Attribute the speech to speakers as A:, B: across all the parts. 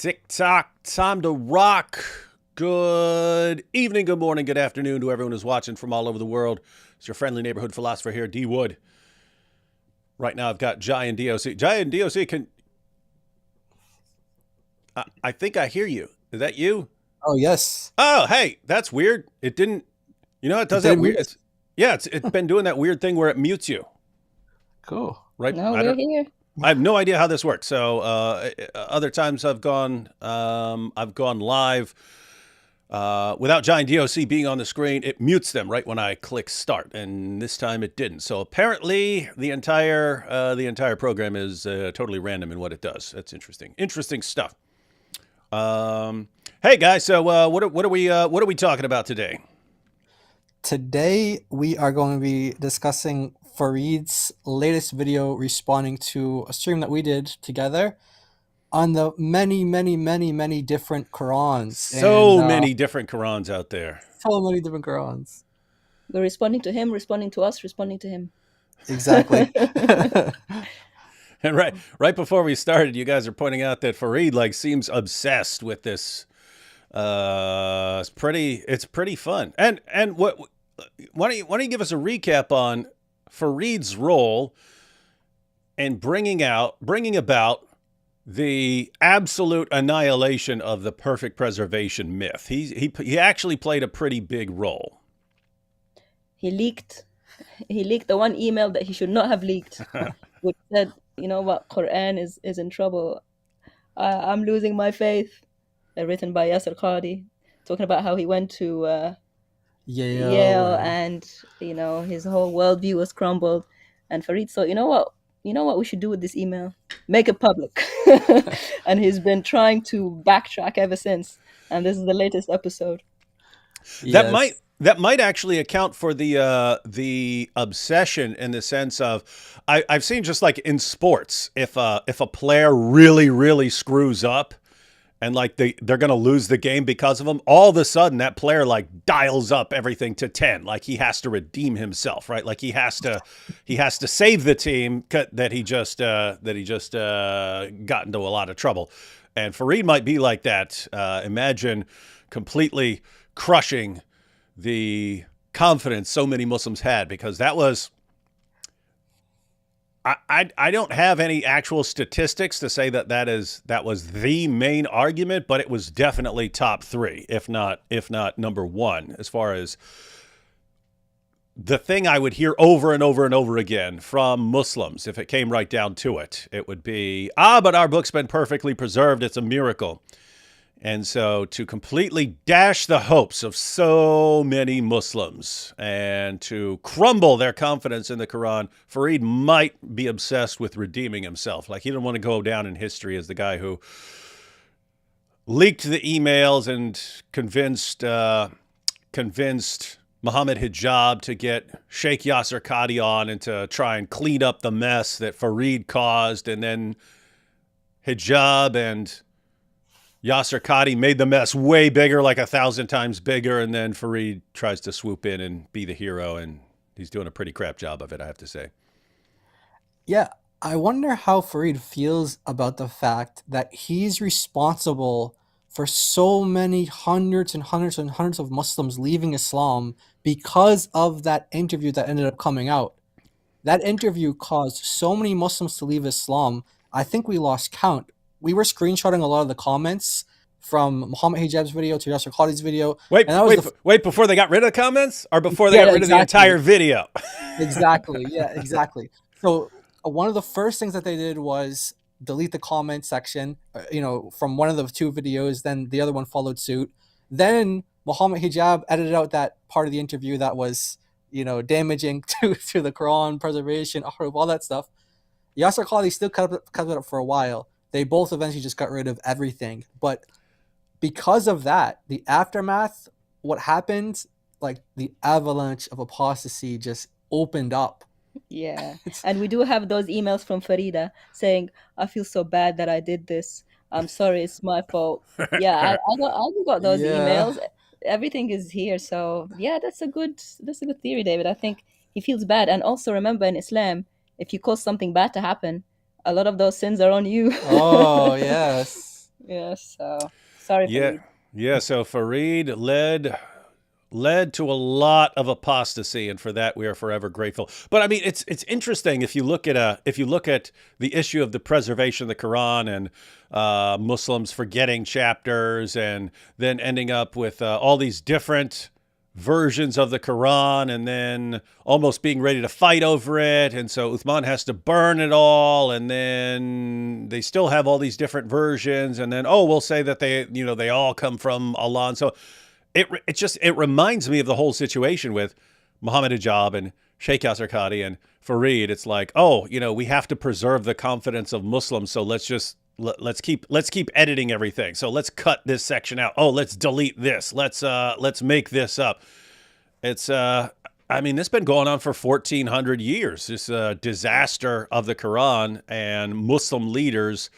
A: Tick tock, time to rock. Good evening, good morning, good afternoon to everyone who's watching from all over the world. It's your friendly neighborhood philosopher here, D Wood. Right now I've got Jai and DoC. Jai and DoC, I think I hear you. Is that you?
B: Oh, yes.
A: Oh, hey, that's weird. It didn't, it
B: It
A: does that
B: didn't
A: weird.
B: mute.
A: It's been doing that weird thing where it mutes you,
B: Cool.
A: right?
C: No, we're here.
A: I have no idea how this works. So other times I've gone live without Giant DoC being on the screen. It mutes them right when I click start, and this time it didn't. So apparently the entire program is totally random in what it does. That's interesting. Interesting stuff. Hey guys, so what are we talking about today?
B: Today, we are going to be discussing Farid's latest video responding to a stream that we did together on the many different Qurans.
A: So many different Qurans out there.
B: So many different Qurans.
C: We're responding to him, responding to us, responding to him.
B: Exactly.
A: And right before we started, you guys are pointing out that Farid seems obsessed with this. It's pretty fun. And why don't you give us a recap on Farid's role in bringing about the absolute annihilation of the perfect preservation myth? He actually played a pretty big role.
C: He leaked the one email that he should not have leaked, which said, you know what, Quran is in trouble. I'm losing my faith. Written by Yasser Qadi, talking about how he went to Yale and his whole worldview was crumbled. And Farid thought, you know what we should do with this email? Make it public. And he's been trying to backtrack ever since. And this is the latest episode.
A: Yes. That might actually account for the obsession in the sense of I've seen just like in sports, if a player really screws up and they're going to lose the game because of him, all of a sudden that player dials up everything to 10. Like he has to redeem himself, right? Like he has to save the team that he just got into a lot of trouble. And Farid might be like that. Imagine completely crushing the confidence so many Muslims had, because that was, I don't have any actual statistics to say that was the main argument, but it was definitely top three, if not number one, as far as the thing I would hear over and over and over again from Muslims. If it came right down to it, it would be, but our book's been perfectly preserved. It's a miracle. And so to completely dash the hopes of so many Muslims and to crumble their confidence in the Quran, Farid might be obsessed with redeeming himself. Like he didn't want to go down in history as the guy who leaked the emails and convinced Muhammad Hijab to get Sheikh Yasser Qadi on and to try and clean up the mess that Farid caused. And then Hijab and Yasser Qadi made the mess way bigger, like 1,000 times bigger, and then Farid tries to swoop in and be the hero, and he's doing a pretty crap job of it, I have to say.
B: Yeah, I wonder how Farid feels about the fact that he's responsible for so many hundreds of Muslims leaving Islam because of that interview that ended up coming out. That interview caused so many Muslims to leave Islam. I think we lost count. We were screenshotting a lot of the comments from Muhammad Hijab's video to Yasser Qadi's video.
A: Wait, before they got rid of the comments or before they got rid of the entire video?
B: Exactly. Yeah, exactly. So one of the first things that they did was delete the comment section, from one of the two videos. Then the other one followed suit. Then Muhammad Hijab edited out that part of the interview that was, damaging to the Quran, preservation, all that stuff. Yasser Qadi still cut it up for a while. They both eventually just got rid of everything. But because of that, the aftermath, what happened, the avalanche of apostasy just opened up.
C: Yeah. And we do have those emails from Farida saying, I feel so bad that I did this. I'm sorry, it's my fault. Yeah, I got those emails. Everything is here. So yeah, that's a good theory, David. I think he feels bad. And also remember, in Islam, if you cause something bad to happen, a lot of those sins are on you.
B: Oh, yes.
C: Yes. So sorry,
A: Yeah.
C: Farid.
A: Yeah. So Farid led to a lot of apostasy, and for that we are forever grateful. But I mean, it's interesting if you look at the issue of the preservation of the Quran and Muslims forgetting chapters, and then ending up with all these different versions of the Quran, and then almost being ready to fight over it, and so Uthman has to burn it all, and then they still have all these different versions, and then we'll say that they all come from Allah, and so it reminds me of the whole situation with Muhammad Hijab and Sheikh Yasser Qadi and Farid. It's like, we have to preserve the confidence of Muslims, so let's keep editing everything. So let's cut this section out. Let's delete this. Let's make this up. It's this has been going on for 1400 years. This disaster of the Quran and Muslim leaders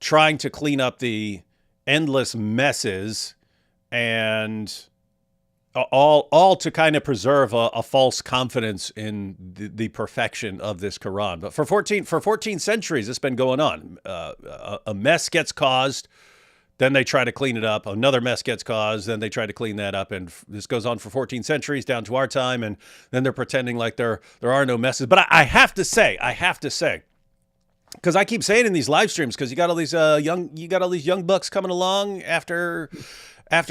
A: trying to clean up the endless messes, and all to kind of preserve a false confidence in the perfection of this Quran. But for 14 centuries, it's been going on. A mess gets caused, then they try to clean it up. Another mess gets caused, then they try to clean that up. And this goes on for 14 centuries down to our time. And then they're pretending like there are no messes. But I have to say, because I keep saying in these live streams, because you got all these young bucks coming along after this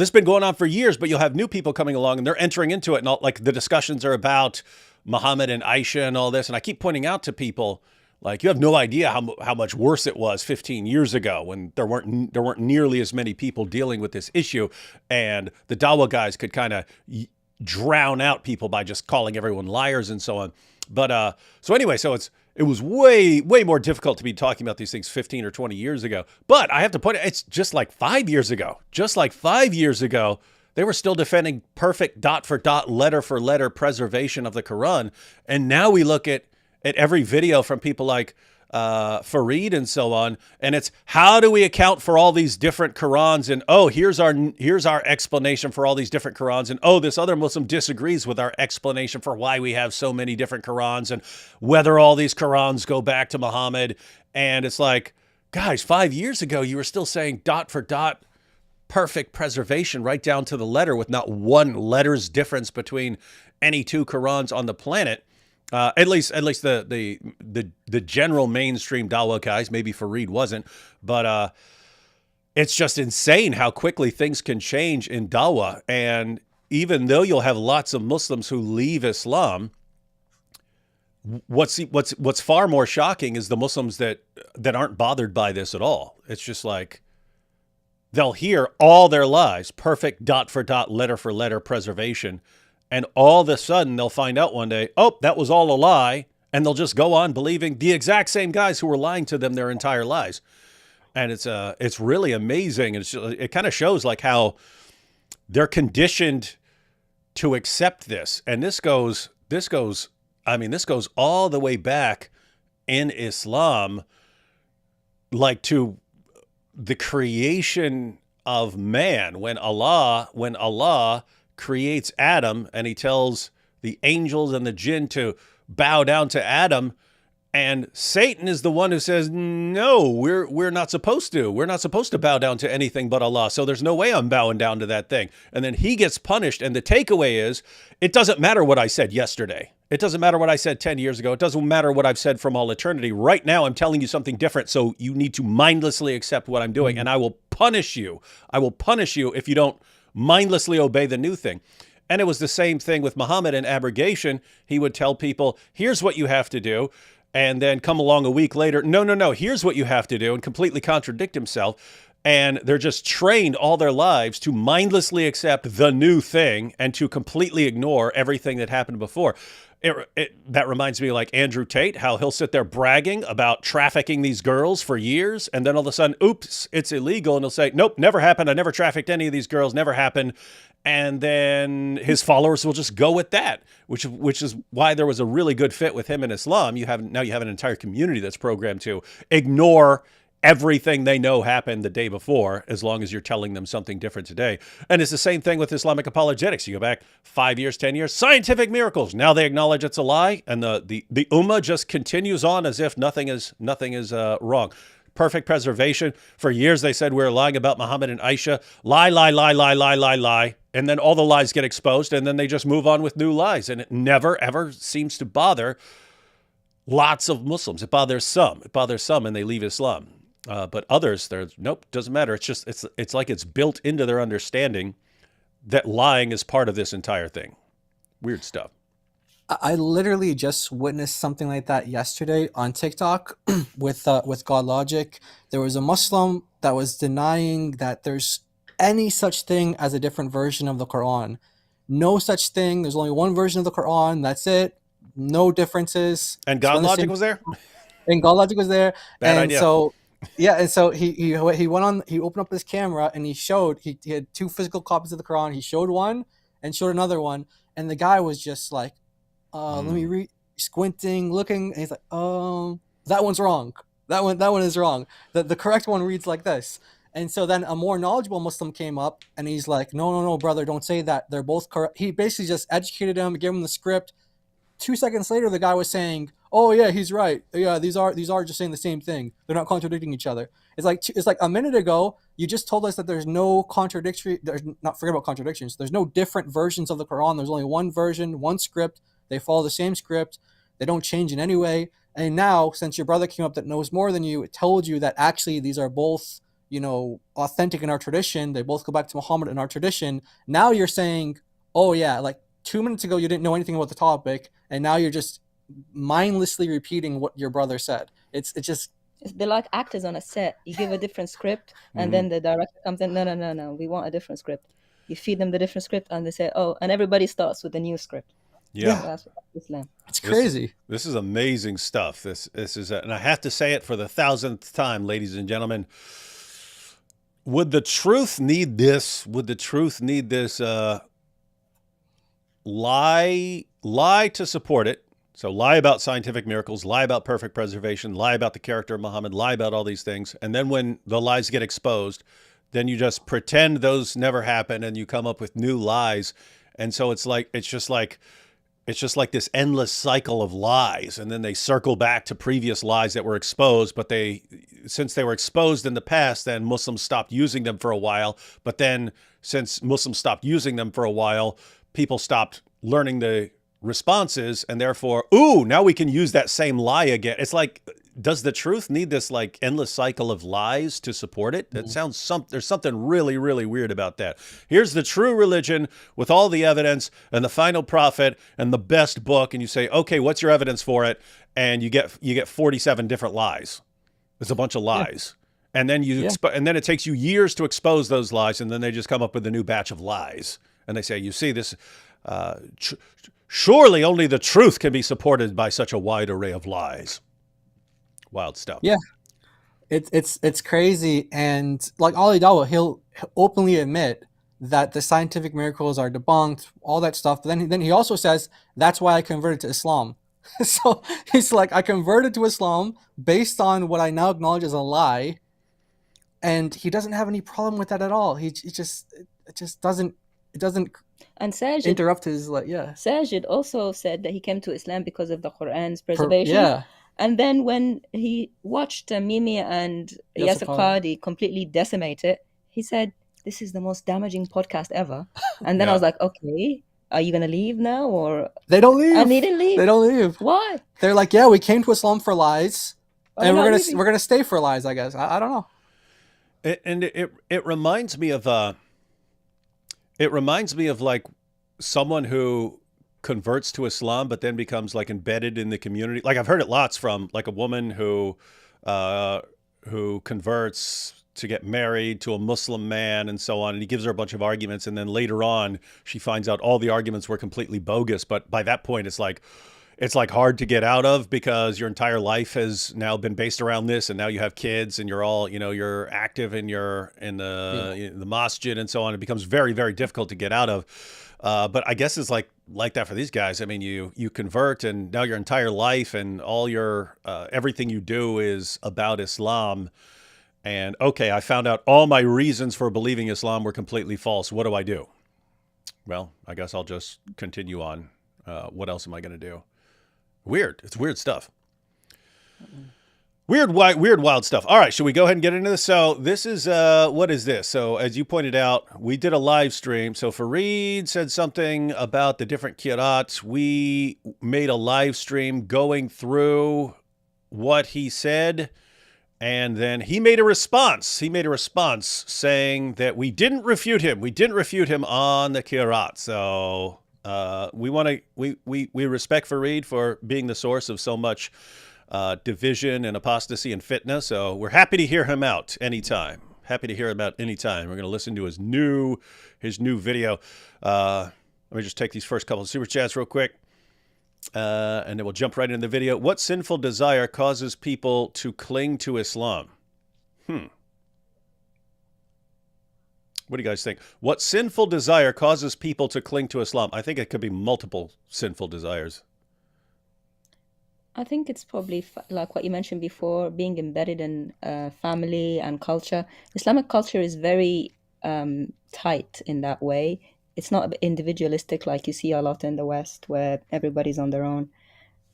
A: has been going on for years, but you'll have new people coming along and they're entering into it, and all, like, the discussions are about Muhammad and Aisha and all this. And I keep pointing out to people, like, you have no idea how much worse it was 15 years ago, when there weren't nearly as many people dealing with this issue, and the Dawah guys could kind of drown out people by just calling everyone liars and so on. But so anyway, it was way more difficult to be talking about these things 15 or 20 years ago. But I have to point out, it's just like 5 years ago. Just like 5 years ago, they were still defending perfect dot for dot, letter for letter preservation of the Quran. And now we look at every video from people like Farid and so on, and it's, how do we account for all these different Qurans? And here's our explanation for all these different Qurans. And this other Muslim disagrees with our explanation for why we have so many different Qurans, and whether all these Qurans go back to Muhammad. And it's like, guys, 5 years ago you were still saying dot for dot perfect preservation right down to the letter, with not one letter's difference between any two Qurans on the planet. At least the general mainstream Dawah guys. Maybe Farid wasn't, but it's just insane how quickly things can change in Dawah. And even though you'll have lots of Muslims who leave Islam, what's far more shocking is the Muslims that aren't bothered by this at all. It's just like, they'll hear all their lives perfect dot for dot, letter for letter preservation. And all of a sudden, they'll find out one day, that was all a lie. And they'll just go on believing the exact same guys who were lying to them their entire lives. And it's really amazing. It kind of shows like how they're conditioned to accept this. And this goes all the way back in Islam, like to the creation of man. When Allah creates Adam, and he tells the angels and the jinn to bow down to Adam, and Satan is the one who says, no, we're not supposed to. We're not supposed to bow down to anything but Allah. So there's no way I'm bowing down to that thing. And then he gets punished. And the takeaway is, it doesn't matter what I said yesterday. It doesn't matter what I said 10 years ago. It doesn't matter what I've said from all eternity. Right now, I'm telling you something different. So you need to mindlessly accept what I'm doing, and I will punish you. I will punish you if you don't mindlessly obey the new thing. And it was the same thing with Muhammad and abrogation. He would tell people, here's what you have to do. And then come along a week later, no, here's what you have to do, and completely contradict himself. And they're just trained all their lives to mindlessly accept the new thing and to completely ignore everything that happened before. That reminds me of like Andrew Tate, how he'll sit there bragging about trafficking these girls for years, and then all of a sudden, oops, it's illegal. And he'll say, nope, never happened. I never trafficked any of these girls, never happened. And then his followers will just go with that, which is why there was a really good fit with him in Islam. Now you have an entire community that's programmed to ignore everything they know happened the day before, as long as you're telling them something different today. And it's the same thing with Islamic apologetics. You go back 5 years, 10 years, scientific miracles. Now they acknowledge it's a lie, and the ummah just continues on as if nothing is wrong. perfect preservation. For years, they said we were lying about Muhammad and Aisha. Lie, lie, lie, lie, lie, lie, lie. And then all the lies get exposed, and then they just move on with new lies. And it never, ever seems to bother lots of Muslims. It bothers some. It bothers some, and they leave Islam. But others, they're, nope, doesn't matter. It's just, it's like it's built into their understanding that lying is part of this entire thing. Weird stuff.
B: I literally just witnessed something like that yesterday on TikTok with God Logic. There was a Muslim that was denying that there's any such thing as a different version of the Quran. No such thing. There's only one version of the Quran. That's it. No differences.
A: And God Logic was there?
B: And God Logic was there.
A: Bad
B: and
A: idea.
B: So yeah, and so he went on, he opened up his camera and he had two physical copies of the Quran. He showed one and showed another one, and the guy was just like, let me read, squinting, looking, and he's like, that one's wrong. That one is wrong. The correct one reads like this. And so then a more knowledgeable Muslim came up and he's like, no, brother, don't say that. They're both correct. He basically just educated him, gave him the script. 2 seconds later, the guy was saying, oh yeah, he's right. Yeah, these are just saying the same thing. They're not contradicting each other. It's like a minute ago, you just told us that there's no contradictory, forget about contradictions. There's no different versions of the Quran. There's only one version, one script. They follow the same script. They don't change in any way. And now, since your brother came up that knows more than you, it told you that actually these are both, authentic in our tradition. They both go back to Muhammad in our tradition. Now you're saying, oh yeah, like 2 minutes ago you didn't know anything about the topic, and now you're just mindlessly repeating what your brother said.
C: They're like actors on a set. You give a different script, and then the director comes in, no, we want a different script. You feed them the different script, and they say, oh, and everybody starts with the new script.
A: Yeah.
C: That's Islam.
B: It's crazy.
A: This is amazing stuff. This is, and I have to say it for the 1,000th time, ladies and gentlemen. Would the truth need this? Would the truth need this lie to support it? So lie about scientific miracles, lie about perfect preservation, lie about the character of Muhammad, lie about all these things. And then when the lies get exposed, then you just pretend those never happened and you come up with new lies. And so it's just like this endless cycle of lies. And then they circle back to previous lies that were exposed, but since they were exposed in the past, then Muslims stopped using them for a while. But then since Muslims stopped using them for a while, people stopped learning the responses, and therefore, now we can use that same lie again. It's like, does the truth need this like endless cycle of lies to support it? That sounds there's something really, really weird about that. Here's the true religion with all the evidence and the final prophet and the best book, and you say, okay, what's your evidence for it? And you get 47 different lies. There's a bunch of lies. Yeah. And then and then it takes you years to expose those lies, and then they just come up with a new batch of lies. And they say, you see this, surely only the truth can be supported by such a wide array of lies. Wild stuff.
B: Yeah, it's crazy. And like Ali Dawah, he'll openly admit that the scientific miracles are debunked, all that stuff. But then he also says, that's why I converted to Islam. So he's like, I converted to Islam based on what I now acknowledge as a lie. And he doesn't have any problem with that at all. It just doesn't
C: and Sajid
B: interrupt his
C: Sajid also said that he came to Islam because of the Quran's preservation. And then when he watched Mimi and Yasir Qadi completely decimate it, he said, this is the most damaging podcast ever. And then I was like, okay, are you going to leave now? Or
B: they don't leave.
C: And they didn't leave.
B: They don't leave.
C: Why?
B: They're like, yeah, we came to Islam for lies, and we're gonna stay for lies, I guess. I don't know.
A: It reminds me of like someone who converts to Islam, but then becomes like embedded in the community. Like I've heard it lots from like a woman who converts to get married to a Muslim man and so on. And he gives her a bunch of arguments. And then later on, she finds out all the arguments were completely bogus. But by that point, it's like hard to get out of because your entire life has now been based around this. And now you have kids and you're all, you're active in the masjid and so on. It becomes very, very difficult to get out of. But I guess it's like that for these guys. I mean, you convert and now your entire life and all your everything you do is about Islam. And okay, I found out all my reasons for believing Islam were completely false. What do I do? Well, I guess I'll just continue on. What else am I going to do? Weird. It's weird stuff. Weird, wild stuff. All right, should we go ahead and get into this? So this is, what is this? So as you pointed out, we did a live stream. So Farid said something about the different qira'ats. We made a live stream going through what he said, and then he made a response. He made a response saying that we didn't refute him. We didn't refute him on the qira'at. So we respect Farid for being the source of so much division and apostasy and fitna. So we're happy to hear him out anytime. Happy to hear him out anytime. We're going to listen to his new video. Let me just take these first couple of super chats real quick. And then we'll jump right into the video. What sinful desire causes people to cling to Islam? What do you guys think? What sinful desire causes people to cling to Islam? I think it could be multiple sinful desires.
C: I think it's probably like what you mentioned before, being embedded in family and culture. Islamic culture is very tight in that way. It's not individualistic like you see a lot in the West, where everybody's on their own.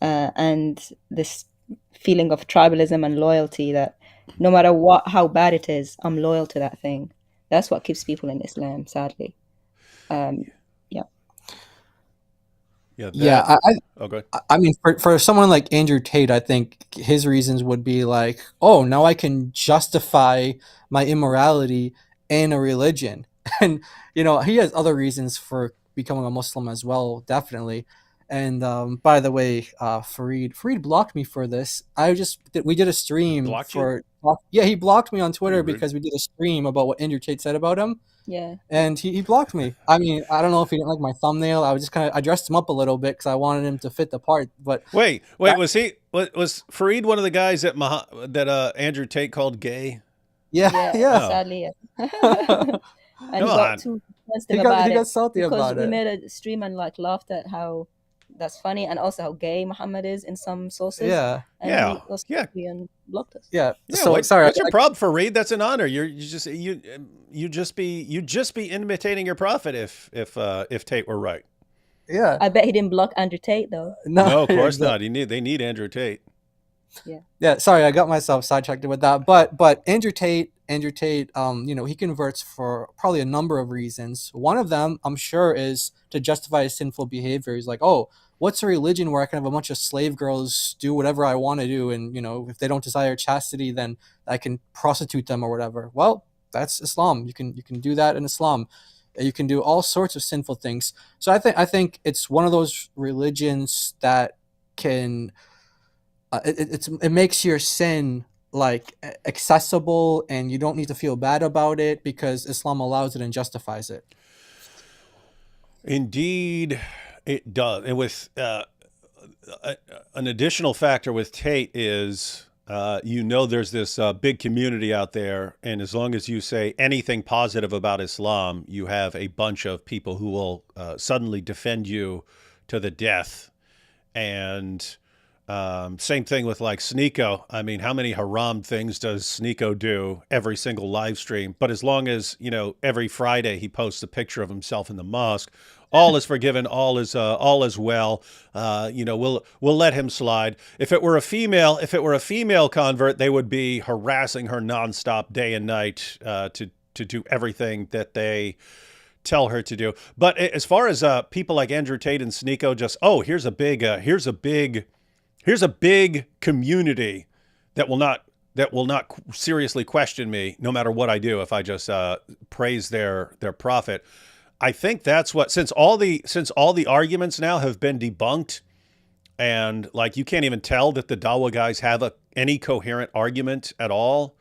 C: And this feeling of tribalism and loyalty, that no matter how bad it is, I'm loyal to that thing. That's what keeps people in Islam, sadly.
B: Yeah.
A: Okay.
B: I mean, for someone like Andrew Tate, I think his reasons would be like, oh, now I can justify my immorality in a religion. And, he has other reasons for becoming a Muslim as well, definitely. And by the way, Farid blocked me for this. We did a stream he blocked me on Twitter because we did a stream about what Andrew Tate said about him.
C: Yeah.
B: And he blocked me. I mean, I don't know if he didn't like my thumbnail. I was just I dressed him up a little bit because I wanted him to fit the part. But
A: wait, was Farid one of the guys that Andrew Tate called gay?
B: Yeah.
C: Sadly, yeah. And he got too sensitive about it.
B: He got salty about it.
C: Because we made a stream and laughed at how that's funny, and also how gay Muhammad is in some sources.
B: Yeah.
C: And he was and blocked us.
B: Yeah.
A: So sorry. What's your problem, Farid? That's an honor. You just be imitating your prophet if Tate were right.
B: Yeah.
C: I bet he didn't block Andrew Tate though.
A: No, of course not. They need Andrew Tate.
B: Yeah. Sorry, I got myself sidetracked with that. But Andrew Tate, he converts for probably a number of reasons. One of them, I'm sure, is to justify his sinful behavior. He's like, oh, what's a religion where I can have a bunch of slave girls do whatever I want to do, and if they don't desire chastity, then I can prostitute them or whatever. Well, that's Islam. You can do that in Islam. You can do all sorts of sinful things. So I think it's one of those religions that can it makes your sin like accessible, and you don't need to feel bad about it because Islam allows it and justifies it.
A: Indeed, it does. And with an additional factor with Tate is, there's this big community out there, and as long as you say anything positive about Islam, you have a bunch of people who will suddenly defend you to the death. And same thing with like Sneeko. I mean, how many haram things does Sneeko do every single live stream? But as long as, every Friday he posts a picture of himself in the mosque, all is forgiven, all is well. We'll let him slide. If it were a female convert, they would be harassing her nonstop day and night to do everything that they tell her to do. But as far as people like Andrew Tate and Sneeko, just here's a big community that will not seriously question me no matter what I do if I just praise their prophet. I think that's what, since all the arguments now have been debunked, and like you can't even tell that the Dawa guys have any coherent argument at all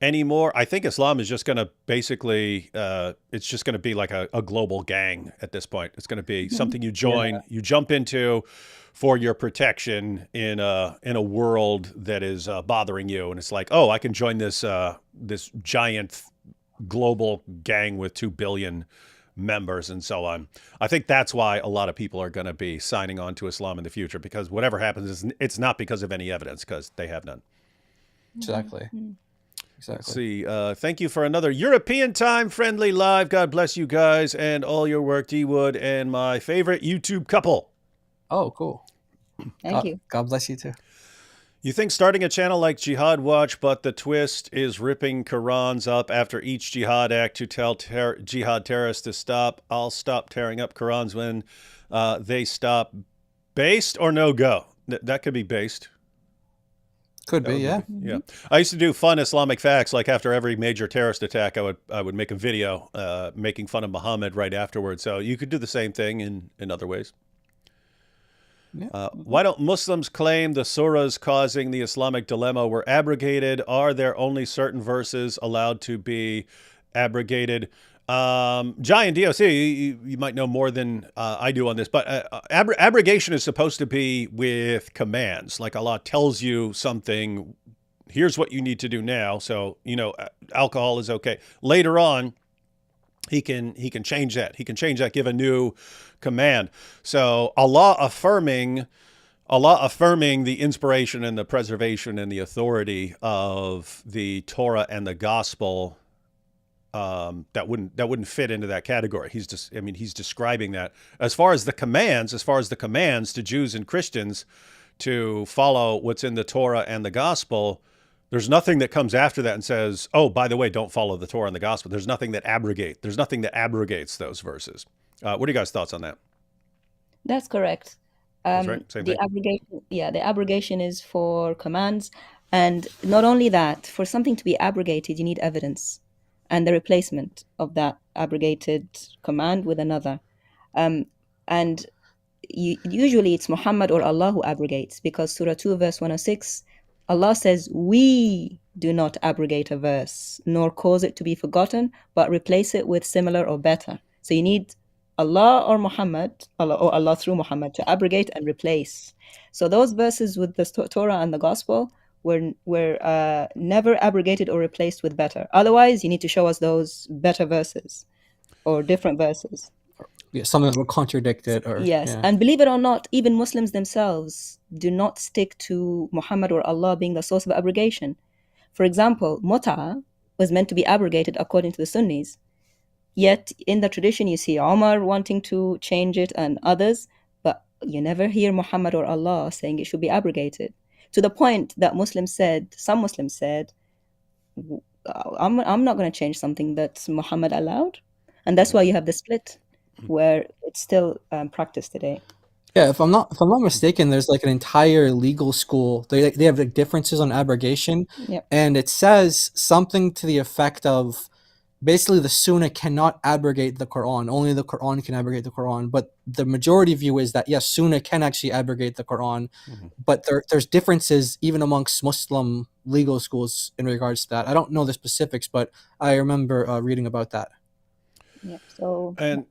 A: anymore. I think Islam is just going to basically it's just going to be like a global gang at this point. It's going to be something you join, you jump into for your protection in a world that is bothering you, and it's like, oh, I can join this giant global gang with 2 billion members and so on. I think that's why a lot of people are going to be signing on to Islam in the future, because whatever happens, it's not because of any evidence, because they have none.
B: Exactly.
A: Let's see. Thank you for another European time friendly live. God bless you guys and all your work, D Wood and my favorite YouTube couple.
B: Oh, cool.
C: Thank you.
B: God bless you too.
A: You think starting a channel like Jihad Watch, but the twist is ripping Qurans up after each jihad act to tell jihad terrorists to stop. I'll stop tearing up Qurans when they stop. Based or no go? That could be based.
B: Could be, yeah.
A: Yeah. I used to do fun Islamic facts. Like after every major terrorist attack, I would make a video making fun of Muhammad right afterwards. So you could do the same thing in other ways.
B: Yeah.
A: Why don't Muslims claim the surahs causing the Islamic dilemma were abrogated? Are there only certain verses allowed to be abrogated? Giant DoC, you might know more than I do on this, but abrogation is supposed to be with commands. Like Allah tells you something, here's what you need to do now. So, alcohol is okay. Later on, he can change that. He can change that, give a new command. So Allah affirming the inspiration and the preservation and the authority of the Torah and the gospel, that wouldn't fit into that category. He's describing that. As far as the commands to Jews and Christians to follow what's in the Torah and the gospel, there's nothing that comes after that and says, oh, by the way, don't follow the Torah and the gospel. There's nothing that abrogates those verses. What are you guys' thoughts on that?
C: That's correct.
A: That's right. Same thing.
C: The abrogation is for commands. And not only that, for something to be abrogated, you need evidence and the replacement of that abrogated command with another. And usually it's Muhammad or Allah who abrogates, because Surah 2, verse 106, Allah says, we do not abrogate a verse, nor cause it to be forgotten, but replace it with similar or better. So you need Allah or Muhammad, Allah through Muhammad, to abrogate and replace. So those verses with the Torah and the Gospel were never abrogated or replaced with better. Otherwise, you need to show us those better verses or different verses.
B: Yeah, some of them were contradicted.
C: Yes, and believe it or not, even Muslims themselves do not stick to Muhammad or Allah being the source of abrogation. For example, Mut'a was meant to be abrogated according to the Sunnis. Yet in the tradition, you see Omar wanting to change it and others, but you never hear Muhammad or Allah saying it should be abrogated. To the point that some Muslims said, I'm not going to change something that Muhammad allowed. And that's why you have the split, where it's still practiced today.
B: Yeah, if I'm not mistaken, there's like an entire legal school. They have like differences on abrogation,
C: Yep.
B: and it says something to the effect of, basically the Sunnah cannot abrogate the Quran. Only the Quran can abrogate the Quran. But the majority view is that yes, Sunnah can actually abrogate the Quran, but there's differences even amongst Muslim legal schools in regards to that. I don't know the specifics, but I remember reading about that.
C: Yep. So
A: And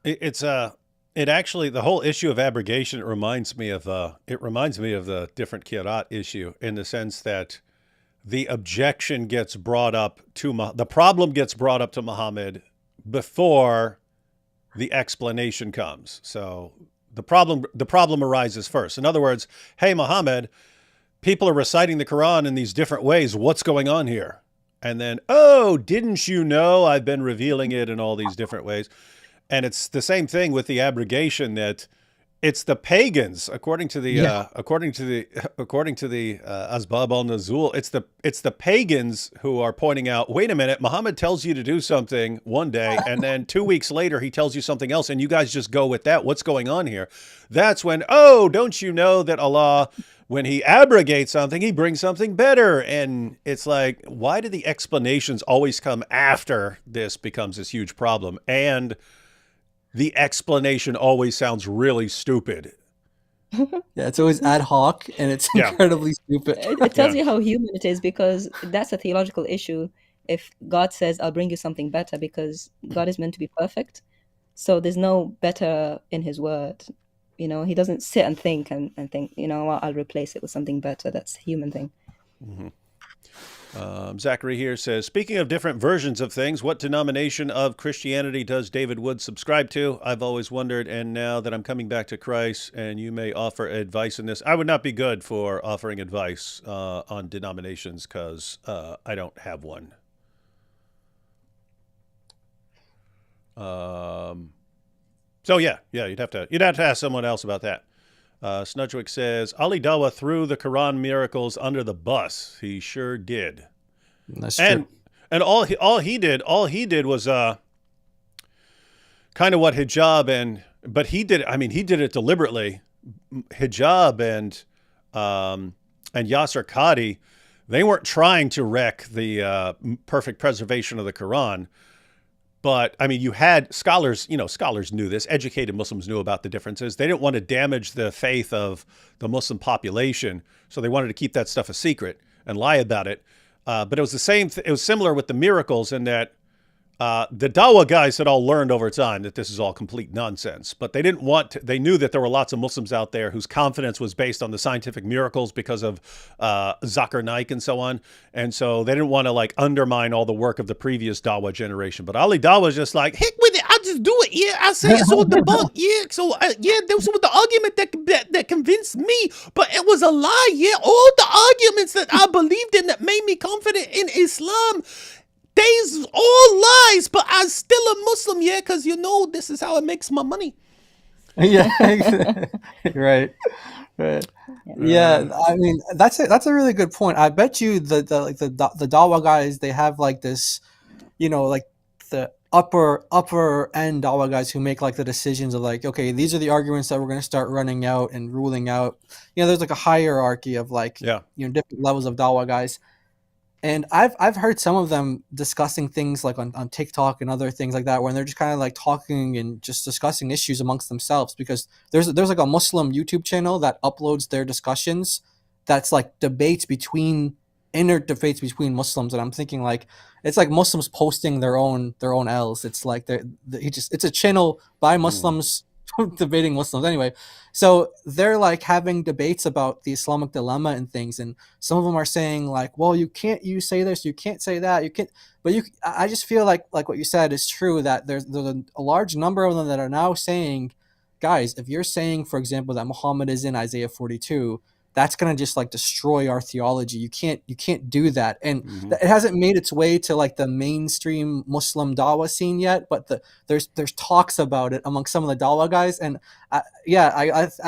A: it actually, the whole issue of abrogation reminds me of the different Qiraat issue, in the sense that the objection gets brought up to the problem gets brought up to Muhammad before the explanation comes. So the problem arises first. In other words, hey, Muhammad, people are reciting the Quran in these different ways. What's going on here? And then, oh, didn't you know I've been revealing it in all these different ways? And it's the same thing with the abrogation, that it's the pagans, according to the Asbab al-Nuzul, it's the pagans who are pointing out, wait a minute, Muhammad tells you to do something one day, and then 2 weeks later he tells you something else, and you guys just go with that. What's going on here? That's when, oh, don't you know that Allah, when he abrogates something, he brings something better? And it's like, why do the explanations always come after this becomes this huge problem? And the explanation always sounds really stupid.
B: Yeah, it's always ad hoc, and it's incredibly stupid.
C: it tells you how human it is, because that's a theological issue. If God says, I'll bring you something better, because God is meant to be perfect. So there's no better in his word. He doesn't sit and think and think, I'll replace it with something better. That's a human thing.
A: Mm-hmm. Zachary here says, speaking of different versions of things, what denomination of Christianity does David Wood subscribe to? I've always wondered, and now that I'm coming back to Christ, and you may offer advice in this. I would not be good for offering advice on denominations, because I don't have one. So yeah, you'd have to ask someone else about that. Snudgewick says, Ali Dawa threw the Quran miracles under the bus. He sure did.
B: That's
A: and
B: true.
A: and all he did was kind of what hijab but he did. I mean, he did it deliberately. Hijab and Yasser Qadi, they weren't trying to wreck the perfect preservation of the Quran. But I mean, you had scholars, scholars knew this, educated Muslims knew about the differences. They didn't want to damage the faith of the Muslim population. So they wanted to keep that stuff a secret and lie about it. But it was the same. It was similar with the miracles in that the Dawa guys had all learned over time that this is all complete nonsense, but they didn't want to, they knew that there were lots of Muslims out there whose confidence was based on the scientific miracles because of Zakir Naik and so on. And so they didn't want to like undermine all the work of the previous Dawa generation. But Ali Dawa was just like, heck with it. I'll just do it. Yeah, I say it's all debunked. Yeah. So yeah, there was the argument that convinced me, but it was a lie. Yeah. All the arguments that I believed in that made me confident in Islam, they's all lies, but I'm still a Muslim, yeah, because this is how it makes my money.
B: Yeah, right. Yeah, I mean that's a really good point. I bet you the Dawa guys, they have like this, like the upper end Dawa guys who make like the decisions of like, okay, these are the arguments that we're going to start running out and ruling out. There's like a hierarchy of like different levels of Dawa guys. And I've heard some of them discussing things like on TikTok and other things like that, where they're just kind of like talking and just discussing issues amongst themselves, because there's like a Muslim YouTube channel that uploads their discussions that's like inner debates between Muslims. And I'm thinking like, it's like Muslims posting their own L's. It's like it's a channel by Muslims debating Muslims anyway. So they're like having debates about the Islamic dilemma and things, and some of them are saying like, well, you say this, you can't say that, you can't, but I just feel like what you said is true, that there's a large number of them that are now saying, guys, if you're saying, for example, that Muhammad is in Isaiah 42, that's going to just like destroy our theology. You can't do that. And it hasn't made its way to like the mainstream Muslim Dawa scene yet, but there's talks about it among some of the Dawa guys. And I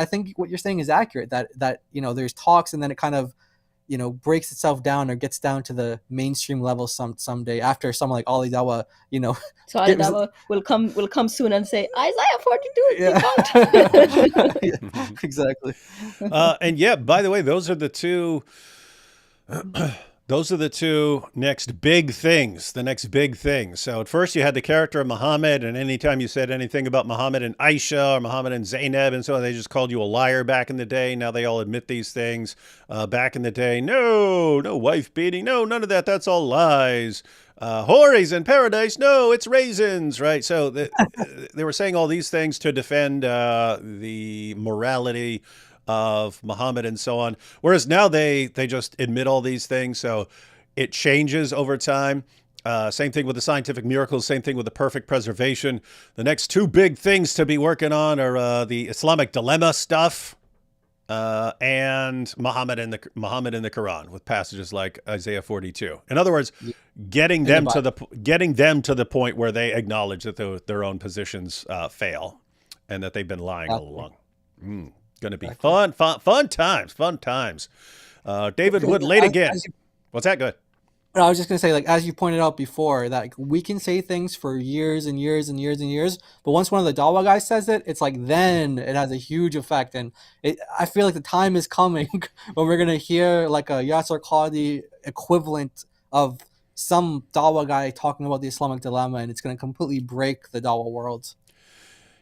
B: think what you're saying is accurate, that there's talks, and then it kind of breaks itself down or gets down to the mainstream level someday, after someone like Ali Dawa,
C: So Ali Dawa will come soon and say Isaiah 42 is debunked.
B: Yeah, exactly.
A: And yeah, by the way, those are the two next big things. The next big things. So at first you had the character of Muhammad, and anytime you said anything about Muhammad and Aisha or Muhammad and Zainab and so on, they just called you a liar back in the day. Now they all admit these things. Back in the day, no wife beating, no, none of that. That's all lies. Houris in paradise, no, it's raisins, right? So they were saying all these things to defend the morality of Muhammad and so on. Whereas now they just admit all these things. So it changes over time. Same thing with the scientific miracles, same thing with the perfect preservation. The next two big things to be working on are the Islamic dilemma stuff and Muhammad in the Quran, with passages like Isaiah 42. In other words, getting them to the point where they acknowledge that their own positions fail and that they've been lying all along. Going to be fun times. David Wood late again. What's that? Good.
B: I was just going to say, like, as you pointed out before, that like, we can say things for years and years and years and years, but once one of the Dawa guys says it, it's like then it has a huge effect. And I feel like the time is coming when we're going to hear like a Yasser Qadi equivalent of some Dawa guy talking about the Islamic dilemma, and it's going to completely break the Dawa world.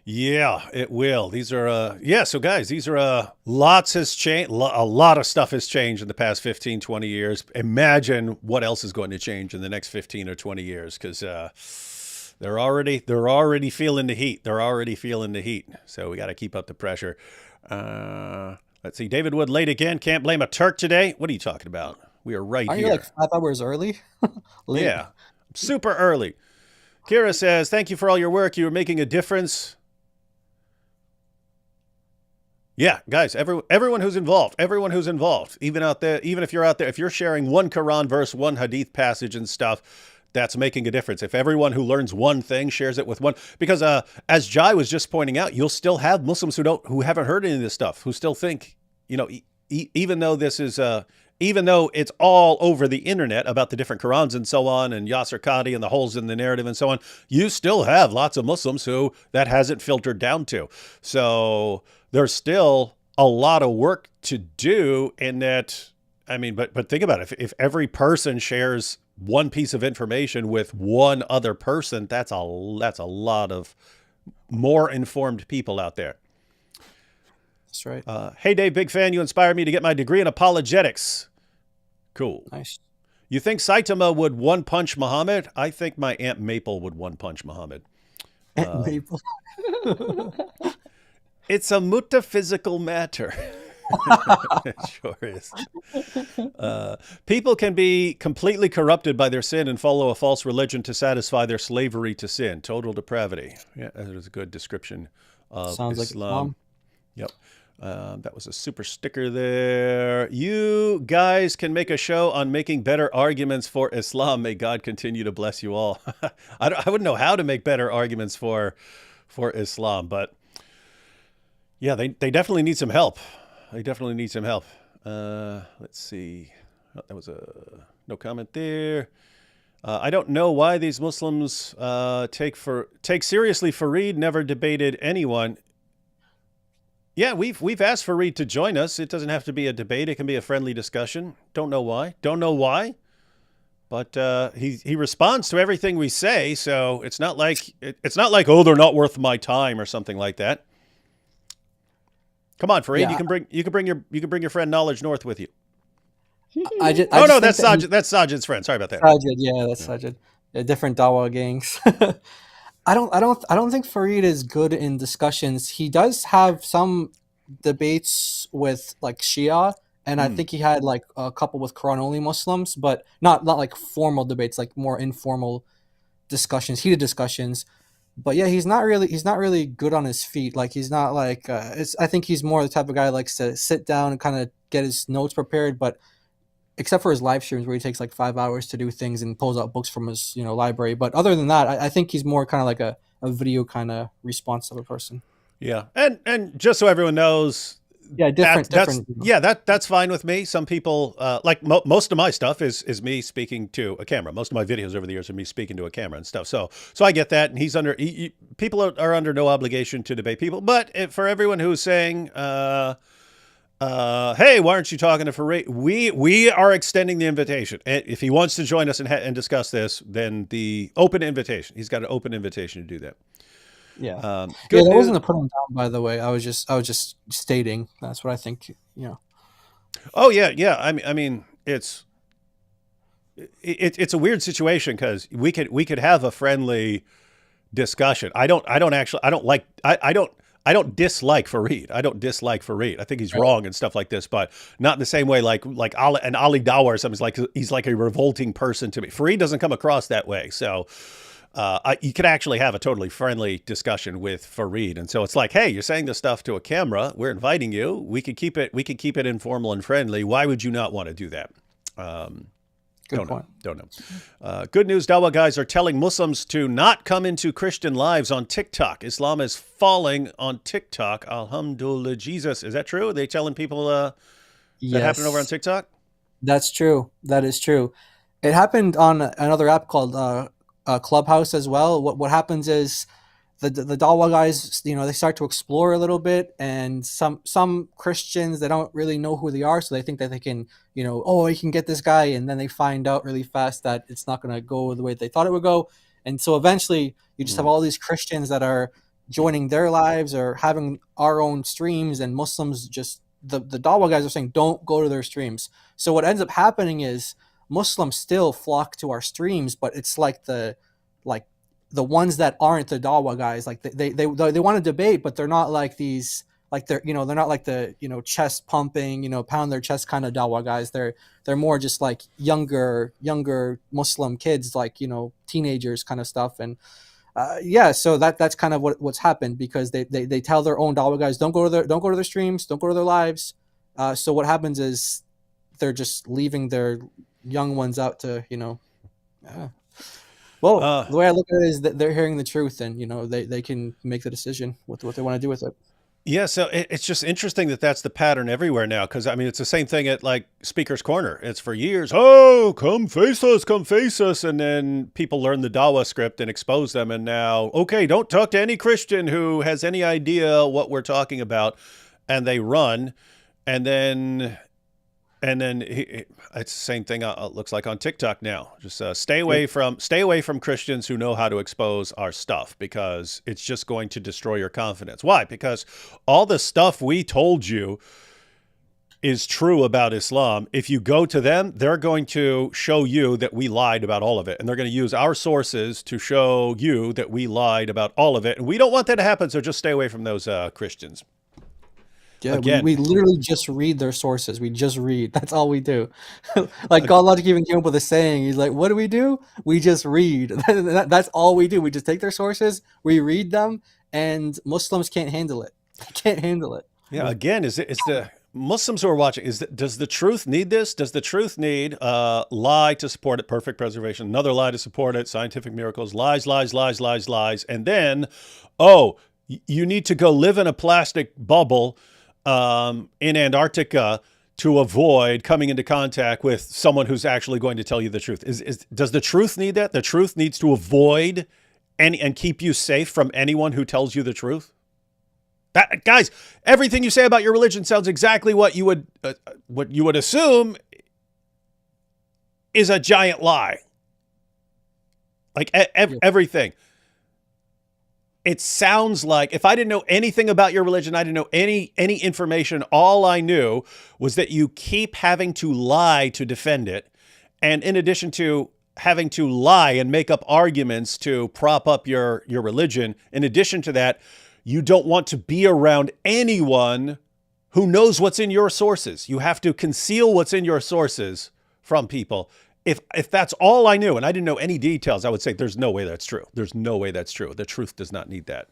A: Yeah, it will. These are, so guys, these are, lots has changed. A lot of stuff has changed in the past 15, 20 years. Imagine what else is going to change in the next 15 or 20 years, because they're already feeling the heat. They're already feeling the heat. So we got to keep up the pressure. Let's see. David Wood late again. Can't blame a Turk today. What are you talking about? We are right
B: Aren't
A: here.
B: You like 5 hours early?
A: Yeah, super early. Kira says, thank you for all your work. You are making a difference. Yeah, guys, everyone who's involved, even out there, even if you're out there, if you're sharing one Quran verse, one Hadith passage and stuff, that's making a difference. If everyone who learns one thing shares it with one, because as Jai was just pointing out, you'll still have Muslims who haven't heard any of this stuff, who still think, even though this is even though it's all over the internet about the different Qurans and so on, and Yasser Qadi and the holes in the narrative and so on, you still have lots of Muslims who that hasn't filtered down to. So there's still a lot of work to do in that. I mean, but think about it. If every person shares one piece of information with one other person, that's a lot of more informed people out there.
B: That's right.
A: Hey, Dave, big fan. You inspired me to get my degree in apologetics. Cool.
B: Nice.
A: You think Saitama would one-punch Muhammad? I think my Aunt Maple would one-punch Muhammad.
B: Aunt Maple.
A: It's a metaphysical matter. It sure is. People can be completely corrupted by their sin and follow a false religion to satisfy their slavery to sin. Total depravity. Yeah, that is a good description of
B: Sounds
A: Islam.
B: like
A: Yep. That was a super sticker there. You guys can make a show on making better arguments for Islam. May God continue to bless you all. I wouldn't know how to make better arguments for Islam, but yeah, they definitely need some help. They definitely need some help. Let's see. Oh, that was no comment there. I don't know why these Muslims take seriously Farid. Never debated anyone. Yeah, we've asked Farid to join us. It doesn't have to be a debate. It can be a friendly discussion. Don't know why. But he responds to everything we say, so it's not like oh, they're not worth my time or something like that. Come on, Farid. Yeah. You can bring your friend Knowledge North with you. That's Sajid's friend. Sorry about that.
B: Sajid, yeah, that's Sajid. Yeah, different Dawa gangs. I don't think Farid is good in discussions. He does have some debates with like Shia, and I think he had like a couple with Quran only Muslims, but not like formal debates, like more informal discussions, heated discussions. But yeah, he's not really good on his feet. Like he's not like I think he's more the type of guy who likes to sit down and kind of get his notes prepared, but except for his live streams where he takes like 5 hours to do things and pulls out books from his library. But other than that, I think he's more kind of like a video kind of response type of person.
A: Yeah, and just so everyone knows,
B: yeah,
A: that's fine with me. Some people like most of my stuff is me speaking to a camera. Most of my videos over the years are me speaking to a camera and stuff. So I get that, and he's under people are under no obligation to debate people. But for everyone who's saying, hey, why aren't you talking to Farid? We are extending the invitation. If he wants to join us and discuss this, then the open invitation. He's got an open invitation to do that.
B: Yeah. That wasn't a put him down, by the way. I was just stating. That's what I think.
A: Oh yeah. I mean, it's a weird situation because we could have a friendly discussion. I don't dislike Farid. I think he's wrong and stuff like this, but not in the same way like Ali Dawa or something. He's like a revolting person to me. Farid doesn't come across that way. So you could actually have a totally friendly discussion with Farid. And so it's like, hey, you're saying this stuff to a camera. We're inviting you. We could keep it informal and friendly. Why would you not want to do that? Don't know. Good news, Dawa guys are telling Muslims to not come into Christian lives on TikTok. Islam is falling on TikTok. Alhamdulillah, Jesus. Is that true? Are they telling people that happened over on TikTok?
B: That's true. That is true. It happened on another app called Clubhouse as well. What happens is the Dawa guys, they start to explore a little bit, and some Christians, they don't really know who they are, so they think that they can, you can get this guy, and then they find out really fast that it's not going to go the way they thought it would go, and so eventually you just have all these Christians that are joining their lives or having our own streams, and Muslims just the Dawa guys are saying don't go to their streams. So what ends up happening is Muslims still flock to our streams, but it's like the ones that aren't the Dawa guys, like they want to debate, but they're not like these, like they're not like the chest pumping, pound their chest kind of Dawa guys. They're more just like younger Muslim kids, like teenagers kind of stuff. And so that's kind of what's happened, because they tell their own Dawa guys don't go to their streams, don't go to their lives. So what happens is they're just leaving their young ones out to Well, the way I look at it is that they're hearing the truth, and they can make the decision with what they want to do with it.
A: Yeah, so it's just interesting that that's the pattern everywhere now. Because I mean, it's the same thing at like Speaker's Corner. It's for years. Oh, come face us, and then people learn the Dawa script and expose them. And now, okay, don't talk to any Christian who has any idea what we're talking about, and they run, and then it's the same thing. Looks like on TikTok now. Just stay away from Christians who know how to expose our stuff, because it's just going to destroy your confidence. Why? Because all the stuff we told you is true about Islam. If you go to them, they're going to show you that we lied about all of it, and they're going to use our sources to show you that we lied about all of it. And we don't want that to happen. So just stay away from those Christians.
B: Yeah, we literally just read their sources. We just read. That's all we do. Like God Logic even came up with a saying. He's like, what do? We just read. That's all we do. We just take their sources, we read them, and Muslims can't handle it. They can't handle it.
A: Yeah, again, is the Muslims who are watching, does the truth need this? Does the truth need lie to support it, perfect preservation, another lie to support it, scientific miracles, lies, and then, you need to go live in a plastic bubble in Antarctica to avoid coming into contact with someone who's actually going to tell you the truth. Does the truth need that? The truth needs to avoid and keep you safe from anyone who tells you the truth? Guys, everything you say about your religion sounds exactly what you would assume is a giant lie. Like everything. It sounds like, if I didn't know anything about your religion, I didn't know any information, all I knew was that you keep having to lie to defend it. And in addition to having to lie and make up arguments to prop up your religion, in addition to that, you don't want to be around anyone who knows what's in your sources. You have to conceal what's in your sources from people. If that's all I knew and I didn't know any details, I would say there's no way that's true. There's no way that's true. The truth does not need that.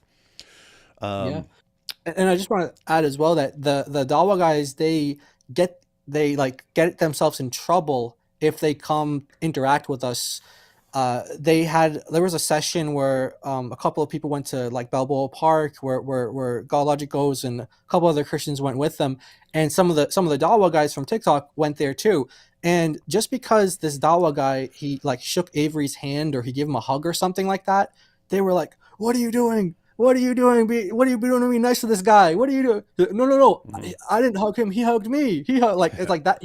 B: Yeah. And I just want to add as well that the Dawa guys, they get themselves in trouble if they come interact with us. There was a session where a couple of people went to like Balboa Park where God Logic goes, and a couple other Christians went with them, and some of the Dawa guys from TikTok went there too. And just because this Dawa guy, he like shook Avery's hand or he gave him a hug or something like that, they were like, "What are you doing? What are you doing? What are you doing to be nice to this guy? What are you doing?" No. I didn't hug him. He hugged me. It's like that.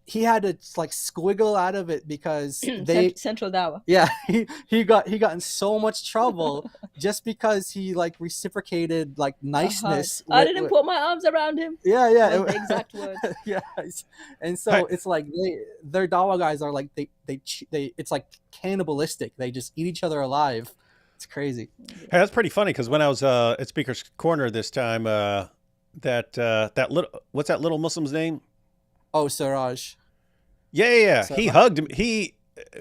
B: He had to squiggle out of it because they
C: Central Dawa.
B: Yeah, he got in so much trouble just because he like reciprocated like niceness.
C: I didn't put my arms around him.
B: Yeah.
C: The exact words.
B: Yeah, and so it's like their Dawa guys are like they it's like cannibalistic. They just eat each other alive. It's crazy.
A: Hey, that's pretty funny because when I was at Speaker's Corner this time, that what's that little Muslim's name?
B: Oh, Siraj.
A: Yeah. Siraj. He hugged him.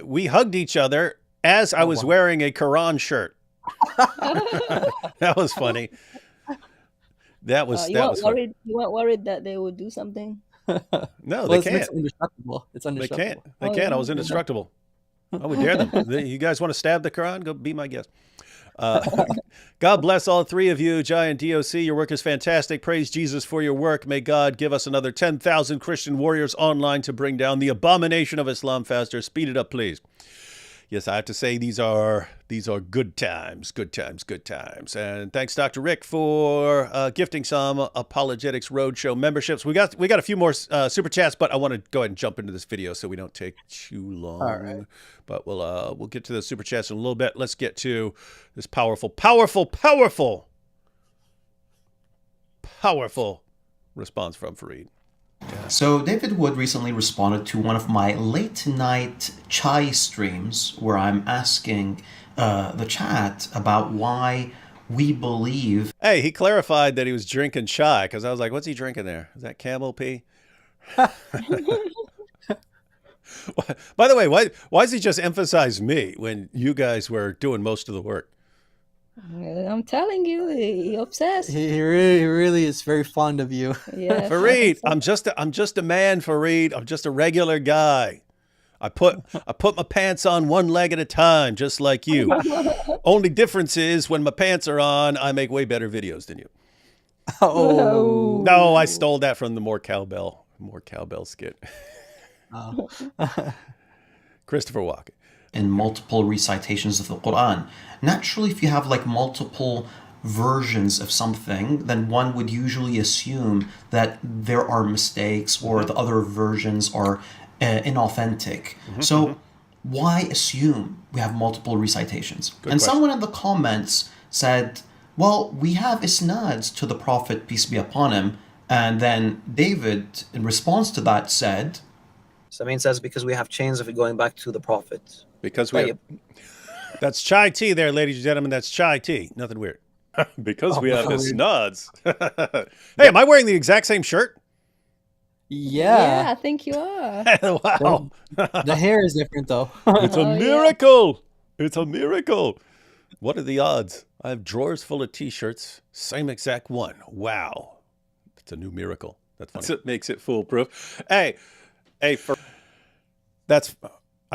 A: We hugged each other as I was wearing a Quran shirt. That was funny. That was
C: worried. You weren't worried that they would do something?
A: No, they can't.
B: It's indestructible. It's indestructible.
A: They can't. I was indestructible. I would dare them. You guys want to stab the Quran? Go be my guest. God bless all three of you, Jai and DoC. Your work is fantastic. Praise Jesus for your work. May God give us another 10,000 Christian warriors online to bring down the abomination of Islam faster. Speed it up, please. Yes, I have to say these are good times. And thanks, Dr. Rick, for gifting some Apologetics Roadshow memberships. We got a few more super chats, but I want to go ahead and jump into this video so we don't take too long.
B: All right.
A: But we'll get to the super chats in a little bit. Let's get to this powerful response from Farid.
D: So David Wood recently responded to one of my late night chai streams where I'm asking the chat about why we believe.
A: Hey, he clarified that he was drinking chai because I was like, what's he drinking there? Is that camel pee? By the way, why does he just emphasize me when you guys were doing most of the work?
C: I'm telling you, he obsessed.
B: He really is very fond of you.
C: Yeah,
A: Farid, I'm just a man, Farid. I'm just a regular guy. I put my pants on one leg at a time, just like you. Only difference is when my pants are on, I make way better videos than you.
B: Oh.
A: No, I stole that from the More Cowbell skit.
B: Oh.
A: Christopher Walken.
D: In multiple recitations of the Quran. Naturally, if you have like multiple versions of something, then one would usually assume that there are mistakes or the other versions are inauthentic. So why assume we have multiple recitations?
A: Good
D: and
A: question.
D: someone in the comments said, well, we have isnads to the Prophet, peace be upon him. And then David, in response to that, said,
E: Samin says, because we have chains of it going back to the Prophet.
A: Because we have, that's chai tea there, ladies and gentlemen. That's chai tea. Nothing weird. Because we have isnads. Hey, am I wearing the exact same shirt?
B: Yeah.
C: I think you are.
A: Wow.
B: The hair is different though.
A: It's a
C: Oh, yeah.
A: miracle. It's a miracle. What are the odds? I have drawers full of t-shirts. Same exact one. Wow. It's a new miracle. That's funny. That's what makes it foolproof. Hey, I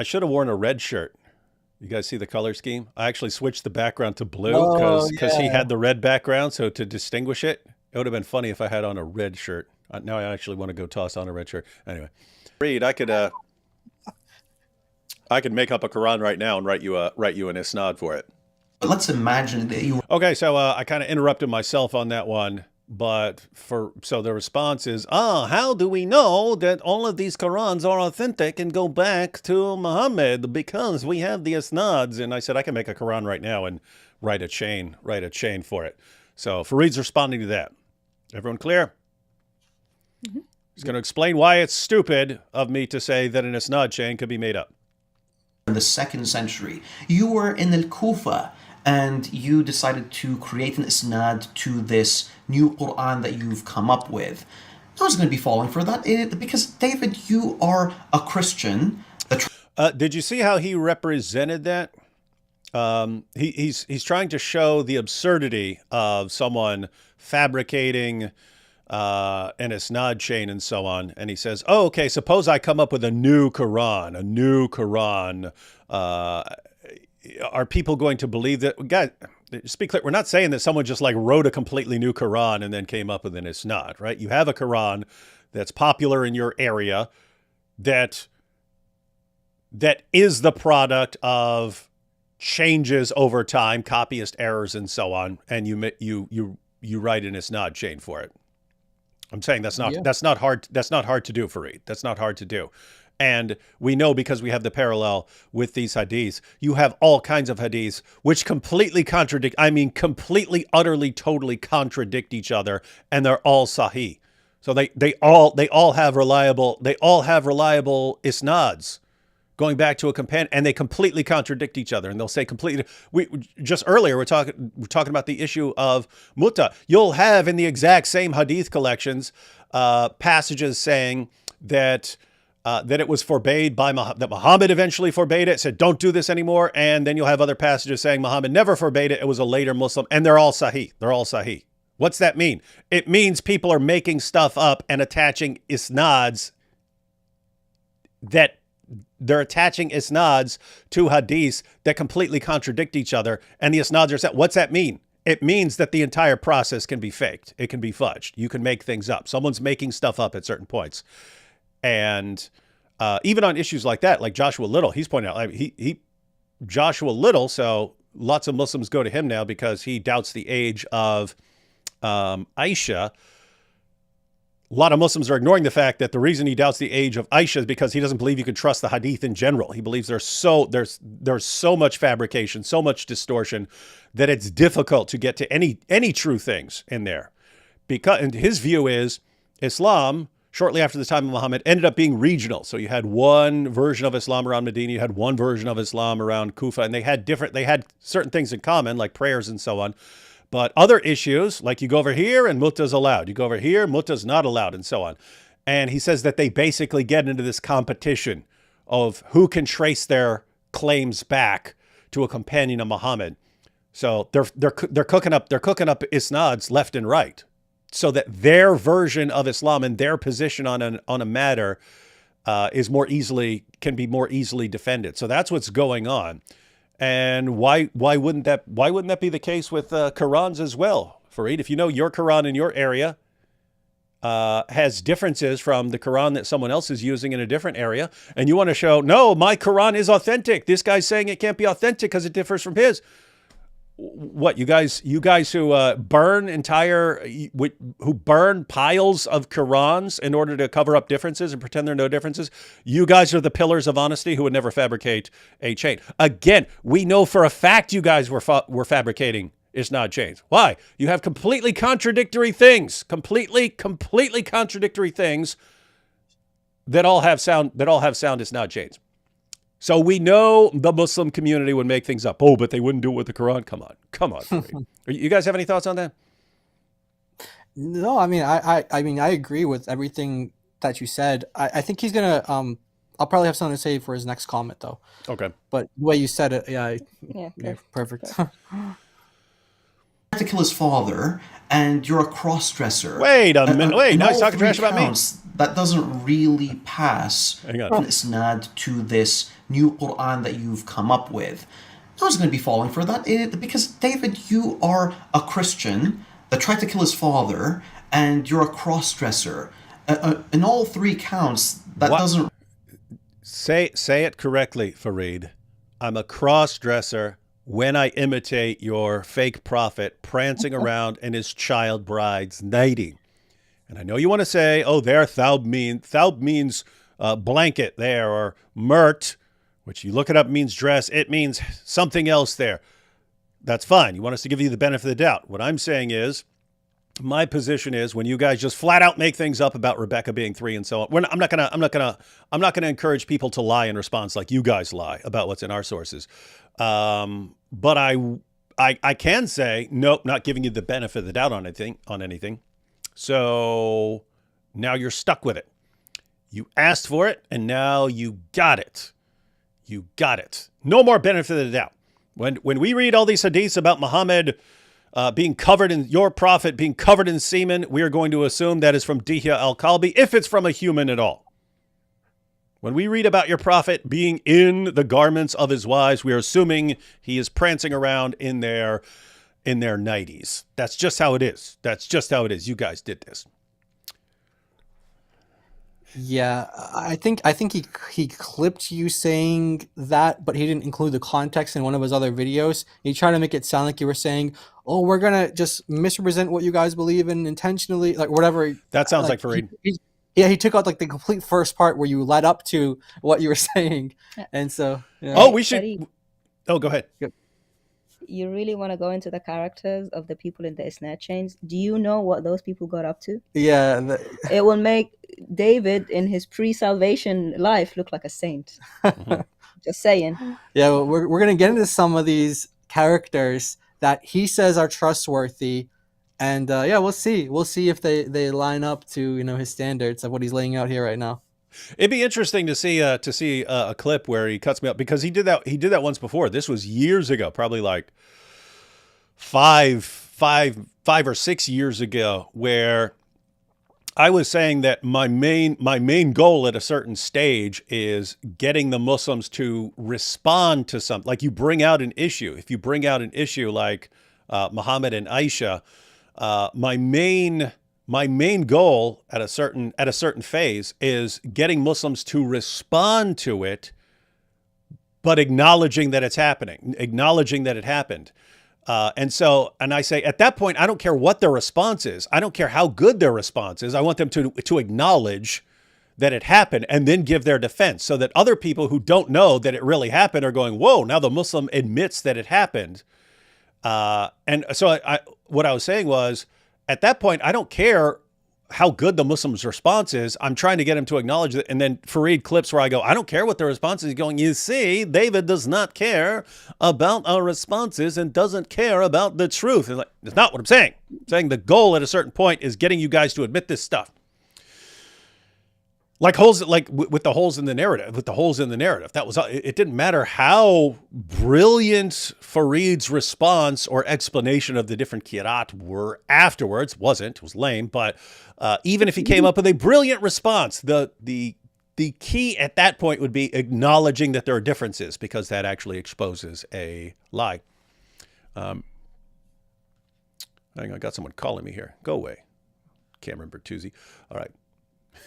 A: should have worn a red shirt. You guys see the color scheme? I actually switched the background to blue because he had the red background. So to distinguish it, it would have been funny if I had on a red shirt. Now I actually want to go toss on a red shirt. Anyway, Farid, I could make up a Quran right now and write you an isnad for it.
D: but let's imagine that you
A: Okay, so I kind of interrupted myself on that one, but so the response is, how do we know that all of these Qurans are authentic and go back to Muhammad? Because we have the isnads. And I said I can make a Quran right now and write a chain for it. So Farid's responding to that. Everyone clear? He's going to explain why it's stupid of me to say that an isnad chain could be made up.
D: in the 2nd century, you were in Al-Kufa and you decided to create an isnad to this new Quran that you've come up with. I was going to be falling for that because, David, you are a Christian.
A: Did you see how he represented that? He's trying to show the absurdity of someone fabricating an isnad chain and so on. And he says, oh, okay, suppose I come up with a new Quran. Are people going to believe that? Guys, just be clear, we're not saying that someone just like wrote a completely new Quran and then came up with an isnad, right? You have a Quran that's popular in your area that is the product of changes over time, copyist errors and so on, and you write an isnad chain for it. I'm saying that's not hard to do, Farid. That's not hard to do. And we know because we have the parallel with these hadiths, you have all kinds of hadiths which completely utterly, totally contradict each other, and they're all sahih. So they all have reliable isnads going back to a companion, and they completely contradict each other, and they'll say completely. Just earlier we're talking about the issue of mutta. You'll have in the exact same hadith collections passages saying that it was forbade by that Muhammad eventually forbade it, said don't do this anymore, and then you'll have other passages saying Muhammad never forbade it. It was a later Muslim, and they're all sahih. They're all sahih. What's that mean? It means people are making stuff up and attaching isnads that. They're attaching isnads to hadiths that completely contradict each other, and the isnads are set. What's that mean? It means that the entire process can be faked. It can be fudged. You can make things up. Someone's making stuff up at certain points. And even on issues like that, like Joshua Little, he's pointing out, Joshua Little, so lots of Muslims go to him now because he doubts the age of Aisha. A lot of Muslims are ignoring the fact that the reason he doubts the age of Aisha is because he doesn't believe you can trust the hadith in general. He believes there's so much fabrication, so much distortion that it's difficult to get to any true things in there. And his view is Islam, shortly after the time of Muhammad, ended up being regional. So you had one version of Islam around Medina, you had one version of Islam around Kufa, and they had certain things in common, like prayers and so on. But other issues, like you go over here and mutta's allowed. You go over here, mutta's not allowed, and so on. And he says that they basically get into this competition of who can trace their claims back to a companion of Muhammad. So they're cooking up isnads left and right, so that their version of Islam and their position on a matter can be more easily defended. So that's what's going on. And why wouldn't that be the case with Qurans as well, Farid? If you know your Quran in your area has differences from the Quran that someone else is using in a different area, and you want to show, no, my Quran is authentic. This guy's saying it can't be authentic because it differs from his. What, you guys who burn who burn piles of Qurans in order to cover up differences and pretend there are no differences, you guys are the pillars of honesty who would never fabricate a chain. Again, we know for a fact you guys were fabricating Isnad chains. Why? You have completely contradictory things, completely contradictory things that all have sound Isnad chains. So we know the Muslim community would make things up. Oh, but they wouldn't do it with the Quran. Come on. You guys have any thoughts on that?
B: No, I mean, I agree with everything that you said. I think he's gonna. I'll probably have something to say for his next comment, though.
A: Okay.
B: But the way you said it, yeah, perfect.
D: To kill his father, and you're a cross-dresser.
A: Wait a minute. Wait, now he's talking trash about me.
D: That doesn't really pass
A: Hang on.
D: isnad to this new Quran that you've come up with. I was going to be falling for that because, David, you are a Christian that tried to kill his father, and you're a cross-dresser. In all three counts, that doesn't...
A: Say it correctly, Farid. I'm a cross-dresser when I imitate your fake prophet prancing around in his child bride's nightie. And I know you want to say, oh, there, Thaub means blanket there, or mert, which you look it up means dress. It means something else there. That's fine. You want us to give you the benefit of the doubt. What I'm saying is, my position is, when you guys just flat out make things up about Rebecca being 3 and so on, I'm not gonna encourage people to lie in response like you guys lie about what's in our sources. But I can say, nope, not giving you the benefit of the doubt on anything. So now you're stuck with it. You asked for it, and now you got it. You got it. No more benefit of the doubt. When we read all these hadiths about Muhammad being covered in, your prophet being covered in semen, we are going to assume that is from Dihya al-Kalbi, if it's from a human at all. When we read about your prophet being in the garments of his wives, we are assuming he is prancing around in their nighties. That's just how it is. That's just how it is. You guys did this.
B: Yeah, I think he clipped you saying that, but he didn't include the context in one of his other videos. He tried to make it sound like you were saying, "Oh, we're gonna just misrepresent what you guys believe in intentionally," like whatever.
A: That sounds like Farid.
B: He took out like the complete first part where you led up to what you were saying, and so. Yeah.
A: Oh, we should. Oh, go ahead.
B: Yep.
C: You really want to go into the characters of the people in the Isnad chains? Do you know what those people got up to?
B: Yeah.
C: It will make David in his pre-salvation life look like a saint. Just saying.
B: Yeah, we're going to get into some of these characters that he says are trustworthy. And we'll see. We'll see if they line up to his standards of what he's laying out here right now.
A: It'd be interesting to see a clip where he cuts me up, because he did that once before. This was years ago, probably like five or 6 years ago, where I was saying that my main goal at a certain stage is getting the Muslims to respond to something. Like, you bring out an issue. If you bring out an issue like Muhammad and Aisha, my main goal at a certain phase is getting Muslims to respond to it, but acknowledging that it's happening, acknowledging that it happened. And I say, at that point, I don't care what their response is. I don't care how good their response is. I want them to acknowledge that it happened and then give their defense, so that other people who don't know that it really happened are going, whoa, now the Muslim admits that it happened. And so what I was saying was, at that point, I don't care how good the Muslim's response is. I'm trying to get him to acknowledge that. And then Farid clips where I go, I don't care what the response is. He's going, you see, David does not care about our responses and doesn't care about the truth. And like, that's not what I'm saying. I'm saying the goal at a certain point is getting you guys to admit this stuff. Like with the holes in the narrative, that was, it didn't matter how brilliant Farid's response or explanation of the different kirat were afterwards. It was lame, but even if he came up with a brilliant response, the the key at that point would be acknowledging that there are differences, because that actually exposes a lie. Hang on, I got someone calling me here. Go away, Cameron Bertuzzi. All right.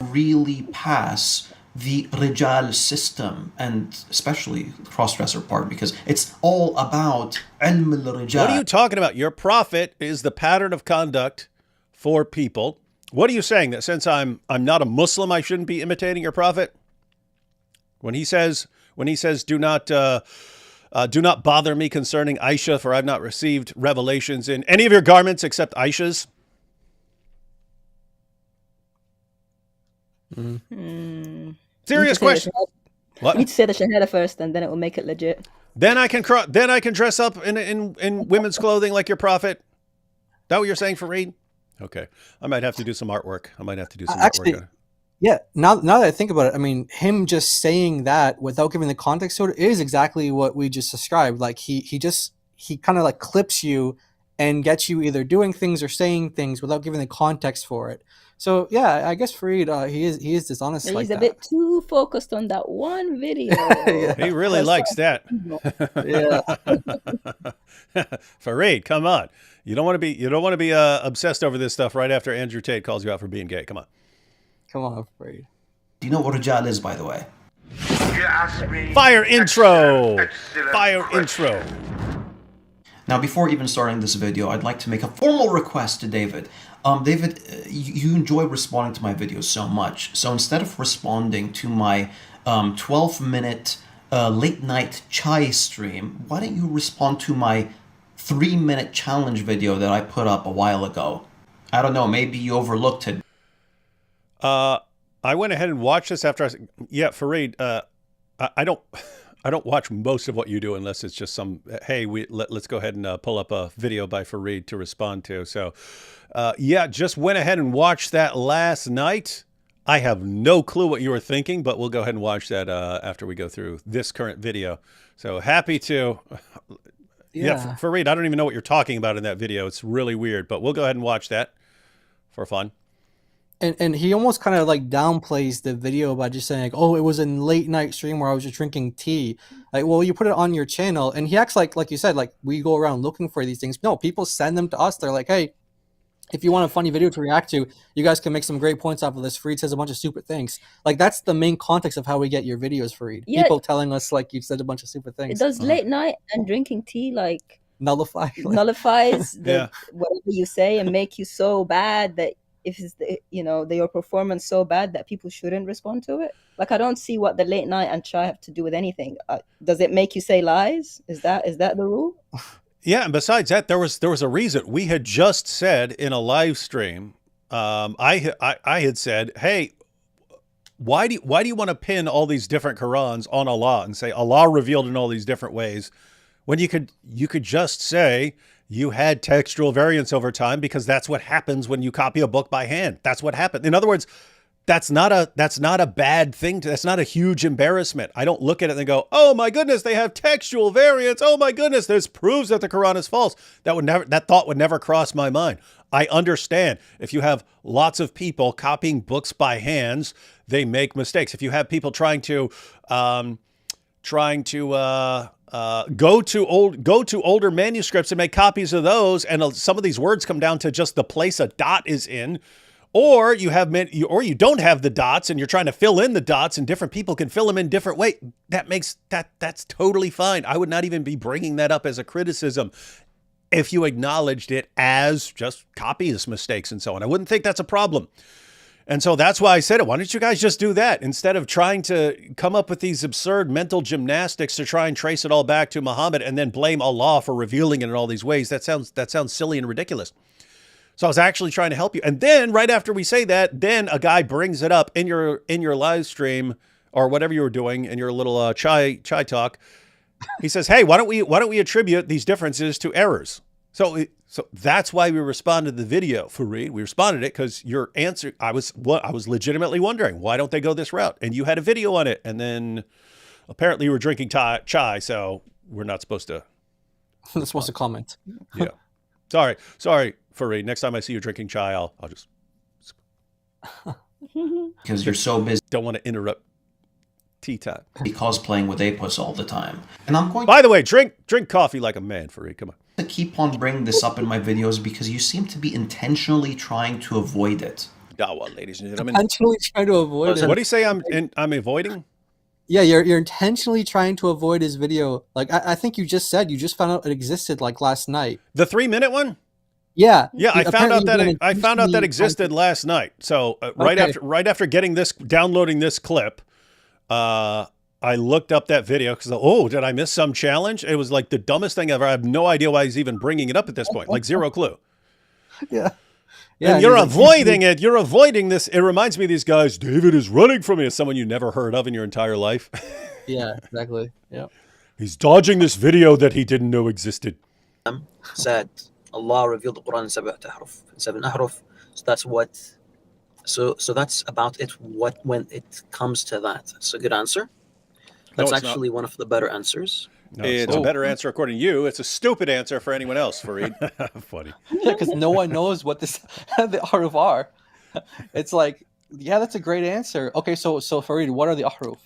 D: Really pass the Rijal system, and especially the cross-dresser part, because it's all about ilm al-rijal.
A: What are you talking about? Your prophet is the pattern of conduct for people. What are you saying? That since I'm not a Muslim, I shouldn't be imitating your prophet? When he says, do not bother me concerning Aisha, for I've not received revelations in any of your garments except Aisha's. Serious question. What?
C: You need to say the Shahada first, and then it will make it legit.
A: Then I can dress up in women's clothing like your prophet. Is that what you're saying, Farid? Okay, I might have to do some artwork.
B: Actually,
A: artwork.
B: Yeah, now that I think about it, I mean, him just saying that without giving the context to it is exactly what we just described. Like he kind of like clips you and gets you either doing things or saying things without giving the context for it. So yeah, I guess Farid, he is dishonest.
C: He's
B: like
C: a
B: that.
C: bit too focused on that one video.
B: Yeah.
A: He really likes that.
B: Yeah.
A: Farid, come on. You don't want to be obsessed over this stuff right after Andrew Tate calls you out for being gay. Come on.
B: Come on, Farid.
D: Do you know what Rijal is, by the way?
A: Fire intro. Fire intro.
D: Now, before even starting this video, I'd like to make a formal request to David. David, you enjoy responding to my videos so much. So instead of responding to my 12-minute late night chai stream, why don't you respond to my 3-minute challenge video that I put up a while ago? I don't know, maybe you overlooked it.
A: I went ahead and watched this after Farid, I don't watch most of what you do unless it's just some, hey, let's go ahead and pull up a video by Farid to respond to. So, just went ahead and watched that last night. I have no clue what you were thinking, but we'll go ahead and watch that after we go through this current video. So happy to. Yeah, Farid, I don't even know what you're talking about in that video. It's really weird, but we'll go ahead and watch that for fun.
B: And he almost kind of like downplays the video by just saying like, oh, it was a late night stream where I was just drinking tea. Like, well, you put it on your channel, and he acts like you said, like we go around looking for these things. No, people send them to us. They're like, hey, if you want a funny video to react to, you guys can make some great points off of this. Farid says a bunch of stupid things. Like that's the main context of how we get your videos, Farid.
C: Yeah.
B: People telling us like you said a bunch of stupid things.
C: Does late night and drinking tea like
B: nullifies
C: whatever you say and make you so bad that if it's your performance so bad that people shouldn't respond to it? Like I don't see what the late night and chai have to do with anything. Does it make you say lies? Is that the rule?
A: Yeah, and besides that, there was a reason. We had just said in a live stream, I had said, hey, why do you want to pin all these different Qurans on Allah and say Allah revealed in all these different ways, when you could just say you had textual variance over time, because that's what happens when you copy a book by hand. That's what happened. In other words, that's not a bad thing. That's not a huge embarrassment. I don't look at it and go, oh my goodness, they have textual variance. Oh my goodness, this proves that the Quran is false. That thought would never cross my mind. I understand if you have lots of people copying books by hands, they make mistakes. If you have people trying to go to older manuscripts and make copies of those, and some of these words come down to just the place a dot is in, or you don't have the dots and you're trying to fill in the dots, and different people can fill them in different ways. That's totally fine. I would not even be bringing that up as a criticism if you acknowledged it as just copyist mistakes and so on. I wouldn't think that's a problem. And so that's why I said it. Why don't you guys just do that instead of trying to come up with these absurd mental gymnastics to try and trace it all back to Muhammad and then blame Allah for revealing it in all these ways? That sounds silly and ridiculous. So I was actually trying to help you. And then right after we say that, then a guy brings it up in your live stream or whatever you were doing in your little chai talk. He says, "Hey, why don't we attribute these differences to errors?" So that's why we responded to the video, Farid. We responded it because your answer, I was legitimately wondering, why don't they go this route? And you had a video on it. And then apparently you were drinking chai, so we're not supposed to.
B: Not supposed to comment.
A: Yeah. Sorry, Farid. Next time I see you drinking chai, I'll just.
D: Because you're so busy.
A: Don't want to interrupt. Tea time.
D: be cosplaying with Apis all the time. And I'm going
A: By the way, drink coffee like a man, Farid. Come on.
D: to keep on bringing this up in my videos because you seem to be intentionally trying to avoid it.
A: Ah, well, ladies and gentlemen.
B: Intentionally trying to avoid it.
A: What do you say I'm avoiding?
B: Yeah, you're intentionally trying to avoid his video. Like I think you just said you just found out it existed like last night.
A: The 3-minute one?
B: Yeah.
A: Yeah, I found out that
B: intentionally
A: existed last night. So right after downloading this clip, I looked up that video because did I miss some challenge? It was like the dumbest thing ever. I have no idea why he's even bringing it up at this point. Like zero clue.
B: Yeah.
A: And you're avoiding it. You're avoiding this. It reminds me of these guys. David is running from me. As someone you never heard of in your entire life.
B: Yeah, exactly. Yeah.
A: He's dodging this video that he didn't know existed.
E: Said Allah revealed the Quran in 7 ahruf. So that's what. So that's about it. When it comes to that, it's a good answer. That's actually one of the better answers.
A: No, it's a better answer according to you. It's a stupid answer for anyone else, Farid. Funny.
B: Yeah, because no one knows what the ahruf are. It's like, yeah, that's a great answer. Okay, so Farid, what are the ahruf?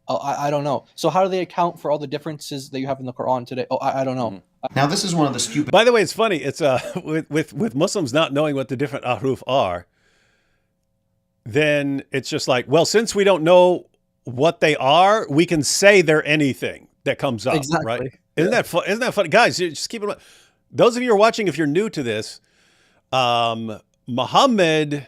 B: Oh, I don't know. So how do they account for all the differences that you have in the Quran today? Oh, I don't know.
D: Now this is one of the stupid.
A: By the way, it's funny. It's with Muslims not knowing what the different ahruf are, then it's just like, well, since we don't know what they are, we can say they're anything that comes up,
B: Exactly.
A: right? Isn't that fun? Isn't that funny? Guys, just keep it in mind. Those of you who are watching, if you're new to this, Muhammad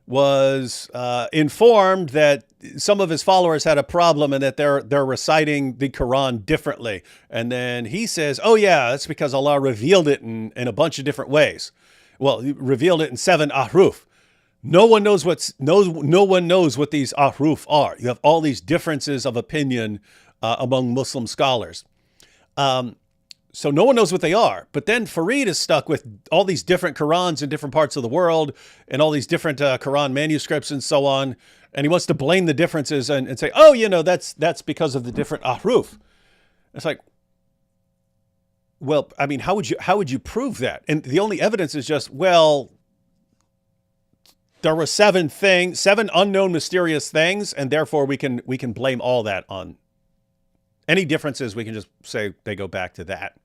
A: was informed that some of his followers had a problem and that they're reciting the Quran differently. And then he says, oh yeah, that's because Allah revealed it in a bunch of different ways. Well, he revealed it in 7 ahruf. No one knows what these ahruf are. You have all these differences of opinion among Muslim scholars. So no one knows what they are. But then Farid is stuck with all these different Qurans in different parts of the world and all these different Quran manuscripts and so on. And he wants to blame the differences and say, oh, that's because of the different ahruf. It's like, well, I mean, how would you prove that? And the only evidence is just, well, there were 7 unknown mysterious things, and therefore we can blame all that on any differences. We can just say they go back to that.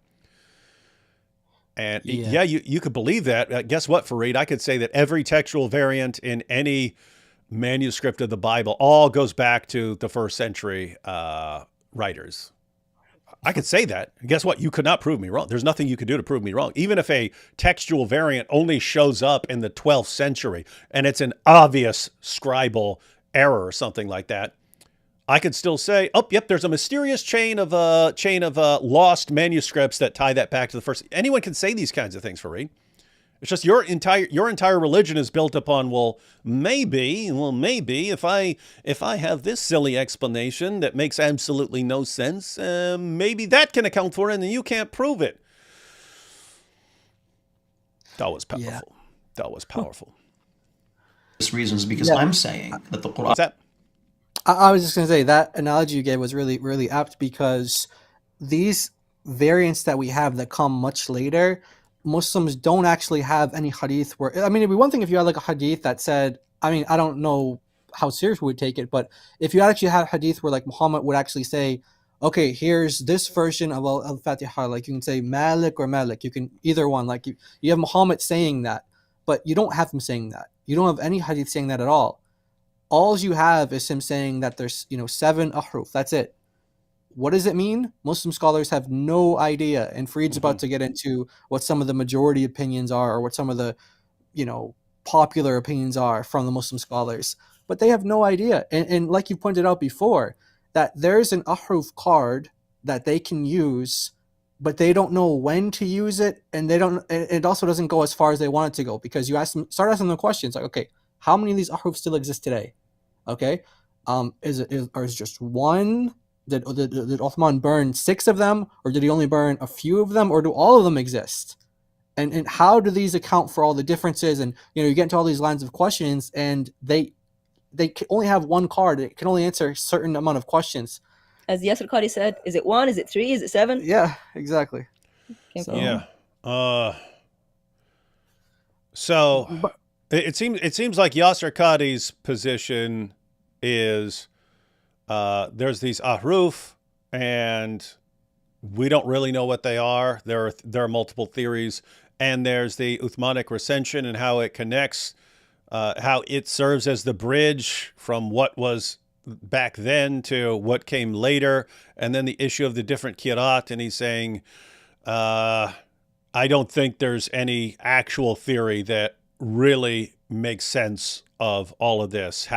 A: And yeah, you could believe that. Guess what, Farid? I could say that every textual variant in any manuscript of the Bible all goes back to the 1st century writers. I could say that. And guess what? You could not prove me wrong. There's nothing you could do to prove me wrong. Even if a textual variant only shows up in the 12th century and it's an obvious scribal error or something like that, I could still say, oh, yep, there's a mysterious chain of lost manuscripts that tie that back to the first. Anyone can say these kinds of things, Farid. It's just your entire religion is built upon, well, maybe if I have this silly explanation that makes absolutely no sense, maybe that can account for it, and then you can't prove it. That was powerful.
B: Yeah.
A: That was powerful.
D: Reasons because I'm saying that the Quran.
A: What's that?
B: I was just going to say that analogy you gave was really, really apt because these variants that we have that come much later, Muslims don't actually have any hadith where, I mean, it'd be one thing if you had like a hadith that said, I mean, I don't know how serious we would take it, but if you actually had a hadith where like Muhammad would actually say, okay, here's this version of Al-Fatiha, like you can say Malik or Malik, you can either one, like you have Muhammad saying that, but you don't have him saying that. You don't have any hadith saying that at all. All you have is him saying that there's, 7 ahruf. That's it. What does it mean? Muslim scholars have no idea. And Farid's about to get into what some of the majority opinions are or what some of the, popular opinions are from the Muslim scholars. But they have no idea. And like you pointed out before, that there's an ahruf card that they can use, but they don't know when to use it. And it also doesn't go as far as they want it to go because you start asking them questions like, okay, how many of these ahruf still exist today? Okay. Is it just one? Did Uthman burn 6 of them, or did he only burn a few of them, or do all of them exist? And how do these account for all the differences? And you get into all these lines of questions, and they can only have one card. It can only answer a certain amount of questions.
C: As Yasser Qadi said, is it 1? Is it 3? Is it 7?
B: Yeah, exactly.
A: Yeah. So it seems like Yasser Qadi's position is there's these ahruf, and we don't really know what they are. There are multiple theories, and there's the Uthmanic recension and how it connects, how it serves as the bridge from what was back then to what came later, and then the issue of the different kirat. And he's saying, I don't think there's any actual theory that really makes sense of all of this.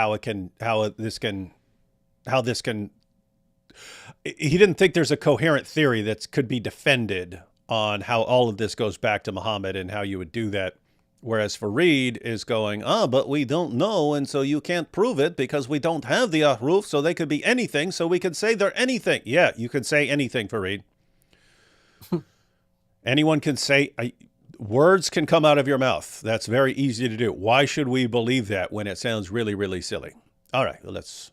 A: He didn't think there's a coherent theory that could be defended on how all of this goes back to Muhammad and how you would do that. Whereas Farid is going, but we don't know, and so you can't prove it because we don't have the ahruf, so they could be anything, so we could say they're anything. Yeah, you can say anything, Farid. Anyone can say, words can come out of your mouth. That's very easy to do. Why should we believe that when it sounds really, really silly? All right, well, let's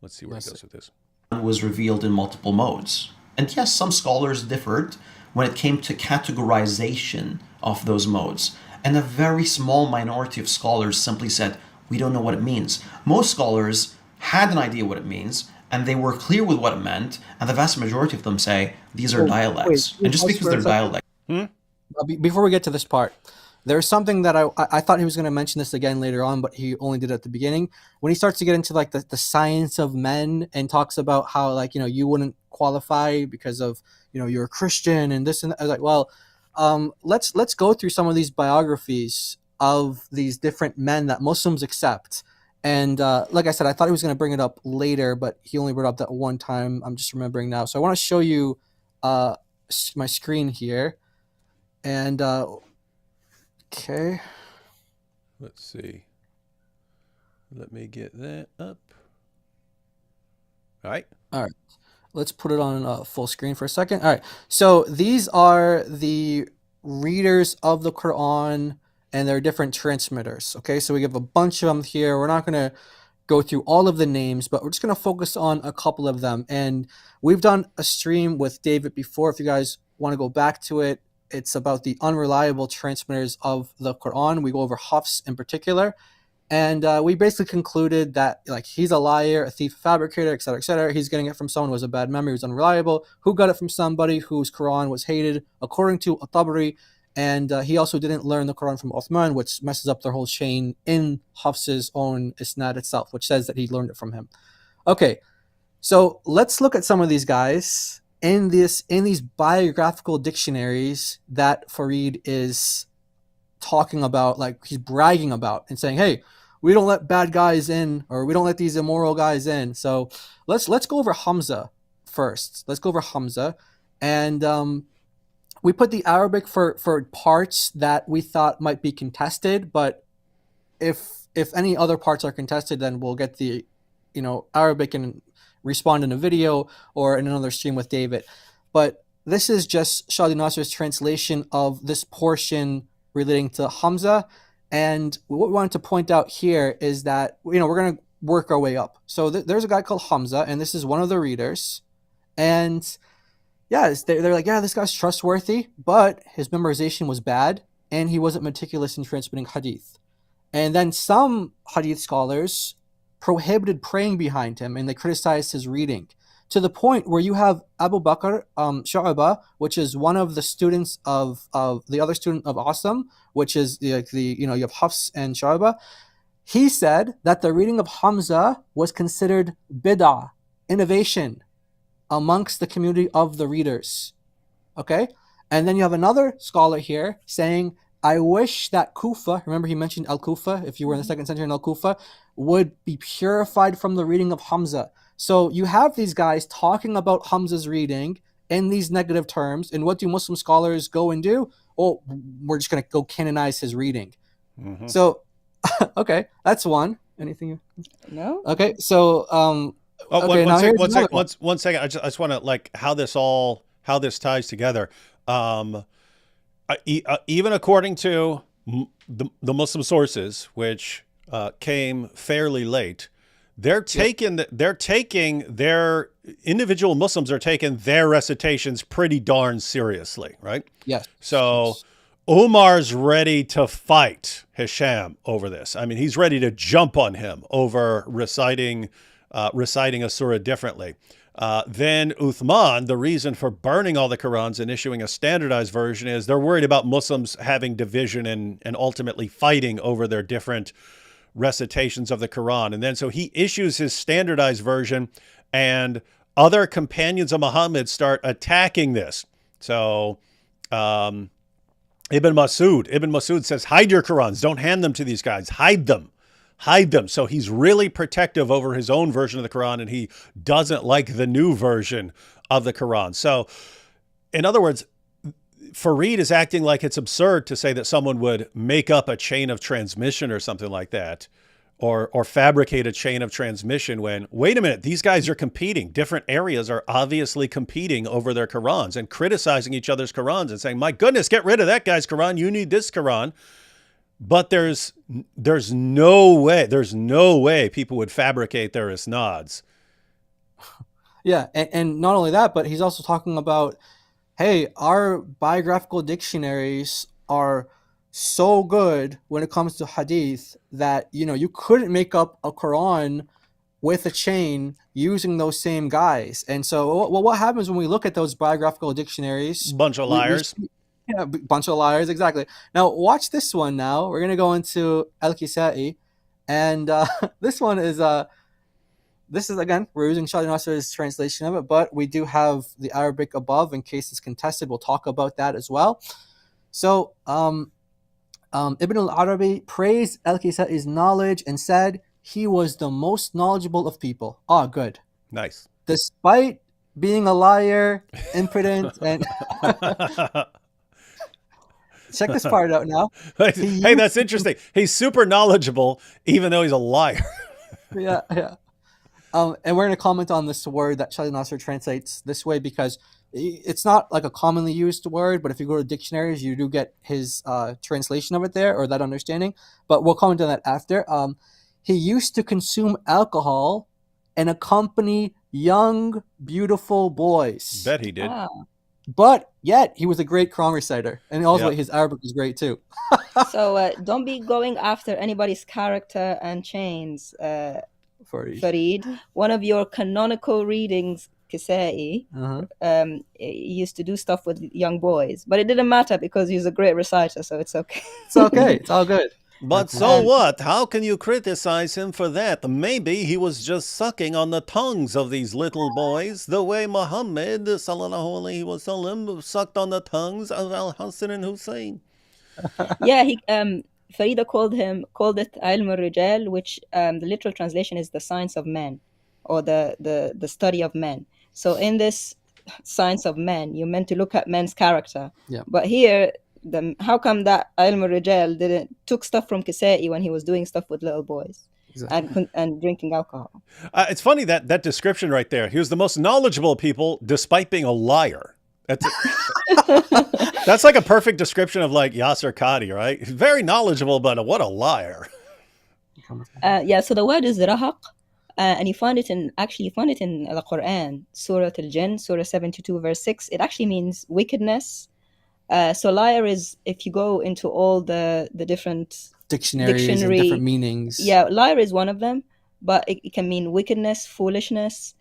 A: see where it goes with this.
D: Was revealed in multiple modes. And yes, some scholars differed when it came to categorization of those modes. And a very small minority of scholars simply said, we don't know what it means. Most scholars had an idea what it means, and they were clear with what it meant, and the vast majority of them say, these are dialects. And just because they're dialects.
B: Before we get to this part, there's something that I thought he was going to mention this again later on, but he only did it at the beginning. When he starts to get into like the science of men and talks about how, like, you wouldn't qualify because of, you're a Christian and this and that. I was like, well, let's go through some of these biographies of these different men that Muslims accept. And like I said, I thought he was going to bring it up later, but he only brought up that one time. I'm just remembering now. So I want to show you my screen here. And okay.
A: Let's see. Let me get that up. All right.
B: Let's put it on full screen for a second. All right. So these are the readers of the Quran, and they're different transmitters. Okay. So we have a bunch of them here. We're not going to go through all of the names, but we're just going to focus on a couple of them. And we've done a stream with David before. If you guys want to go back to it, it's about the unreliable transmitters of the Quran. We go over Hafs in particular. And we basically concluded that, like, he's a liar, a thief, a fabricator, et cetera, et cetera. He's getting it from someone who has a bad memory, who's unreliable, who got it from somebody whose Quran was hated, according to At-Tabari. And he also didn't learn the Quran from Uthman, which messes up their whole chain in Hafs's own isnad itself, which says that he learned it from him. Okay, so let's look at some of these guys in these biographical dictionaries that Farid is talking about, like he's bragging about and saying, hey, we don't let bad guys in, or we don't let these immoral guys in. So let's go over Hamza first. Let's go over Hamza. And we put the Arabic for parts that we thought might be contested, but if any other parts are contested, then we'll get the Arabic and respond in a video or in another stream with David. But this is just Shadi Nasser's translation of this portion relating to Hamza. And what we wanted to point out here is that, we're going to work our way up. So there's a guy called Hamza, and this is one of the readers. And yeah, they're like, yeah, this guy's trustworthy, but his memorization was bad, and he wasn't meticulous in transmitting hadith. And then some hadith scholars prohibited praying behind him, and they criticized his reading, to the point where you have Abu Bakr Shu'aba, which is one of the students of the other student of Asim, which is you have Hafs and Shu'aba. He said that the reading of Hamza was considered bid'ah, innovation, amongst the community of the readers. Okay? And then you have another scholar here saying, I wish that Kufa, remember he mentioned Al-Kufa, if you were in the 2nd century in Al-Kufa, would be purified from the reading of Hamza. So you have these guys talking about Hamza's reading in these negative terms, and what do Muslim scholars go and do? Oh, we're just going to go canonize his reading. Mm-hmm. So, okay, that's one. Anything?
C: No.
B: Okay, so
A: okay, one second. I just want to how this ties together. Even according to the Muslim sources, which came fairly late, they're taking their individual Muslims are taking their recitations pretty darn seriously, right?
B: Yes.
A: So
B: yes.
A: Umar's ready to fight Hisham over this. I mean, he's ready to jump on him over reciting reciting a surah differently. Then Uthman, the reason for burning all the Qurans and issuing a standardized version is they're worried about Muslims having division and ultimately fighting over their different recitations of the Quran. And then so he issues his standardized version, and other companions of Muhammad start attacking this. So Ibn Masud says, hide your Qurans. Don't hand them to these guys. Hide them. Hide them. So he's really protective over his own version of the Quran, and he doesn't like the new version of the Quran. So in other words, Farid is acting like it's absurd to say that someone would make up a chain of transmission or something like that, or fabricate a chain of transmission when, wait a minute, these guys are competing. Different areas are obviously competing over their Qurans and criticizing each other's Qurans and saying, my goodness, get rid of that guy's Quran. You need this Quran. But there's no way people would fabricate their isnads.
B: Yeah, and not only that, but he's also talking about, hey, our biographical dictionaries are so good when it comes to hadith that, you couldn't make up a Quran with a chain using those same guys. And so what happens when we look at those biographical dictionaries?
A: Bunch of liars.
B: Yeah, bunch of liars, exactly. Now, watch this one now. We're going to go into Al-Kisai. And this one is, again, we're using Shadi Nasser's translation of it, but we do have the Arabic above in case it's contested. We'll talk about that as well. So, Ibn al-Arabi praised Al-Kisai's knowledge and said he was the most knowledgeable of people. Oh, good.
A: Nice.
B: Despite being a liar, impotent, and... Check this part out now.
A: Hey, that's interesting. He's super knowledgeable, even though he's a liar.
B: Yeah. And we're going to comment on this word that Shadi Nasser translates this way because it's not like a commonly used word, but if you go to dictionaries, you do get his translation of it there, or that understanding. But we'll comment on that after. He used to consume alcohol and accompany young, beautiful boys.
A: Bet he did.
C: Wow.
B: But yet, he was a great Quran reciter. And also, his Arabic was great, too.
C: So don't be going after anybody's character and chains, Farid. One of your canonical readings, Kisai, used to do stuff with young boys. But it didn't matter because he was a great reciter, so it's okay.
B: It's okay. It's all good.
A: But so what? How can you criticize him for that? Maybe he was just sucking on the tongues of these little boys, the way Muhammad sallallahu alaihi wasallam sucked on the tongues of Al-Hassan and Hussein.
C: Yeah, Farida called it ilm al-rijal, which the literal translation is the science of men, or the study of men. So in this science of men, you're meant to look at men's character.
B: Yeah.
C: But here, how come that ilm al-rijal took stuff from Kisai when he was doing stuff with little boys? Exactly. and drinking alcohol?
A: It's funny that description right there. He was the most knowledgeable of people despite being a liar. That's like a perfect description of like Yasser Qadi, right? He's very knowledgeable, but what a liar.
C: So the word is rahaq, and you find it in the Quran, Surah Al-Jinn, Surah 72, verse 6. It actually means wickedness. So liar is, if you go into all the different
B: dictionaries and different meanings.
C: Yeah, liar is one of them, but it can mean wickedness, foolishness,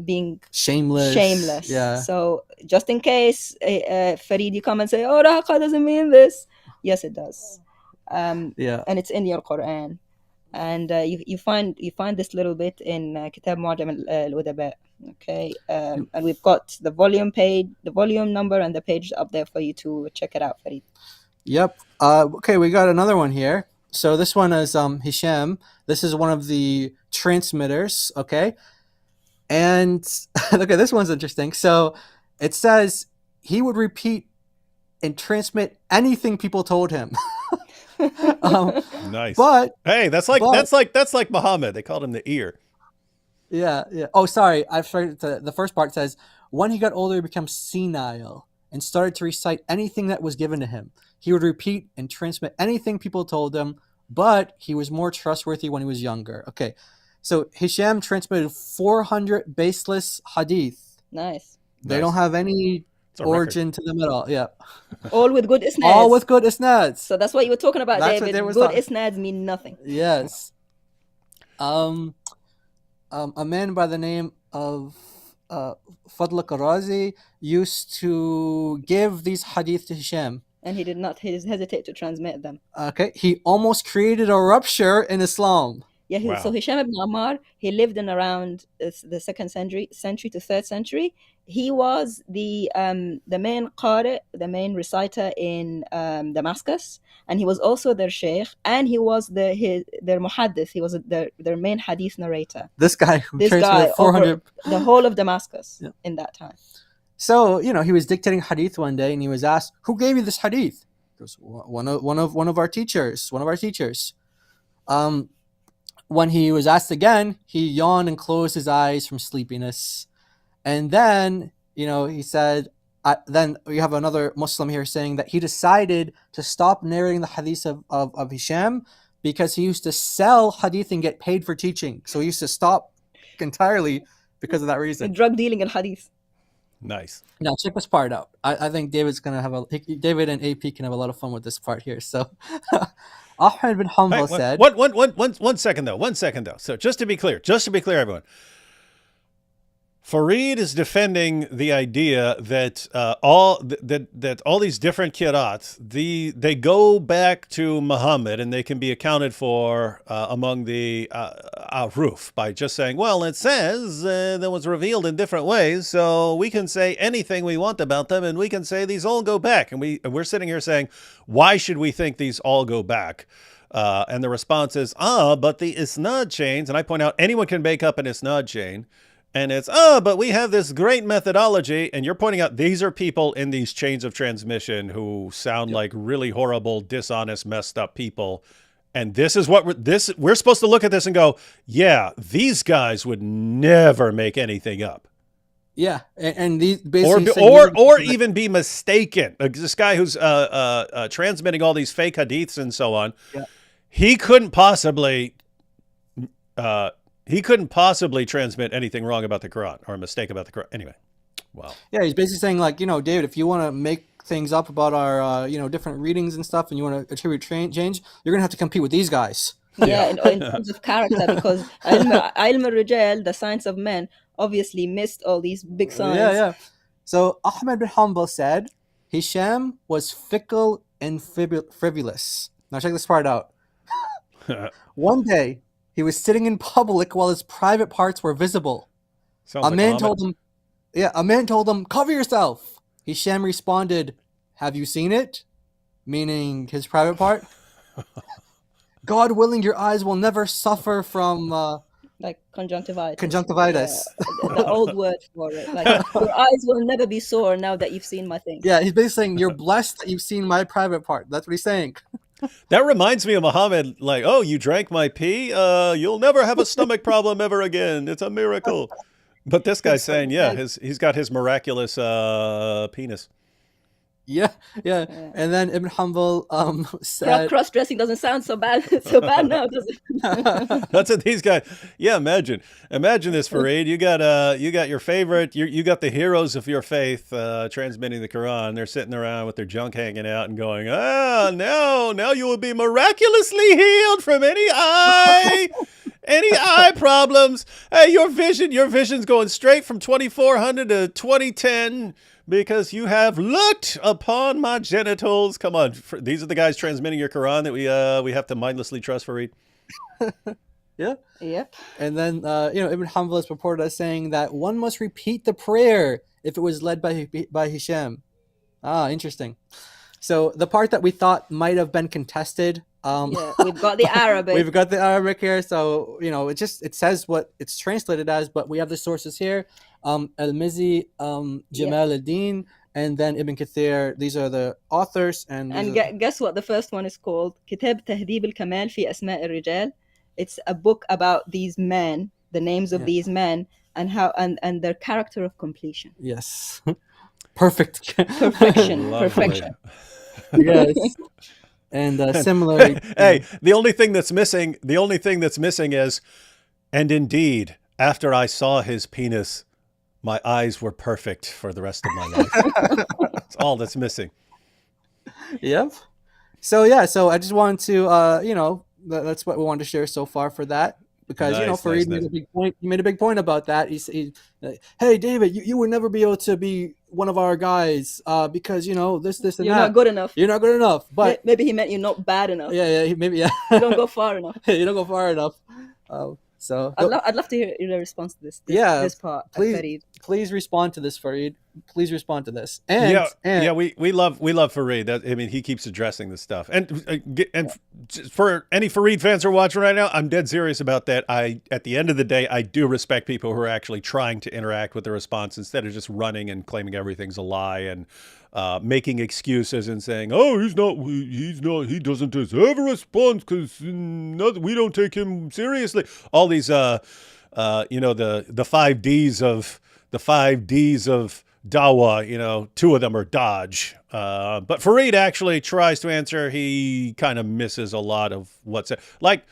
C: being shameless.
B: Yeah.
C: So just in case Farid, you come and say, oh, raqa doesn't mean this. Yes, it does. And it's in your Quran. And you find this little bit in Kitab Mu'jam al-Udaba. Okay, and we've got the volume number and the page up there for you to check it out, Farid.
B: Yep. Okay, we got another one here. So this one is Hisham. This is one of the transmitters. Okay, and okay, this one's interesting. So it says he would repeat and transmit anything people told him.
A: Nice.
B: But
A: hey, that's like Muhammad. They called him the ear.
B: Yeah. Oh, sorry. I forgot the first part says, when he got older, he became senile and started to recite anything that was given to him. He would repeat and transmit anything people told him, but he was more trustworthy when he was younger. Okay. So Hisham transmitted 400 baseless hadith.
C: Nice.
B: They don't have any origin to them at all. Yeah.
C: All with good isnads.
B: All with good isnads.
C: So that's what you were talking about, David. Good isnads mean nothing.
B: Yes. a man by the name of Fadl Qarazi used to give these hadith to Hisham.
C: And he did not hesitate to transmit them.
B: Okay, he almost created a rupture in Islam.
C: Yeah,
A: Wow.
C: So Hisham ibn Ammar, he lived in around the 2nd century to 3rd century. He was the main qari, the main reciter in Damascus, and he was also their sheikh, and he was their muhaddith. He was their main hadith narrator.
B: This guy
C: Over
B: 400
C: the whole of Damascus in that time.
B: So, he was dictating hadith one day, and he was asked, "Who gave you this hadith?" He goes, one of our teachers. When he was asked again, he yawned and closed his eyes from sleepiness. And then, he said, then we have another Muslim here saying that he decided to stop narrating the hadith of Hisham because he used to sell hadith and get paid for teaching. So he used to stop entirely because of that reason.
C: Drug dealing and hadith.
A: Nice.
B: Now check this part out. I think David and AP can have a lot of fun with this part here. So Ahmed bin Hanbal said...
A: One second though. So just to be clear, everyone. Farid is defending the idea that all these different qira'at, they go back to Muhammad and they can be accounted for among the roof by just saying, well, it says that was revealed in different ways, so we can say anything we want about them, and we can say these all go back. And we're sitting here saying, why should we think these all go back? And the response is, but the isnad chains, and I point out anyone can make up an isnad chain. And it's, but we have this great methodology. And you're pointing out these are people in these chains of transmission who sound like really horrible, dishonest, messed up people. And this is what we're supposed to look at this and go, yeah, these guys would never make anything up.
B: Yeah. And these basically
A: or even be mistaken. This guy who's transmitting all these fake hadiths and so on, he couldn't possibly transmit anything wrong about the Quran or a mistake about the Quran. Anyway, wow.
B: Yeah, he's basically saying, like, David, if you want to make things up about our, different readings and stuff, and you want to attribute change, you're going to have to compete with these guys.
C: Yeah, in terms of character, because ilm al-rijal, the science of men, obviously missed all these big signs.
B: Yeah. So Ahmed bin Hanbal said, Hisham was fickle and frivolous. Now check this part out. One day, he was sitting in public while his private parts were visible. A man told him, cover yourself. Hisham responded, have you seen it? Meaning his private part. God willing, your eyes will never suffer from...
C: like conjunctivitis.
B: Conjunctivitis.
C: The old word for it. Like, your eyes will never be sore now that you've seen my thing.
B: Yeah, he's basically saying, you're blessed that you've seen my private part. That's what he's saying.
A: That reminds me of Muhammad, like, oh, you drank my pee? You'll never have a stomach problem ever again. It's a miracle. But this guy's saying, he's got his miraculous penis.
B: Yeah. And then Ibn Hanbal said...
C: Cross-dressing doesn't sound so bad now, does it?
A: That's what these guys... Yeah, imagine this, Farid. You got your favorite... You got the heroes of your faith transmitting the Quran. They're sitting around with their junk hanging out and going, now you will be miraculously healed from any eye problems. Hey, your vision's going straight from 2400 to 2010 because you have looked upon my genitals. Come on, these are the guys transmitting your Quran that we have to mindlessly trust, Farid.
B: Yeah.
C: Yep.
B: And then Ibn Hanbal is reported as saying that one must repeat the prayer if it was led by Hisham. Interesting. So the part that we thought might have been contested.
C: We've got the Arabic.
B: We've got the Arabic here, so it says what it's translated as, but we have the sources here. Al-Mizzi, Jamal ad-Din, and then Ibn Kathir. These are the authors. And
C: guess what the first one is called? Kitab Tahdib al-Kamal fi Asma' al-Rijal. It's a book about these men, the names of these men, and how and their character of completion.
B: Yes. Perfection.
C: Perfection.
B: Yes. And similarly,
A: hey, the only thing that's missing is, and indeed, after I saw his penis, my eyes were perfect for the rest of my life. That's all that's missing.
B: Yep. So I just wanted to, that's what we wanted to share so far for that. because
A: Nice,
B: Farid
A: nice.
B: made a big point. He made a big point about that. Hey, David, you would never be able to be one of our guys because this and
C: You're
B: that.
C: not good enough.
B: You're not good enough. But
C: Maybe he meant you're not bad enough.
B: maybe
C: You don't go far enough.
B: You don't go far enough. So
C: I'd love to hear your response to this. This part.
B: please,
C: Farid.
B: please respond to this, Farid. Please respond to this. And
A: we love Farid. He keeps addressing this stuff. And for any Farid fans who are watching right now, I'm dead serious about that. At the end of the day, I do respect people who are actually trying to interact with the response instead of just running and claiming everything's a lie and making excuses and saying, "Oh, he doesn't deserve a response because we don't take him seriously." All these, the 5Ds of the 5Ds of Dawa, 2 of them are dodge. But Farid actually tries to answer. He kind of misses a lot of what's like.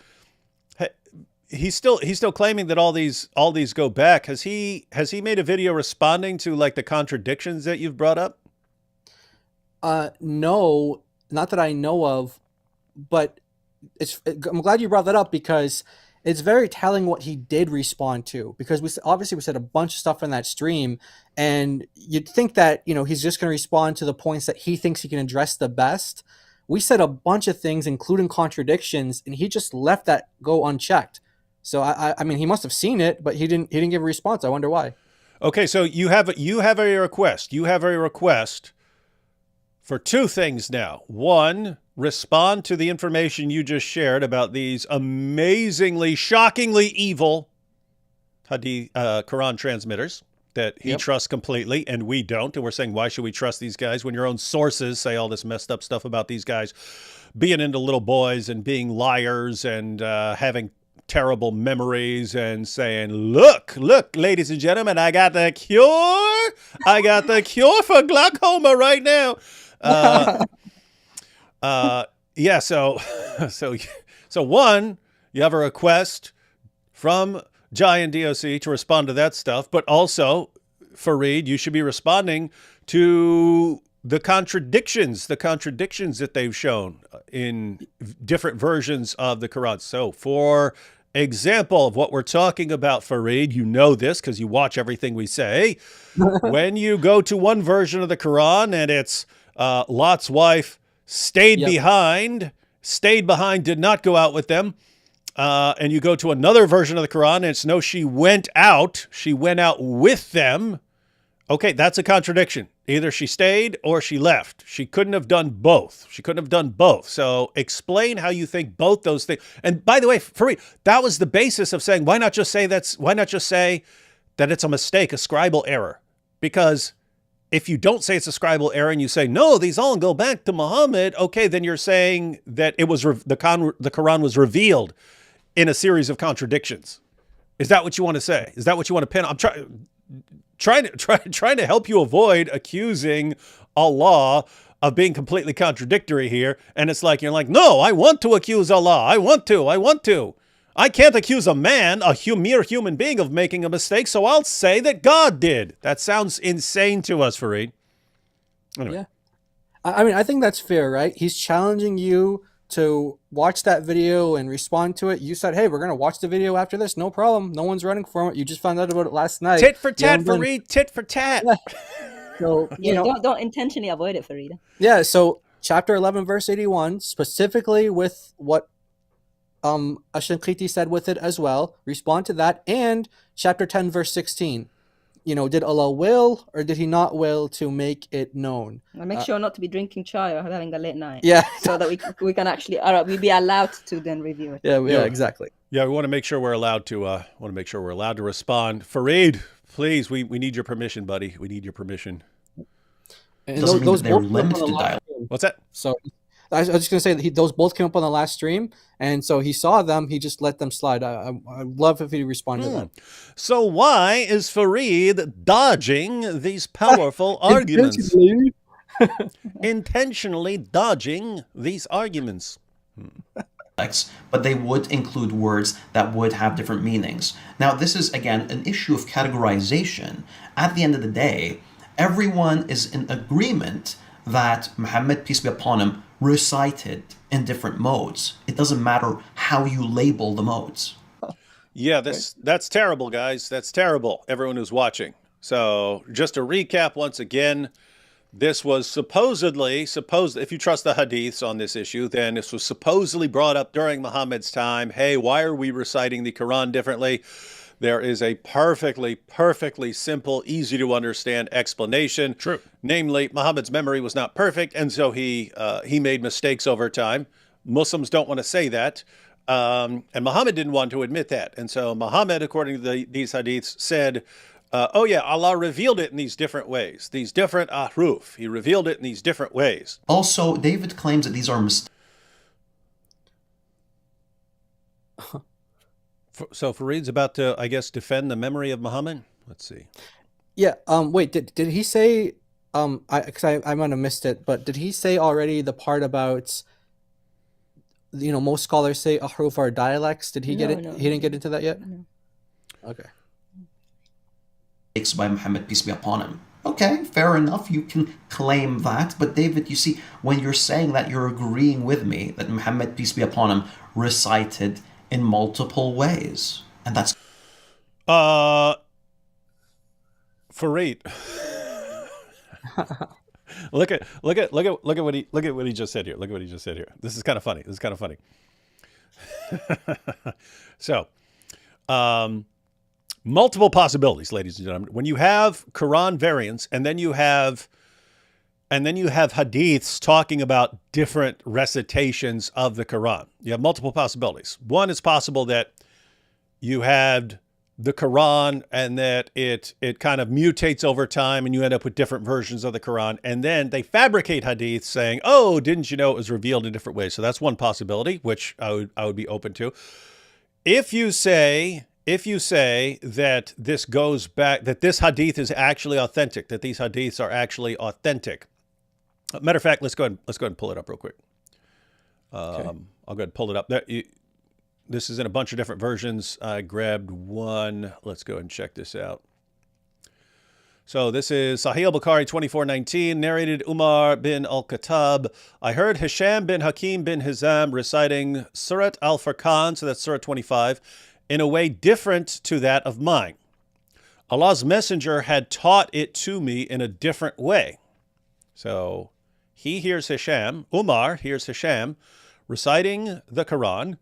A: He's still claiming that all these go back. Has he made a video responding to like the contradictions that you've brought up?
B: No, not that I know of, but I'm glad you brought that up because it's very telling what he did respond to, because we said a bunch of stuff in that stream, and you'd think that he's just going to respond to the points that he thinks he can address the best. We said a bunch of things, including contradictions, and he just let that go unchecked. So I mean, he must have seen it, but he didn't give a response. I wonder why.
A: Okay, so you have a request. You have a request for 2 things now. 1, respond to the information you just shared about these amazingly, shockingly evil Hadith Quran transmitters that he trusts completely and we don't. And we're saying, why should we trust these guys when your own sources say all this messed up stuff about these guys being into little boys and being liars and having terrible memories and saying, look, ladies and gentlemen, I got the cure. I got the cure for glaucoma right now. So 1, you have a request from Jai and DoC to respond to that stuff, but also, Farid, you should be responding to the contradictions that they've shown in different versions of the Quran. So, for example of what we're talking about, Farid, you know this because you watch everything we say. When you go to one version of the Quran and it's Lot's wife stayed behind, did not go out with them. And you go to another version of the Quran and it's no, she went out with them. Okay, that's a contradiction. Either she stayed or she left. She couldn't have done both. So explain how you think both those things. And by the way, Farid, that was the basis of saying, why not just say that it's a mistake, a scribal error? Because if you don't say it's a scribal error and you say, no, these all go back to Muhammad, okay, then you're saying that it was the Quran was revealed in a series of contradictions. Is that what you want to say? Is that what you want to pin? I'm trying to help you avoid accusing Allah of being completely contradictory here. And it's like, you're like, no, I want to accuse Allah. I want to. I can't accuse a man, mere human being, of making a mistake, so I'll say that God did. That sounds insane to us, Farid. Anyway.
B: Yeah. I mean, I think that's fair, right? He's challenging you to watch that video and respond to it. You said, hey, we're going to watch the video after this. No problem. No one's running from it. You just found out about it last night.
A: Tit for tat, Farid. Tit for tat.
B: Yeah. So,
C: don't intentionally avoid it, Farid.
B: Yeah, so chapter 11, verse 81, specifically with what Ash-Shanqiti said with it as well, respond to that, and chapter 10, verse 16. Did Allah will or did he not will to make it known?
C: And make sure not to be drinking chai or having a late night.
B: Yeah.
C: So that we can actually, we'll be allowed to then review it.
B: Yeah, exactly.
A: Yeah, we want to make sure we're allowed to respond. Farid, please, we need your permission, buddy. We need your permission.
B: And
D: Doesn't mean that they're limited to dialogue.
A: What's that?
B: So I was just going to say that those both came up on the last stream, and so he saw them. He just let them slide. I'd love if he responded to them.
A: So why is Farid dodging these powerful arguments? Intentionally dodging these arguments.
D: But they would include words that would have different meanings. Now, this is, again, an issue of categorization. At the end of the day, everyone is in agreement that Muhammad, peace be upon him, recited in different modes. It doesn't matter how you label the modes.
A: Yeah, that's terrible, guys. That's terrible, everyone who's watching. So just to recap once again, this was supposedly, if you trust the hadiths on this issue, then this was supposedly brought up during Muhammad's time. Hey, why are we reciting the Quran differently? There is a perfectly simple, easy to understand explanation.
F: True.
A: Namely, Muhammad's memory was not perfect, and so he made mistakes over time. Muslims don't want to say that. And Muhammad didn't want to admit that. And so Muhammad, according to these hadiths, said, oh yeah, Allah revealed it in these different ways, these different ahruf. He revealed it in these different ways.
D: Also, David claims that these are mistakes.
A: So Farid's about to, I guess, defend the memory of Muhammad. Let's see.
B: Yeah. Wait. Did he say? I might have missed it, but did he say already the part about? Most scholars say ahruf are dialects. Did he get it?
C: No.
B: He didn't get into that yet.
C: No.
B: Okay.
D: By Muhammad, peace be upon him. Okay, fair enough. You can claim that, but David, you see, when you're saying that, you're agreeing with me that Muhammad, peace be upon him, recited in multiple ways, and that's
A: Farid. look at what he just said here. Look at what he just said here. This is kind of funny. So, multiple possibilities, ladies and gentlemen. When you have Quran variants, and then you have hadiths talking about different recitations of the Quran, you have multiple possibilities. One, it's possible that you had the Quran and that it kind of mutates over time and you end up with different versions of the Quran. And then they fabricate hadiths saying, oh, didn't you know it was revealed in different ways? So that's one possibility, which I would be open to. If you say that this goes back, that this hadith is actually authentic, that these hadiths are actually authentic. Matter of fact, let's go ahead and pull it up real quick. Okay. I'll go ahead and pull it up. This is in a bunch of different versions. I grabbed one. Let's go and check this out. So this is Sahih al-Bukhari 2419, narrated Umar bin al-Khattab. I heard Hisham bin Hakim bin Hizam reciting Surat al-Furqan, so that's Surah 25, in a way different to that of mine. Allah's Messenger had taught it to me in a different way. So he hears Hisham, Umar hears Hisham reciting the Quran,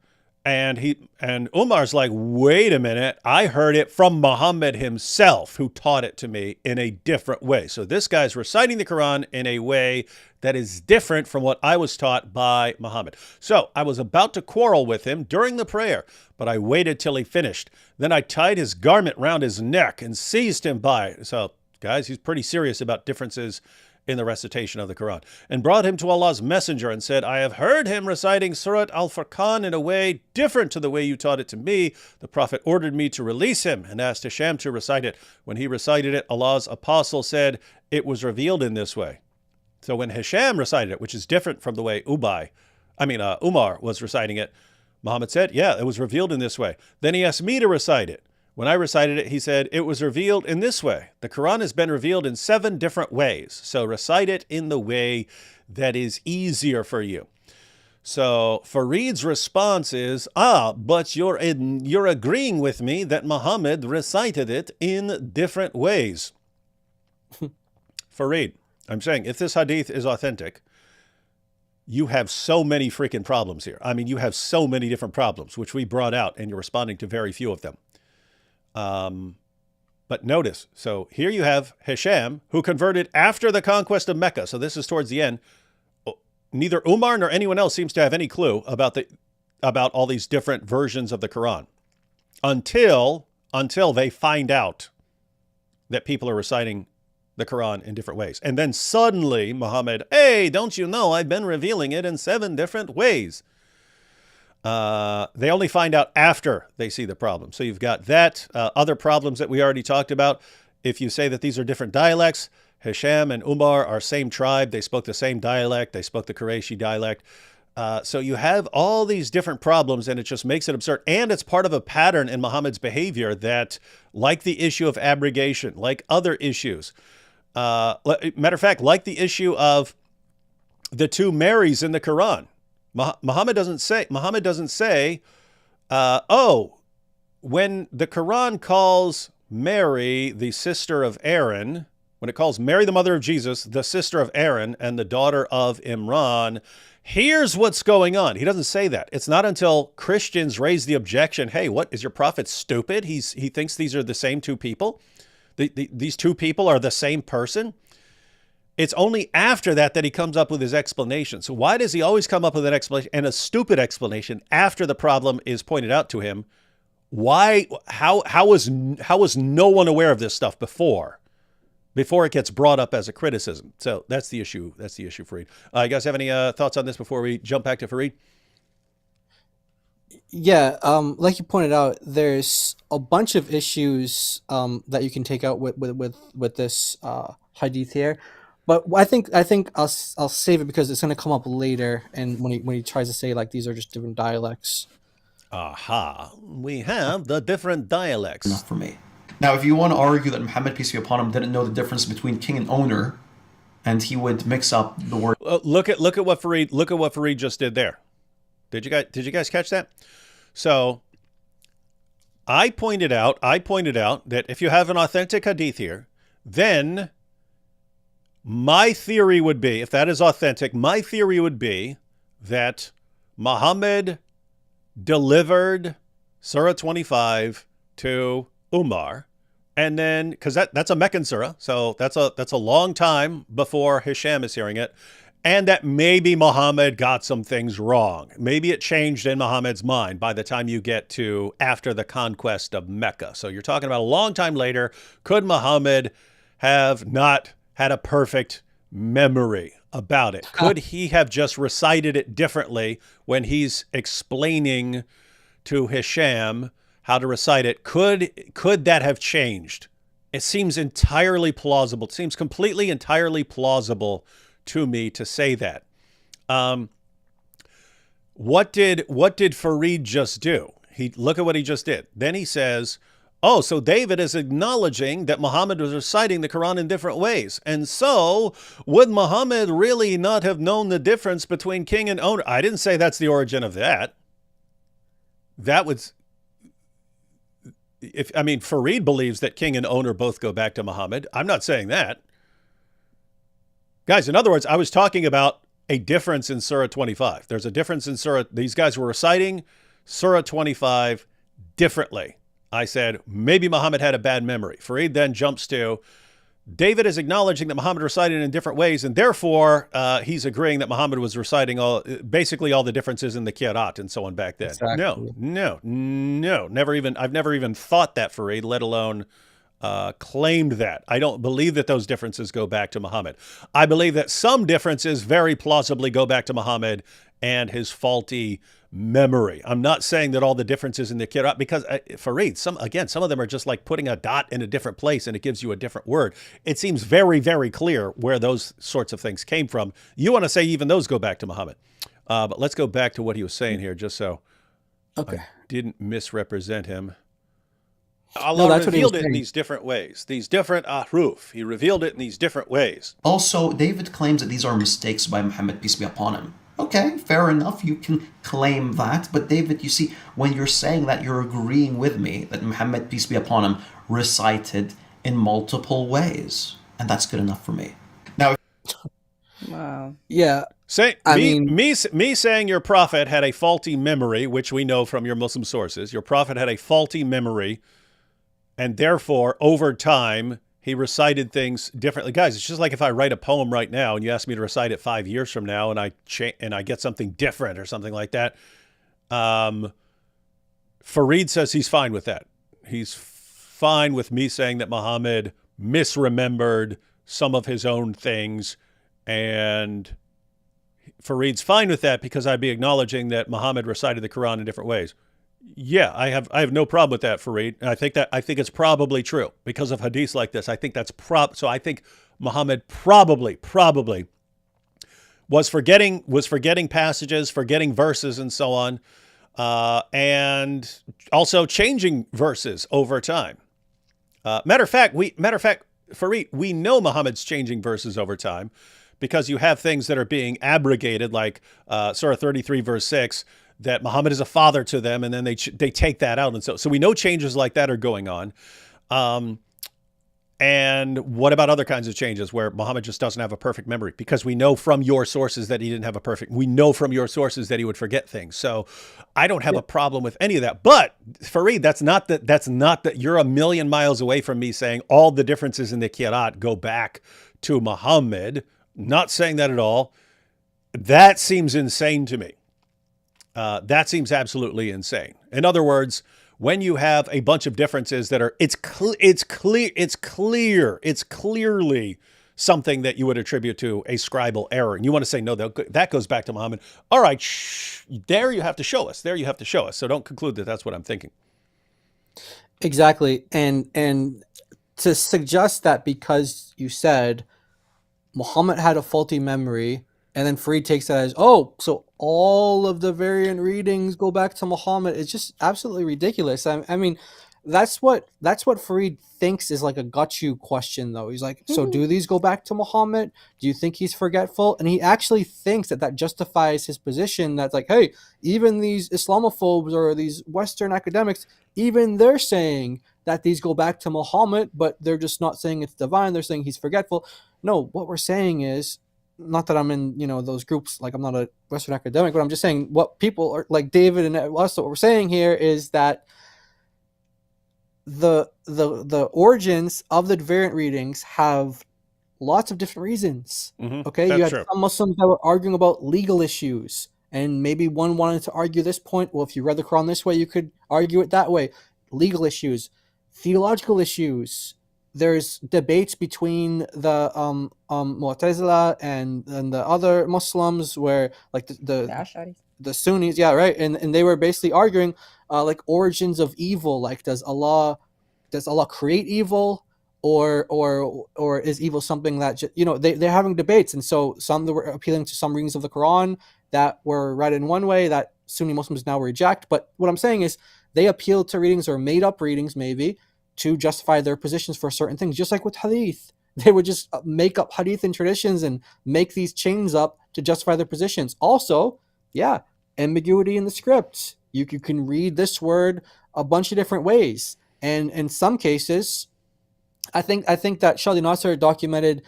A: and Umar's like, wait a minute, I heard it from Muhammad himself, who taught it to me in a different way. So this guy's reciting the Quran in a way that is different from what I was taught by Muhammad. So I was about to quarrel with him during the prayer, but I waited till he finished. Then I tied his garment round his neck and seized him by it. So guys, he's pretty serious about differences in the recitation of the Quran, and brought him to Allah's Messenger and said, I have heard him reciting Surat al-Furqan in a way different to the way you taught it to me. The Prophet ordered me to release him and asked Hisham to recite it. When he recited it, Allah's apostle said, it was revealed in this way. So when Hisham recited it, which is different from the way Umar was reciting it, Muhammad said, yeah, it was revealed in this way. Then he asked me to recite it. When I recited it, he said, it was revealed in this way. The Quran has been revealed in 7 different ways. So recite it in the way that is easier for you. So Farid's response is, but you're agreeing with me that Muhammad recited it in different ways. Farid, I'm saying, if this hadith is authentic, you have so many freaking problems here. I mean, you have so many different problems, which we brought out, and you're responding to very few of them. But notice, so here you have Hisham, who converted after the conquest of Mecca. So this is towards the end. Neither Umar nor anyone else seems to have any clue about all these different versions of the Quran until they find out that people are reciting the Quran in different ways. And then suddenly Muhammad, hey, don't you know I've been revealing it in 7 different ways. They only find out after they see the problem. So you've got that, other problems that we already talked about. If you say that these are different dialects, Hisham and Umar are same tribe. They spoke the same dialect. They spoke the Qurayshi dialect. So you have all these different problems, and it just makes it absurd. And it's part of a pattern in Muhammad's behavior that, like the issue of abrogation, like other issues, matter of fact, like the issue of the 2 Marys in the Quran. Muhammad doesn't say, when the Quran calls Mary the sister of Aaron, when it calls Mary the mother of Jesus, the sister of Aaron and the daughter of Imran, here's what's going on. He doesn't say that. It's not until Christians raise the objection, hey, what, is your prophet stupid? He thinks these are the same two people. These two people are the same person. It's only after that that he comes up with his explanation. So why does he always come up with an explanation, and a stupid explanation, after the problem is pointed out to him? Why? How was no one aware of this stuff before it gets brought up as a criticism? So that's the issue. That's the issue, Farid. You guys have any thoughts on this before we jump back to Farid?
B: Yeah, like you pointed out, there's a bunch of issues that you can take out with this hadith here, but I think I'll save it because it's going to come up later, and when he tries to say like these are just different dialects.
A: Aha, we have the different dialects.
D: Enough for me. Now, if you want to argue that Muhammad, peace be upon him, didn't know the difference between king and owner, and he would mix up the word.
A: Look at what Farid just did there. Did you guys catch that? So I pointed out that if you have an authentic hadith here, then my theory would be, if that is authentic, my theory would be that Muhammad delivered Surah 25 to Umar, and then, because that's a Meccan surah, so that's a long time before Hisham is hearing it, and that maybe Muhammad got some things wrong. Maybe it changed in Muhammad's mind by the time you get to after the conquest of Mecca. So you're talking about a long time later. Could Muhammad have not had a perfect memory about it? Could he have just recited it differently when he's explaining to Hisham how to recite it? Could that have changed? It seems entirely plausible. It seems completely entirely plausible to me to say that. What did Farid just do? Look at what he just did. Then he says, oh, so David is acknowledging that Muhammad was reciting the Quran in different ways. And so would Muhammad really not have known the difference between king and owner? I didn't say that's the origin of that. That was, Farid believes that king and owner both go back to Muhammad. I'm not saying that. Guys, in other words, I was talking about a difference in Surah 25. There's a difference in Surah. These guys were reciting Surah 25 differently. I said, maybe Muhammad had a bad memory. Farid then jumps to, David is acknowledging that Muhammad recited in different ways, and therefore he's agreeing that Muhammad was reciting basically all the differences in the Qiyat and so on back then. Exactly. No. I've never even thought that, Farid, let alone claimed that. I don't believe that those differences go back to Muhammad. I believe that some differences very plausibly go back to Muhammad and his faulty memory. I'm not saying that all the differences in the Qira'at, because Farid, some of them are just like putting a dot in a different place and it gives you a different word. It seems very, very clear where those sorts of things came from. I want to say even those go back to Muhammad. But let's go back to what he was saying here, just so I didn't misrepresent him. Allah revealed it in these different ways, these different ahruf. He revealed it in these different ways.
D: Also, David claims that these are mistakes by Muhammad, peace be upon him. Okay, fair enough, you can claim that. But David, you see, when you're saying that, you're agreeing with me that Muhammad, peace be upon him, recited in multiple ways. And that's good enough for me. Now,
C: wow.
B: Yeah.
A: Me saying your prophet had a faulty memory, which we know from your Muslim sources, your prophet had a faulty memory, and therefore, over time, he recited things differently. Guys, it's just like if I write a poem right now and you ask me to recite it 5 years from now and I get something different or something like that. Farid says he's fine with that. He's fine with me saying that Muhammad misremembered some of his own things, and Farid's fine with that because I'd be acknowledging that Muhammad recited the Quran in different ways. Yeah, I have no problem with that, Farid. And I think it's probably true because of hadiths like this. I think that's so I think Muhammad probably was forgetting passages, forgetting verses and so on, and also changing verses over time. Matter of fact, Farid, we know Muhammad's changing verses over time because you have things that are being abrogated, like Surah 33, verse 6, that Muhammad is a father to them, and then they take that out, and so we know changes like that are going on. And what about other kinds of changes where Muhammad just doesn't have a perfect memory? Because we know from your sources that he didn't have a perfect, we know from your sources that he would forget things. So I don't have a problem with any of that. But Farid, that's not that you're a million miles away from me saying all the differences in the Qiyat go back to Muhammad. Not saying that at all. That seems insane to me. That seems absolutely insane. In other words, when you have a bunch of differences that are, it's clearly something that you would attribute to a scribal error. And you want to say, no, that goes back to Muhammad. All right, there you have to show us. There you have to show us. So don't conclude that that's what I'm thinking.
B: Exactly. And to suggest that because you said Muhammad had a faulty memory, and then Farid takes that as, oh, so all of the variant readings go back to Muhammad. It's just absolutely ridiculous. I mean, that's what Farid thinks is like a got you question, though. He's like, so do these go back to Muhammad? Do you think he's forgetful? And he actually thinks that justifies his position. That's like, hey, even these Islamophobes or these Western academics, even they're saying that these go back to Muhammad, but they're just not saying it's divine. They're saying he's forgetful. No, what we're saying is, not that I'm in, those groups, like I'm not a Western academic, but I'm just saying what people are like David and us, what we're saying here is that the origins of the variant readings have lots of different reasons. Okay, you had some Muslims that were arguing about legal issues, and maybe one wanted to argue this point. Well, if you read the Quran this way, you could argue it that way. Legal issues, theological issues. There's debates between the Mu'tazila and the other Muslims where like the Sunnis, yeah, right, and they were basically arguing like origins of evil, like does Allah create evil, or is evil something that they're having debates, and so some were appealing to some readings of the Quran that were read in one way that Sunni Muslims now reject. But what I'm saying is they appealed to readings or made up readings maybe to justify their positions for certain things, just like with hadith. They would just make up hadith and traditions and make these chains up to justify their positions. Also, yeah, ambiguity in the script. You can read this word a bunch of different ways. And in some cases, I think that Shadi Nasser documented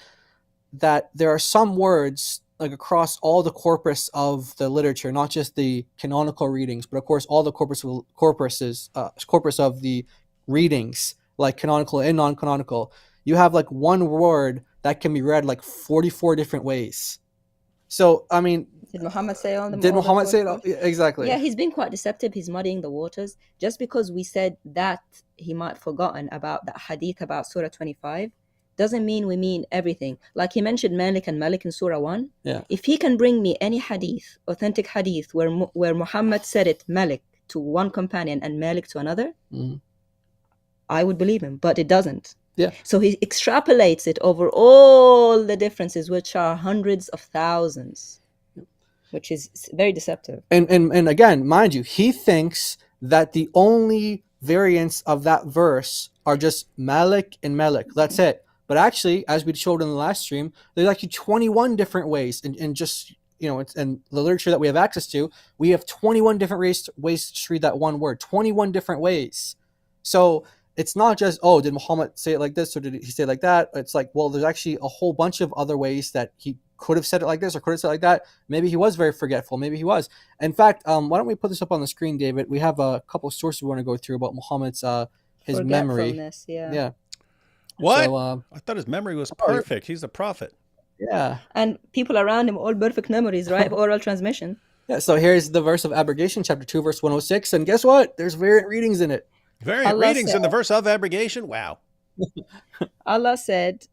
B: that there are some words like across all the corpus of the literature, not just the canonical readings, but of course all the corpus of the readings, like canonical and non-canonical. You have like one word that can be read like 44 different ways. So, I mean,
C: did Muhammad say all them?
B: Did Muhammad say it all? Yeah, exactly.
C: Yeah, he's been quite deceptive. He's muddying the waters. Just because we said that he might have forgotten about that hadith about Surah 25 doesn't mean we mean everything. Like he mentioned Malik and Malik in Surah 1.
B: Yeah.
C: If he can bring me any hadith, authentic hadith, where Muhammad said it Malik to one companion and Malik to another, I would believe him, but it doesn't.
B: Yeah.
C: So he extrapolates it over all the differences, which are hundreds of thousands, which is very deceptive.
B: And again, mind you, he thinks that the only variants of that verse are just Malik and Malik. That's it. But actually, as we showed in the last stream, there's actually 21 different ways, and just and the literature that we have access to, we have 21 different ways to read that one word. 21 different ways. So it's not just, oh, did Muhammad say it like this or did he say it like that? It's like, well, there's actually a whole bunch of other ways that he could have said it like this or could have said it like that. Maybe he was very forgetful. Maybe he was. In fact, why don't we put this up on the screen, David? We have a couple of sources we want to go through about Muhammad's his memory.
C: Yeah.
A: What? So, I thought his memory was perfect. He's the prophet.
B: Yeah.
C: And people around him, all perfect memories, right? Oral transmission.
B: Yeah, so here's the verse of abrogation, chapter 2, verse 106. And guess what? There's variant readings in it.
A: Variant readings in the verse of abrogation? Wow.
C: Allah said,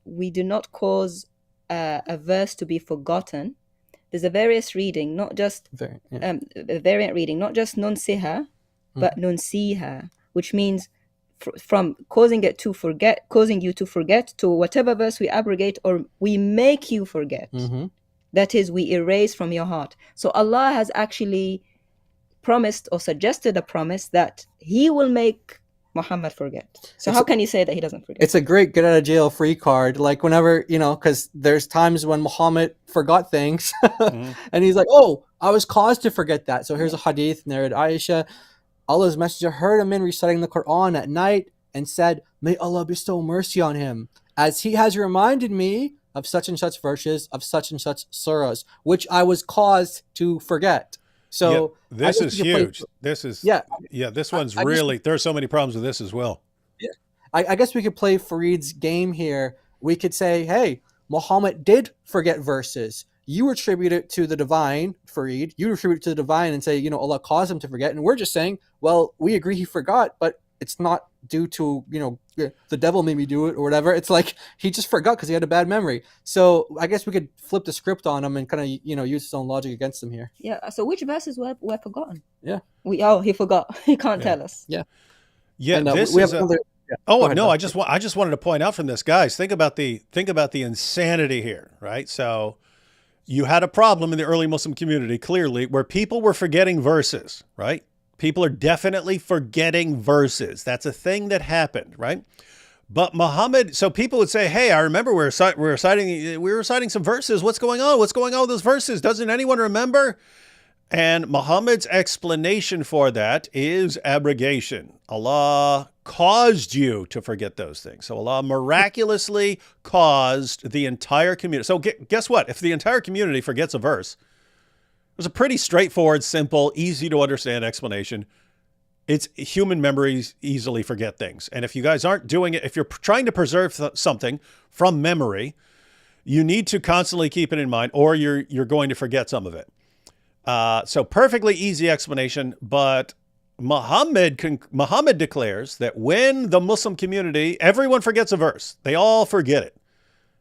C: we do not cause a verse to be forgotten. There's a various reading, not just a variant reading, not just nunsiha, but nunsiha, which means from causing you to forget to whatever verse we abrogate or we make you forget. That is, we erase from your heart. So Allah has actually promised or suggested a promise that he will make Muhammad forget. So how can you say that he doesn't forget?
B: It's a great get out of jail free card. Like whenever, because there's times when Muhammad forgot things and he's like, oh, I was caused to forget that. So here's a hadith narrated Aisha. Allah's messenger heard a man reciting the Quran at night and said, "May Allah bestow mercy on him, as he has reminded me of such and such verses of such and such surahs, which I was caused to forget." So
A: this is huge. This one's really, there's so many problems with this as well.
B: Yeah, I guess we could play Farid's game here. We could say, hey, Muhammad did forget verses. You attribute it to the divine, Farid. You attribute it to the divine and say, Allah caused him to forget. And we're just saying, well, we agree he forgot, but it's not due to, the devil made me do it or whatever. It's like he just forgot because he had a bad memory. So I guess we could flip the script on him and kind of, use his own logic against him here.
C: Yeah. So which verses were forgotten?
B: Yeah.
C: He forgot. He can't tell us.
B: Yeah.
A: Yeah.
B: And,
A: this
B: we
A: is
B: have another. Yeah.
A: Oh no! I just wanted to point out from this, guys. Think about the insanity here, right? So, you had a problem in the early Muslim community, clearly, where people were forgetting verses, right? People are definitely forgetting verses. That's a thing that happened, right? But Muhammad, so people would say, "Hey, I remember we were reciting some verses. What's going on? What's going on with those verses? Doesn't anyone remember?" And Muhammad's explanation for that is abrogation. Allah caused you to forget those things. So Allah miraculously caused the entire community. So guess what? If the entire community forgets a verse, it was a pretty straightforward, simple, easy to understand explanation. It's human memories easily forget things. And if you guys aren't doing it, if you're trying to preserve something from memory, you need to constantly keep it in mind or you're going to forget some of it. So perfectly easy explanation, but Muhammad declares that when the Muslim community, everyone forgets a verse. They all forget it.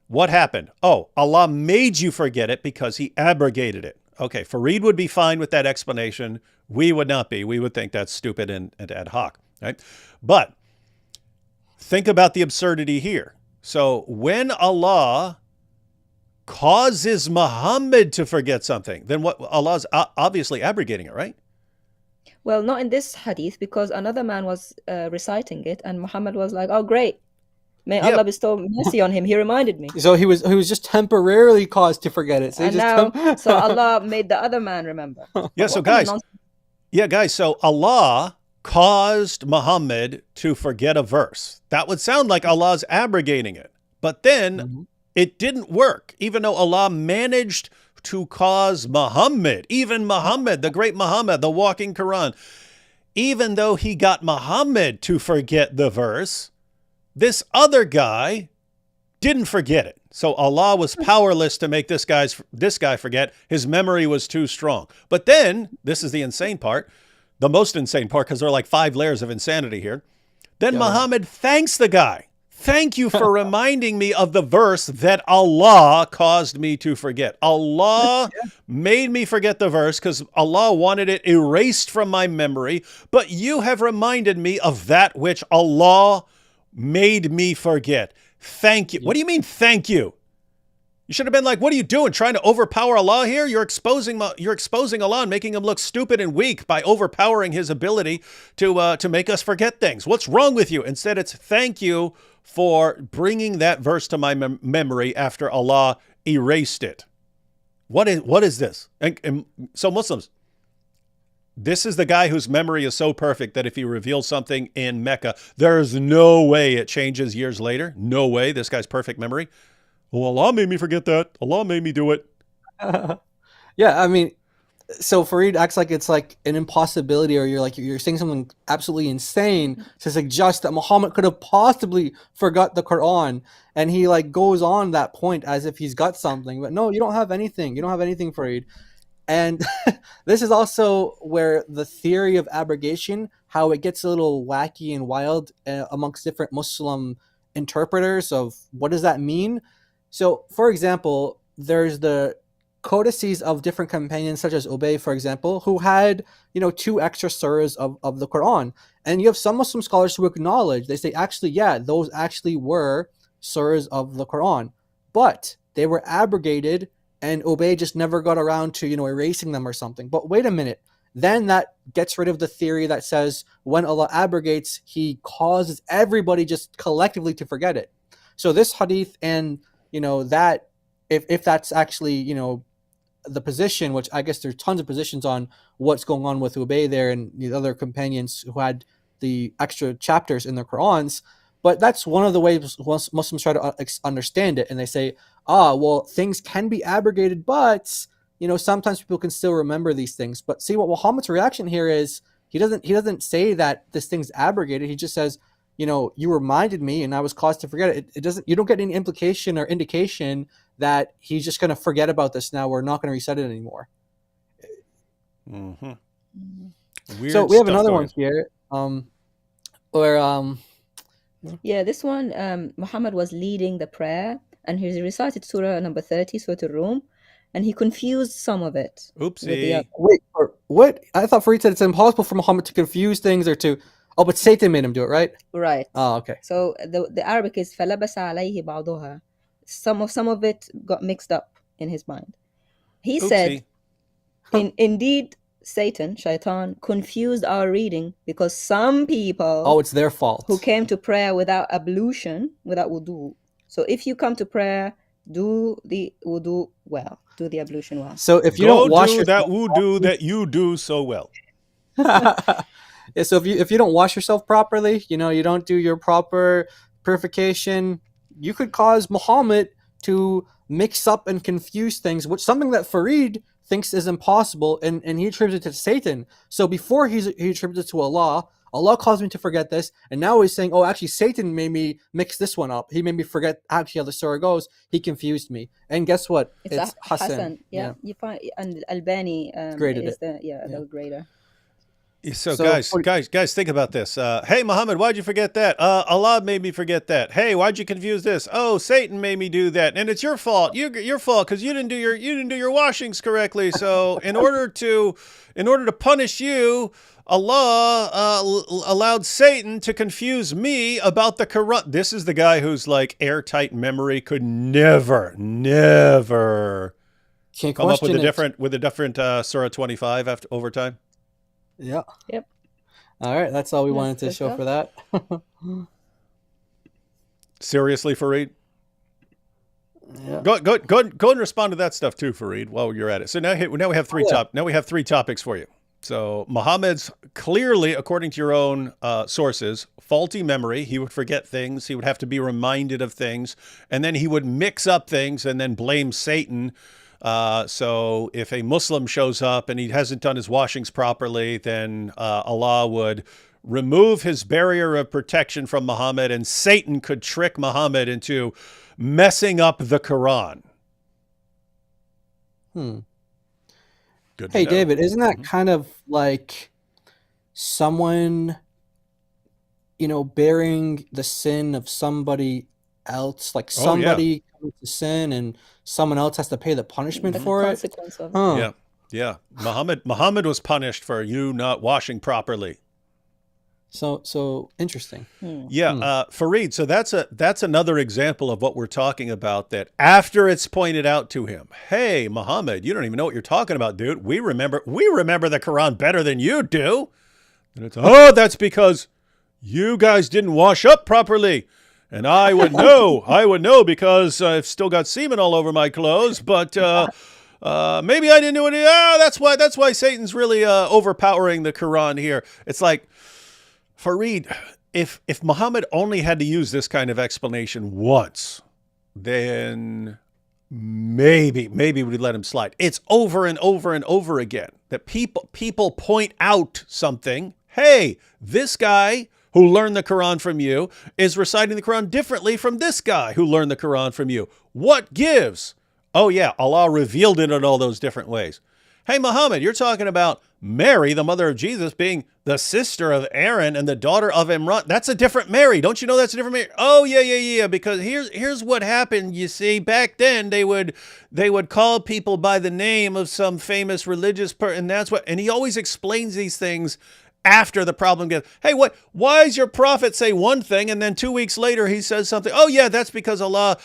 A: What happened? Oh, Allah made you forget it because he abrogated it. Okay, Farid would be fine with that explanation. We would not be. We would think that's stupid and ad hoc, right? But think about the absurdity here. So when Allah causes Muhammad to forget something, then what? Allah's obviously abrogating it, right?
C: Well, not in this hadith, because another man was reciting it, and Muhammad was like, "Oh, great! May Allah bestow mercy on him. He reminded me."
B: So he was just temporarily caused to forget it. So
C: and now, so Allah made the other man remember.
B: Yeah.
A: So guys, so Allah caused Muhammad to forget a verse. That would sound like Allah's abrogating it, but then it didn't work, even though Allah managed to cause Muhammad, even Muhammad, the great Muhammad, the walking Quran, even though he got Muhammad to forget the verse, this other guy didn't forget it. So Allah was powerless to make this guy forget. His memory was too strong. But then, this is the insane part, the most insane part, because there are like 5 layers of insanity here. Then Muhammad thanks the guy. Thank you for reminding me of the verse that Allah caused me to forget. Allah made me forget the verse because Allah wanted it erased from my memory, but you have reminded me of that which Allah made me forget. Thank you. What do you mean, thank you? You should have been like, what are you doing? Trying to overpower Allah here? You're exposing Allah and making him look stupid and weak by overpowering his ability to make us forget things. What's wrong with you? Instead, it's thank you for bringing that verse to my memory after Allah erased it. What is this? And so Muslims, this is the guy whose memory is so perfect that if he reveals something in Mecca, there's no way it changes years later. No way. This guy's perfect memory. Well, Allah made me forget that. Allah made me do it.
B: Yeah, I mean, so Farid acts like it's like an impossibility, or you're saying something absolutely insane to suggest that Muhammad could have possibly forgot the Quran, and he like goes on that point as if he's got something. But no, you don't have anything. You don't have anything, Farid. And this is also where the theory of abrogation, how it gets a little wacky and wild amongst different Muslim interpreters of what does that mean. So, for example, there's the codices of different companions, such as Ubay, for example, who had, 2 extra surahs of the Quran. And you have some Muslim scholars who acknowledge, they say, actually, yeah, those actually were surahs of the Quran. But they were abrogated, and Ubay just never got around to, erasing them or something. But wait a minute. Then that gets rid of the theory that says when Allah abrogates, he causes everybody just collectively to forget it. So this hadith and that if that's actually the position, which I guess there's tons of positions on what's going on with Ubay there and the other companions who had the extra chapters in their Qurans. But that's one of the ways Muslims try to understand it. And they say, well, things can be abrogated, but, sometimes people can still remember these things. But see, what Muhammad's reaction here is, he doesn't say that this thing's abrogated. He just says, you reminded me and I was caused to forget it. You don't get any implication or indication that he's just going to forget about this now. We're not going to reset it anymore.
A: Mm-hmm.
B: So we have another one here.
C: Yeah, this one, Muhammad was leading the prayer and he recited Surah number 30, Surah Al-Rum, and he confused some of it.
A: Oopsie.
B: Wait, what? I thought Farid said it's impossible for Muhammad to confuse things or to... Oh, but Satan made him do it, right?
C: Right.
B: Oh, okay.
C: So the Arabic is فَلَبَسَ عَلَيْهِ بَعْضُهَا. Some of it got mixed up in his mind. He said, indeed, Satan, Shaitan, confused our reading because some people...
B: Oh, it's their fault.
C: ...who came to prayer without ablution, without wudu. So if you come to prayer, do the wudu well. Do the ablution well.
B: So if you don't wash
A: that wudu that you do so well.
B: Yeah, so if you don't wash yourself properly, you don't do your proper purification, you could cause Muhammad to mix up and confuse things, which something that Farid thinks is impossible, and he attributes it to Satan. So before he attributes it to Allah caused me to forget this, and now he's saying, oh, actually Satan made me mix this one up. He made me forget actually how the surah goes. He confused me. And guess what?
C: It's Hassan. Yeah. You find, and Albani
B: graded
C: is the grader.
A: So guys, think about this. Hey, Muhammad, why'd you forget that? Allah made me forget that. Hey, why'd you confuse this? Oh, Satan made me do that, and it's your fault. Your fault because you didn't do your washings correctly. So in order to punish you, Allah allowed Satan to confuse me about the Quran. This is the guy whose airtight memory could never come up with a different Surah 25 over time.
B: Yeah.
C: Yep.
B: All right, that's all we wanted to show for that.
A: Seriously, Farid?
B: Yeah.
A: Go and respond to that stuff too, Farid, while you're at it. So now we have three topics for you. So Muhammad's clearly, according to your own sources, faulty memory. He would forget things. He would have to be reminded of things, and then he would mix up things and then blame Satan. So if a Muslim shows up and he hasn't done his washings properly, then Allah would remove his barrier of protection from Muhammad, and Satan could trick Muhammad into messing up the Quran. Good.
B: Hey, David, isn't that kind of like someone, bearing the sin of somebody else? Like somebody coming to sin and someone else has to pay the punishment for it?
A: Yeah. Muhammad was punished for you not washing properly.
B: So interesting.
A: Farid, so that's another example of what we're talking about, that after it's pointed out to him, hey, Muhammad, you don't even know what you're talking about, dude. We remember the Quran better than you do. And it's, that's because you guys didn't wash up properly. And I would know because I've still got semen all over my clothes, but maybe I didn't do it. That's why Satan's really overpowering the Quran here. It's like, Farid, if Muhammad only had to use this kind of explanation once, then maybe we'd let him slide. It's over and over and over again that people point out something. Hey, this guy who learned the Quran from you is reciting the Quran differently from this guy who learned the Quran from you. What gives? Oh yeah, Allah revealed it in all those different ways. Hey, Muhammad, you're talking about Mary, the mother of Jesus, being the sister of Aaron and the daughter of Imran. That's a different Mary. Don't you know that's a different Mary? Oh, yeah. Because here's what happened. You see, back then they would call people by the name of some famous religious person. And he always explains these things after the problem gets, hey, why does your prophet say one thing and then 2 weeks later he says something? Oh yeah, that's because Allah,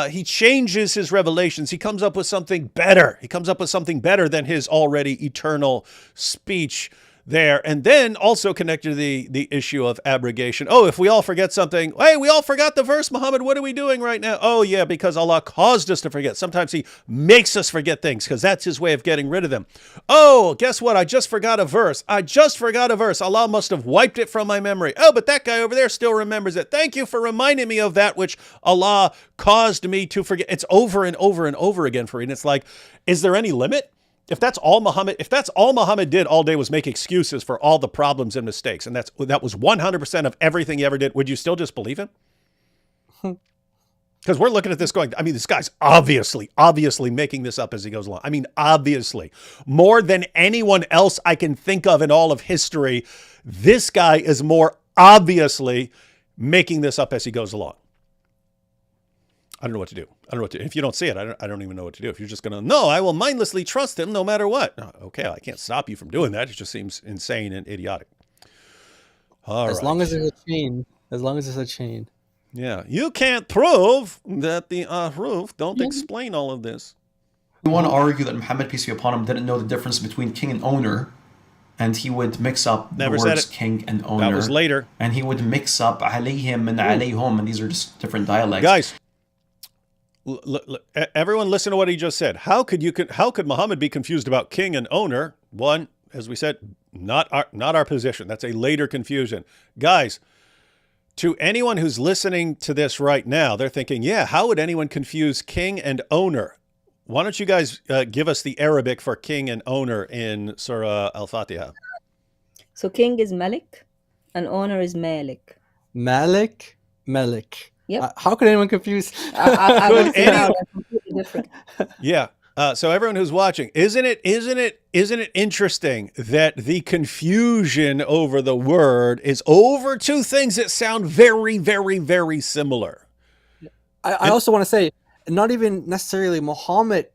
A: he changes his revelations. He comes up with something better. He comes up with something better than his already eternal speech there. And then also connected to the issue of abrogation. Oh, if we all forget something, hey, we all forgot the verse, Muhammad, what are we doing right now? Oh yeah, because Allah caused us to forget. Sometimes he makes us forget things because that's his way of getting rid of them. Oh, guess what? I just forgot a verse. Allah must have wiped it from my memory. Oh, but that guy over there still remembers it. Thank you for reminding me of that which Allah caused me to forget. It's over and over and over again, Farid. It's like, is there any limit? If that's all Muhammad did all day was make excuses for all the problems and mistakes, and that was 100% of everything he ever did, would you still just believe him? Because we're looking at this going, I mean, this guy's obviously making this up as he goes along. I mean, obviously. More than anyone else I can think of in all of history, this guy is more obviously making this up as he goes along. I don't know what to do. If you don't see it, I don't even know what to do. If you're just going to, no, I will mindlessly trust him no matter what. Okay, I can't stop you from doing that. It just seems insane and idiotic.
B: As long as there's a chain.
A: Yeah, you can't prove that the Ahruf don't explain all of this.
D: We want to argue that Muhammad, peace be upon him, didn't know the difference between king and owner, and he would mix up the words king and owner.
A: That was later.
D: And he would mix up alayhim and alayhum, and these are just different dialects.
A: Guys, everyone listen to what he just said. How could Muhammad be confused about king and owner? One, as we said, not our position. That's a later confusion. Guys, to anyone who's listening to this right now, they're thinking, yeah, how would anyone confuse king and owner? Why don't you guys give us the Arabic for king and owner in Surah Al-Fatiha?
C: So king is Malik and owner is Malik.
B: Malik.
C: Yep.
B: How could anyone confuse?
C: I would say they're completely different.
A: Yeah. So everyone who's watching, isn't it interesting that the confusion over the word is over two things that sound very, very, very similar?
B: I also want to say, not even necessarily Muhammad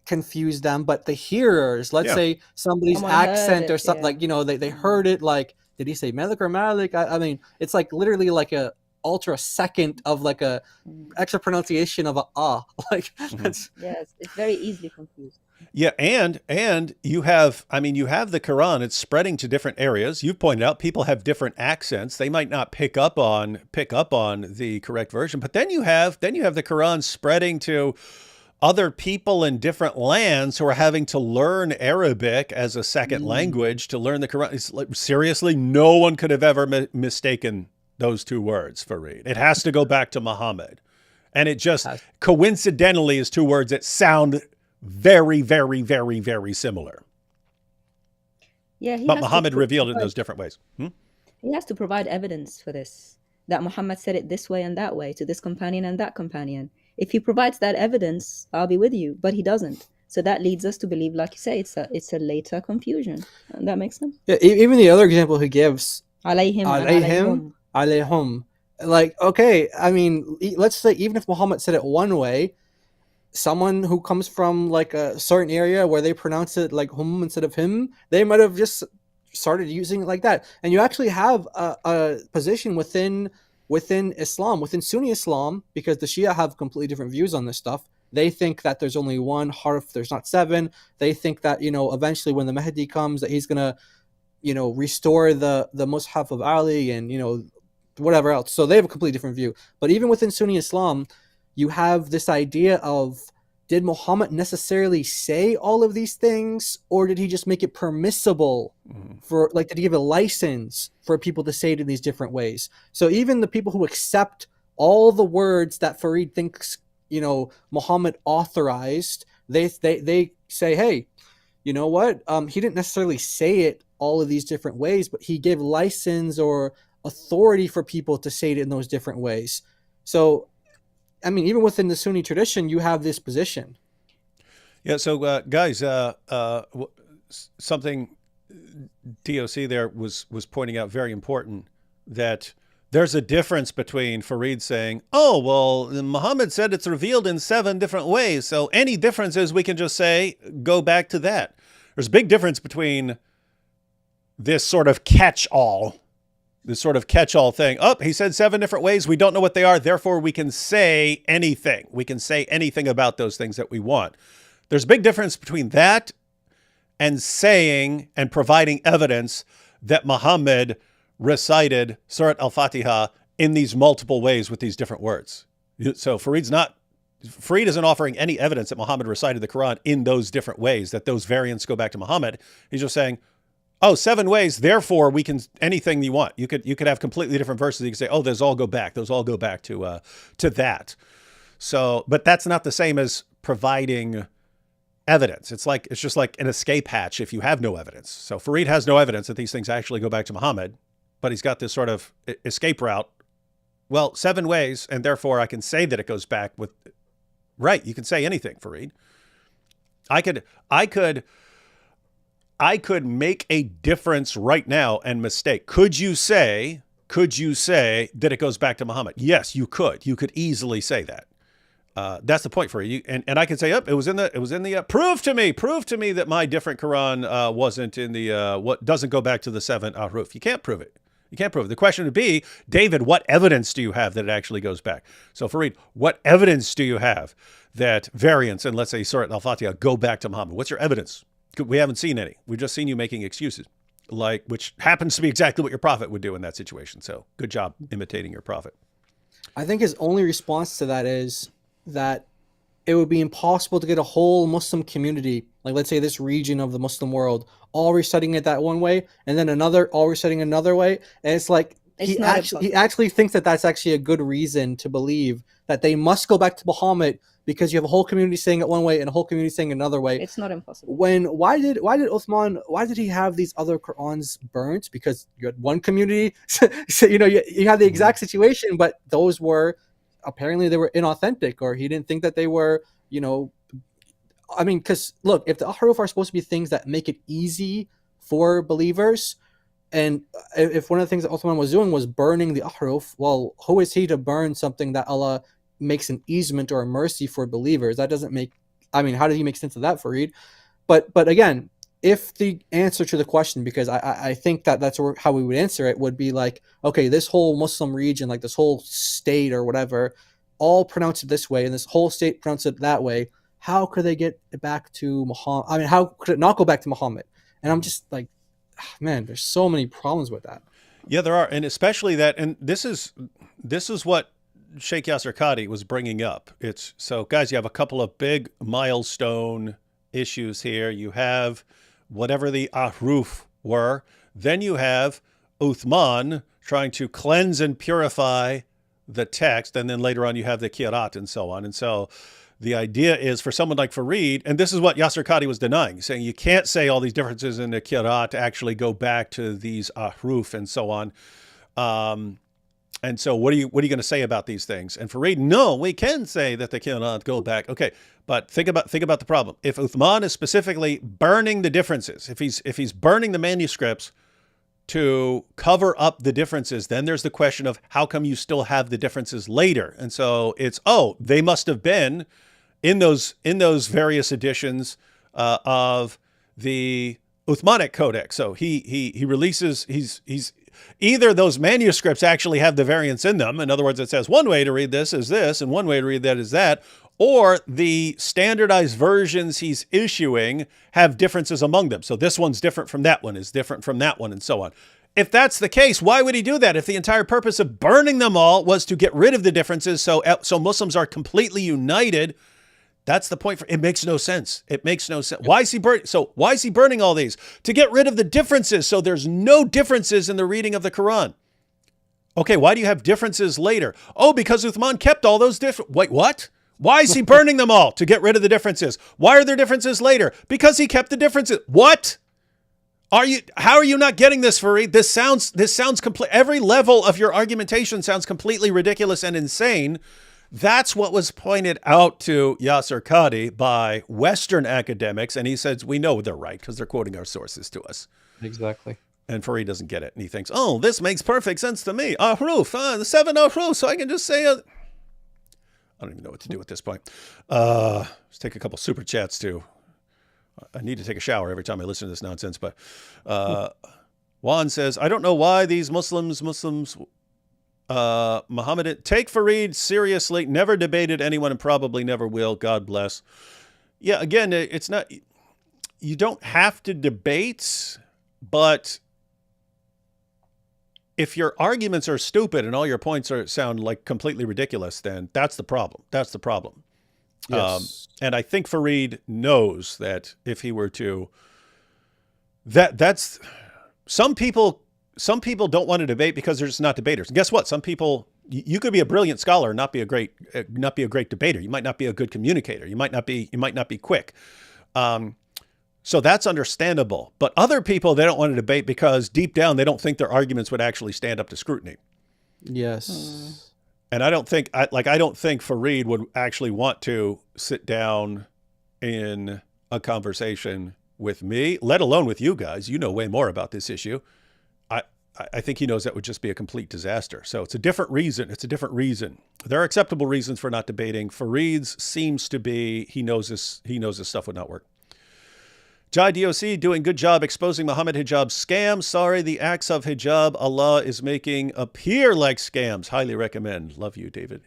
B: confused them, but the hearers. Let's say somebody's accent or something, they heard it like, did he say Malik or Malik? I mean, it's like literally like a ultra second of like a extra pronunciation of a
C: yes, it's very easily confused.
A: Yeah, and you have the Quran, it's spreading to different areas. You've pointed out people have different accents. They might not pick up on the correct version, but then you have the Quran spreading to other people in different lands who are having to learn Arabic as a second language to learn the Quran. It's like, seriously, no one could have ever mistaken those two words, Farid. It has to go back to Muhammad. And it just coincidentally is two words that sound very, very, very, very similar.
C: Yeah,
A: but Muhammad revealed it in those different ways.
C: He has to provide evidence for this, that Muhammad said it this way and that way to this companion and that companion. If he provides that evidence, I'll be with you, but he doesn't. So that leads us to believe, like you say, it's a later confusion. And that makes sense.
B: Yeah, even the other example he gives,
C: alayhim.
B: Like, okay, I mean, let's say even if Muhammad said it one way, someone who comes from like a certain area where they pronounce it like hum instead of him, they might have just started using it like that. And you actually have a position within Islam, within Sunni Islam, because the Shia have completely different views on this stuff. They think that there's only one harf, there's not seven. They think that, eventually when the Mahdi comes, that he's going to, restore the Mus'haf of Ali and, whatever else. So they have a completely different view. But even within Sunni Islam, you have this idea of, did Muhammad necessarily say all of these things, or did he just make it permissible for, like, did he give a license for people to say it in these different ways? So even the people who accept all the words that Farid thinks, Muhammad authorized, they say, hey, you know what? He didn't necessarily say it all of these different ways, but he gave license or authority for people to say it in those different ways. So, I mean, even within the Sunni tradition, you have this position.
A: Yeah. So, guys, something DoC there was pointing out very important, that there's a difference between Farid saying, oh, well, Muhammad said it's revealed in 7 different ways. So any difference is we can just say, go back to that. There's a big difference between this sort of catch-all thing. Oh, he said 7 different ways. We don't know what they are. Therefore, we can say anything. We can say anything about those things that we want. There's a big difference between that and saying and providing evidence that Muhammad recited Surat al-Fatiha in these multiple ways with these different words. So Farid isn't offering any evidence that Muhammad recited the Quran in those different ways, that those variants go back to Muhammad. He's just saying, oh, 7 ways, therefore we can, anything you want. You could have completely different verses. You could say, oh, those all go back to that. So, but that's not the same as providing evidence. It's just like an escape hatch if you have no evidence. So Farid has no evidence that these things actually go back to Muhammad, but he's got this sort of escape route. Well, 7 ways, and therefore I can say that it goes back with, right, you can say anything, Farid. I could make a difference right now and mistake. Could you say that it goes back to Muhammad? Yes, you could. You could easily say that. That's the point for you. And I can say, it was in the, prove to me that my different Quran wasn't in the, what doesn't go back to the 7 ahruf. You can't prove it. You can't prove it. The question would be, David, what evidence do you have that it actually goes back? So Farid, what evidence do you have that variants in, let's say, Surat al-Fatiha go back to Muhammad? What's your evidence? We haven't seen any. We've just seen you making excuses, which happens to be exactly what your prophet would do in that situation. So good job imitating your prophet.
B: I think his only response to that is that it would be impossible to get a whole Muslim community, like let's say this region of the Muslim world, all reciting it that one way, and then another all reciting another way. And it's like he actually thinks that that's actually a good reason to believe that they must go back to Muhammad, because you have a whole community saying it one way and a whole community saying another way.
C: It's not impossible.
B: Why did Uthman, why did he have these other Qur'ans burnt? Because you had one community, so you had the exact situation, but those were apparently they were inauthentic, or he didn't think that they were, I mean, because look, if the ahruf are supposed to be things that make it easy for believers, and if one of the things that Uthman was doing was burning the ahruf, well, who is he to burn something that Allah makes an easement or a mercy for believers? That doesn't make, I mean, how did he make sense of that, Farid? But again, if the answer to the question, because I think that's how we would answer it, would be like, okay, this whole Muslim region, like this whole state or whatever, all pronounce it this way, and this whole state pronounce it that way. How could they get it back to Muhammad? I mean, how could it not go back to Muhammad? And I'm just like, man, there's so many problems with that.
A: Yeah, there are, and especially that, and this is what Sheikh Yasser Qadhi was bringing up. It's so, guys, you have a couple of big milestone issues here. You have whatever the ahruf were. Then you have Uthman trying to cleanse and purify the text. And then later on you have the Qira'at and so on. And so the idea is for someone like Farid, and this is what Yasser Qadhi was denying, saying you can't say all these differences in the Qira'at to actually go back to these ahruf and so on. And so what are you going to say about these things? And Farid, no, we can say that they cannot go back. Okay, but think about the problem. If Uthman is specifically burning the differences, if he's burning the manuscripts to cover up the differences, then there's the question of how come you still have the differences later? And so it's, they must have been in those various editions of the Uthmanic Codex. So he releases, he's either those manuscripts actually have the variants in them. In other words, it says one way to read this is this, and one way to read that is that, or the standardized versions he's issuing have differences among them. So this one's different from that one, is different from that one, and so on. If that's the case, why would he do that? If the entire purpose of burning them all was to get rid of the differences, so Muslims are completely united, that's the point. It makes no sense. It makes no sense. Why is he burning all these? To get rid of the differences, so there's no differences in the reading of the Quran. Okay, why do you have differences later? Oh, because Uthman kept all those different. Wait, what? Why is he burning them all? To get rid of the differences. Why are there differences later? Because he kept the differences. What? How are you not getting this, Farid? This sounds complete. Every level of your argumentation sounds completely ridiculous and insane. That's what was pointed out to Yasser Qadhi by Western academics, and he says, we know they're right because they're quoting our sources to us.
B: Exactly.
A: And Farid doesn't get it, and he thinks, oh, this makes perfect sense to me. Ahruf, the 7 ahruf, so I can just say it. I don't even know what to do at this point. Let's take a couple super chats too. I need to take a shower every time I listen to this nonsense, but Juan says, I don't know why these Muslims, Muhammad, take Farid seriously, never debated anyone and probably never will. God bless. Yeah, again, it's not, you don't have to debate, but if your arguments are stupid and all your points sound like completely ridiculous, then that's the problem. That's the problem.
B: Yes.
A: And I think Farid knows that if he were to, that's some people don't want to debate because they're just not debaters. And guess what? Some people, you could be a brilliant scholar and not be a great debater. You might not be a good communicator. You might not be quick. So that's understandable. But other people, they don't want to debate because deep down, they don't think their arguments would actually stand up to scrutiny.
B: Yes.
A: And I don't think Farid would actually want to sit down in a conversation with me, let alone with you guys. You know way more about this issue. I think he knows that would just be a complete disaster. So it's a different reason. There are acceptable reasons for not debating. Farid's seems to be, he knows this stuff would not work. Jai DoC doing good job exposing Muhammad hijab scams. Sorry, the acts of hijab Allah is making appear like scams. Highly recommend. Love you, David.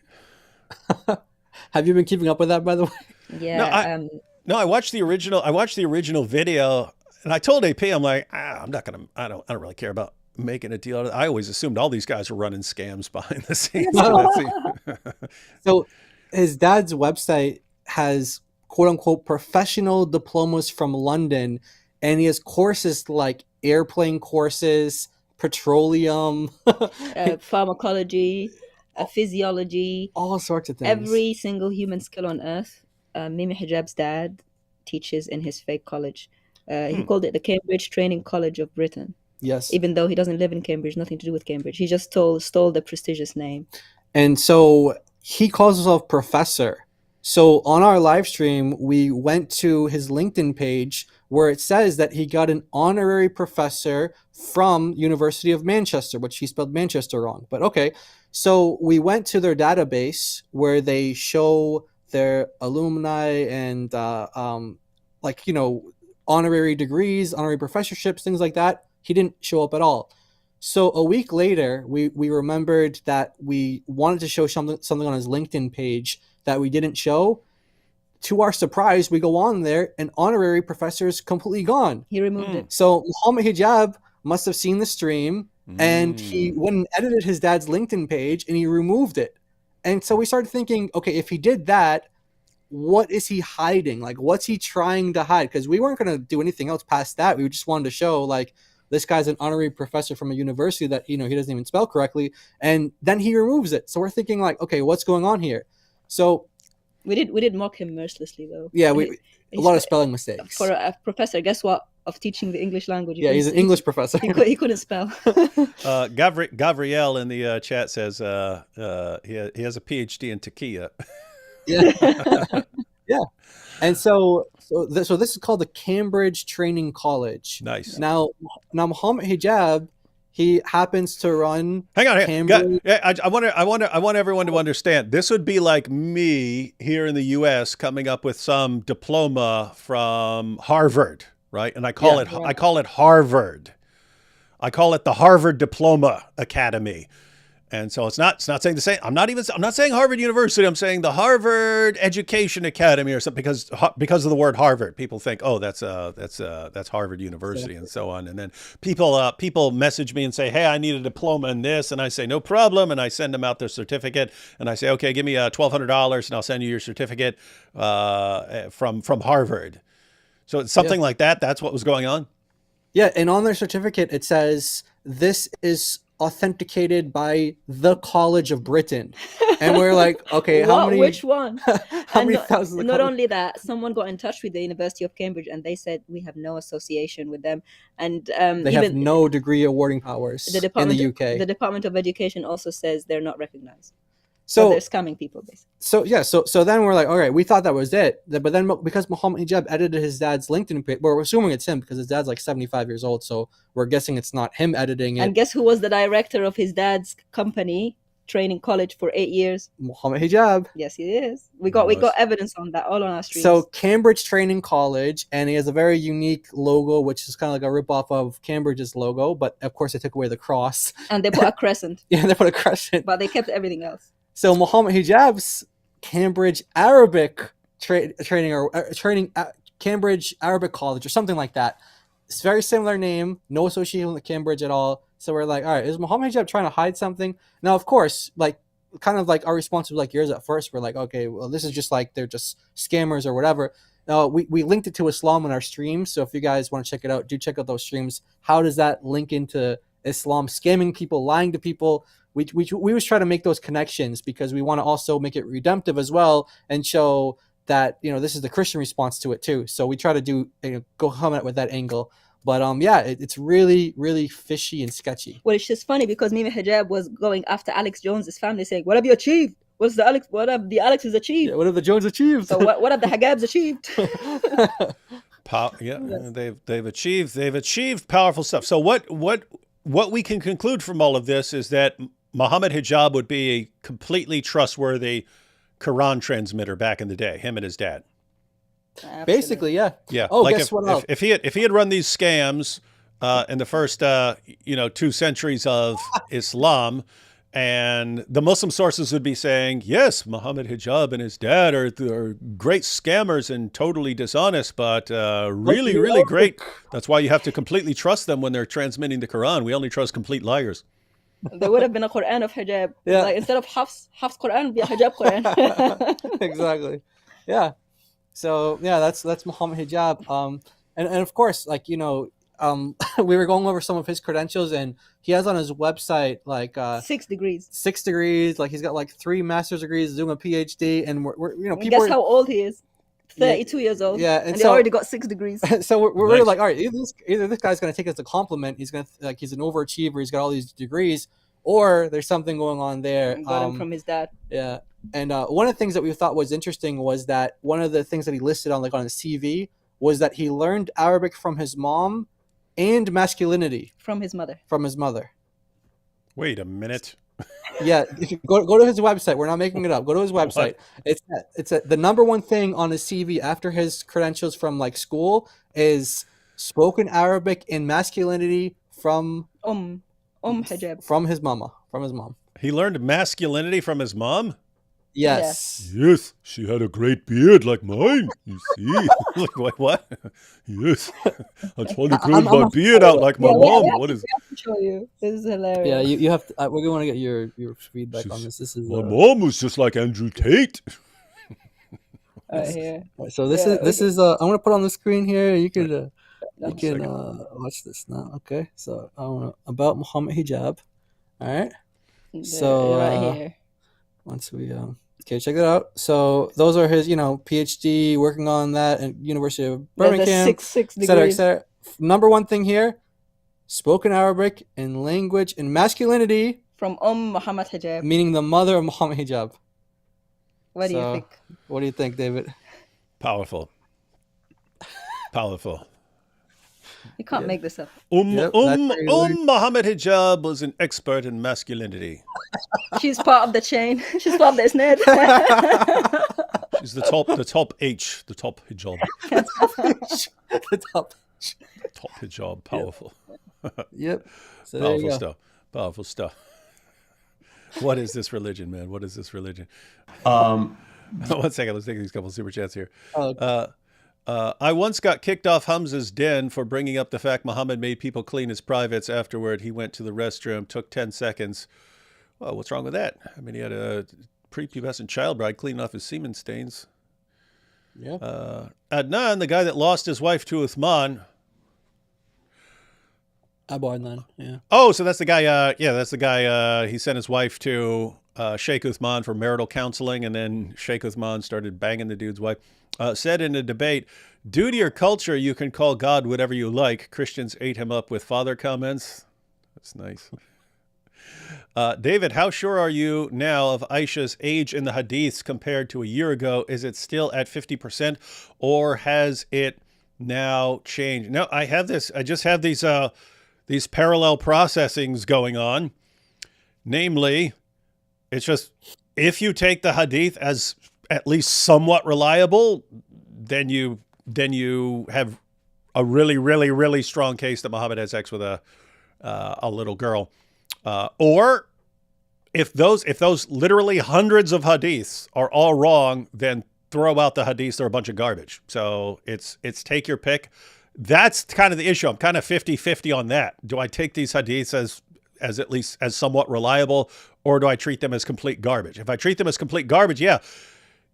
B: Have you been keeping up with that, by the way?
C: Yeah.
A: No, I watched the original video, and I told AP, I'm like, I don't really care about making a deal. I always assumed all these guys were running scams behind the scenes.
B: So his dad's website has quote unquote professional diplomas from London, and he has courses like airplane courses, petroleum,
C: Pharmacology, physiology,
B: all sorts of things.
C: Every single human skill on earth. Mimi Hijab's dad teaches in his fake college. He called it the Cambridge Training College of Britain.
B: Yes.
C: Even though he doesn't live in Cambridge, nothing to do with Cambridge. He just stole the prestigious name.
B: And so he calls himself professor. So on our live stream, we went to his LinkedIn page where it says that he got an honorary professor from University of Manchester, which he spelled Manchester wrong. But okay. So we went to their database where they show their alumni and honorary degrees, honorary professorships, things like that. He didn't show up at all. So a week later, we remembered that we wanted to show something on his LinkedIn page that we didn't show. To our surprise, we go on there and honorary professor is completely gone.
C: He removed it.
B: So Muhammad Hijab must have seen the stream and he went and edited his dad's LinkedIn page and he removed it. And so we started thinking, okay, if he did that, what is he hiding? Like, what's he trying to hide? Because we weren't going to do anything else past that. We just wanted to show, like, this guy's an honorary professor from a university that, he doesn't even spell correctly. And then he removes it. So we're thinking, like, okay, what's going on here? So
C: we did mock him mercilessly, though.
B: Yeah, a lot of spelling mistakes.
C: For a professor, guess what? Of teaching the English language.
B: Yeah, he's an English professor.
C: He couldn't spell.
A: Gabrielle in the chat says he has a PhD in Taqiya.
B: Yeah. Yeah. And so this is called the Cambridge Training College.
A: Nice.
B: Now Muhammad Hijab, he happens to run.
A: Hang on.
B: Cambridge.
A: I want everyone to understand. This would be like me here in the U.S. coming up with some diploma from Harvard, right? And I call it Harvard. I call it the Harvard Diploma Academy. And so it's not saying the same. I'm not saying Harvard University. I'm saying the Harvard Education Academy or something because of the word Harvard. People think, oh, that's Harvard University and so on. And then people message me and say, hey, I need a diploma in this, and I say no problem, and I send them out their certificate, and I say, okay, give me $1,200, and I'll send you your certificate from Harvard. So it's something like that. That's what was going on.
B: Yeah, and on their certificate it says this is authenticated by the College of Britain, and we're like, okay,
C: which one?
B: How many thousands?
C: Not only that, someone got in touch with the University of Cambridge, and they said we have no association with them, and
B: they have no degree awarding powers in the UK.
C: The Department of Education also says they're not recognized.
B: So
C: they're scamming people, basically.
B: So then we're like, all right, we thought that was it, but then because Muhammad Hijab edited his dad's LinkedIn page, we're assuming it's him because his dad's like 75 years old, so we're guessing it's not him editing it.
C: And guess who was the director of his dad's company, training college, for 8 years?
B: Muhammad Hijab.
C: Yes, he is. We got evidence on that all on our streams.
B: So Cambridge Training College, and he has a very unique logo, which is kind of like a ripoff of Cambridge's logo, but of course they took away the cross.
C: And they put a crescent.
B: Yeah, they put a crescent.
C: But they kept everything else.
B: So Muhammad Hijab's Cambridge Arabic training Cambridge Arabic College or something like that. It's very similar name, no association with Cambridge at all. So we're like, all right, is Muhammad Hijab trying to hide something? Now, of course, like kind of like our response was like yours at first. We're like, okay, well, this is just like they're just scammers or whatever. Now, we linked it to Islam in our streams. So if you guys want to check it out, do check out those streams. How does that link into Islam, scamming people, lying to people? We always try to make those connections because we want to also make it redemptive as well and show that, you know, this is the Christian response to it too. So we try to do, go come at it with that angle. But yeah, it's really, really fishy and sketchy.
C: Well, it's just funny because Mimi Hijab was going after Alex Jones's family, saying, "What have you achieved? What have the Alexes achieved?
B: Yeah, what have the Jones achieved?
C: So what have the Hijabs achieved?"
A: They've achieved powerful stuff. So what we can conclude from all of this is that Muhammad Hijab would be a completely trustworthy Quran transmitter back in the day, him and his dad.
C: Absolutely.
B: Basically, yeah.
A: Yeah.
B: Oh,
A: like
B: guess what else?
A: if he had run these scams in the first 2 centuries of Islam, and the Muslim sources would be saying, yes, Muhammad Hijab and his dad are great scammers and totally dishonest, but really, really great. That's why you have to completely trust them when they're transmitting the Quran. We only trust complete liars.
C: There would have been a Quran of hijab.
B: Yeah.
C: Like instead of Hafs Quran, be a hijab Quran.
B: Exactly. Yeah. So yeah, that's Muhammad Hijab. And of course, like, you know, we were going over some of his credentials, and he has on his website like
C: 6 degrees.
B: 6 degrees. Like he's got like 3 master's degrees, doing a PhD, and we're you know,
C: And
B: people.
C: guess how old he is? 32 years old.
B: Yeah,
C: and
B: and
C: they
B: so-
C: already got 6 degrees.
B: So we're really
A: Nice.
B: like, all right, either this guy's going to take it as a compliment. He's going to like he's an overachiever. He's got all these degrees, or there's something going on there.
C: Got him from his dad.
B: Yeah, and one of the things that we thought was interesting was that one of the things that he listed on his CV was that he learned Arabic from his mom and masculinity
C: From his mother.
B: from his mother.
A: Wait a minute.
B: Yeah, if you go to his website. We're not making it up. Go to his website. It's the number one thing on his CV after his credentials from like school is spoken Arabic and masculinity from
C: Hijab.
B: from his mama, from his mom.
A: He learned masculinity from his mom?
B: Yes.
A: Yes, she had a great beard like mine, you see. Like, what? Yes. I'm trying to grow my beard out like my mom. What is...
C: I have to show you. This is hilarious.
B: Yeah, you have to. We're going to get your feedback on this. This is
A: My mom was just like Andrew Tate.
C: Right here.
B: so. This is. I'm gonna put on the screen here. You can watch this now. Okay. So about Muhammad Hijab. All right. So
C: right here.
B: once we okay, check it out. So those are his, PhD working on that at University of Birmingham,
C: Six
B: et cetera, et
C: degrees.
B: cetera. Number one thing here, spoken Arabic in language and masculinity,
C: From Muhammad Hijab.
B: meaning the mother of Muhammad Hijab.
C: What do you
B: So,
C: think?
B: What do you think, David?
A: Powerful. Powerful.
C: You can't make this up.
B: Yep, that's very weird.
A: Muhammad Hijab was an expert in masculinity.
C: She's part of the chain. She's part of the isnad.
A: She's the top H, the top hijab.
B: The top.
A: Top hijab, powerful.
B: Yep. So there you
A: Powerful
B: go.
A: stuff. Powerful stuff. What is this religion, man? What is this religion? 1 second, let's take these couple super chats here.
B: Oh,
A: I once got kicked off Hamza's den for bringing up the fact Muhammad made people clean his privates. Afterward, he went to the restroom, took 10 seconds. Well, what's wrong with that? I mean, he had a prepubescent child bride cleaning off his semen stains.
B: yeah.
A: Adnan, the guy that lost his wife to Uthman.
B: Abu Adnan. Yeah.
A: Oh, so that's the guy. That's the guy. He sent his wife to Sheikh Uthman for marital counseling, and then Sheikh Uthman started banging the dude's wife. Said in a debate, due to your culture, you can call God whatever you like. Christians ate him up with father comments. That's nice. David, how sure are you now of Aisha's age in the hadiths compared to a year ago? Is it still at 50%, or has it now changed? No, I just have these parallel processings going on. Namely, it's just, if you take the hadith as at least somewhat reliable, then you have a really, really, really strong case that Muhammad has sex with a little girl. Or if those literally hundreds of hadiths are all wrong, then throw out the hadiths, they're a bunch of garbage. So it's take your pick. That's kind of the issue. I'm kind of 50-50 on that. Do I take these hadiths as at least as somewhat reliable, or do I treat them as complete garbage? If I treat them as complete garbage, yeah,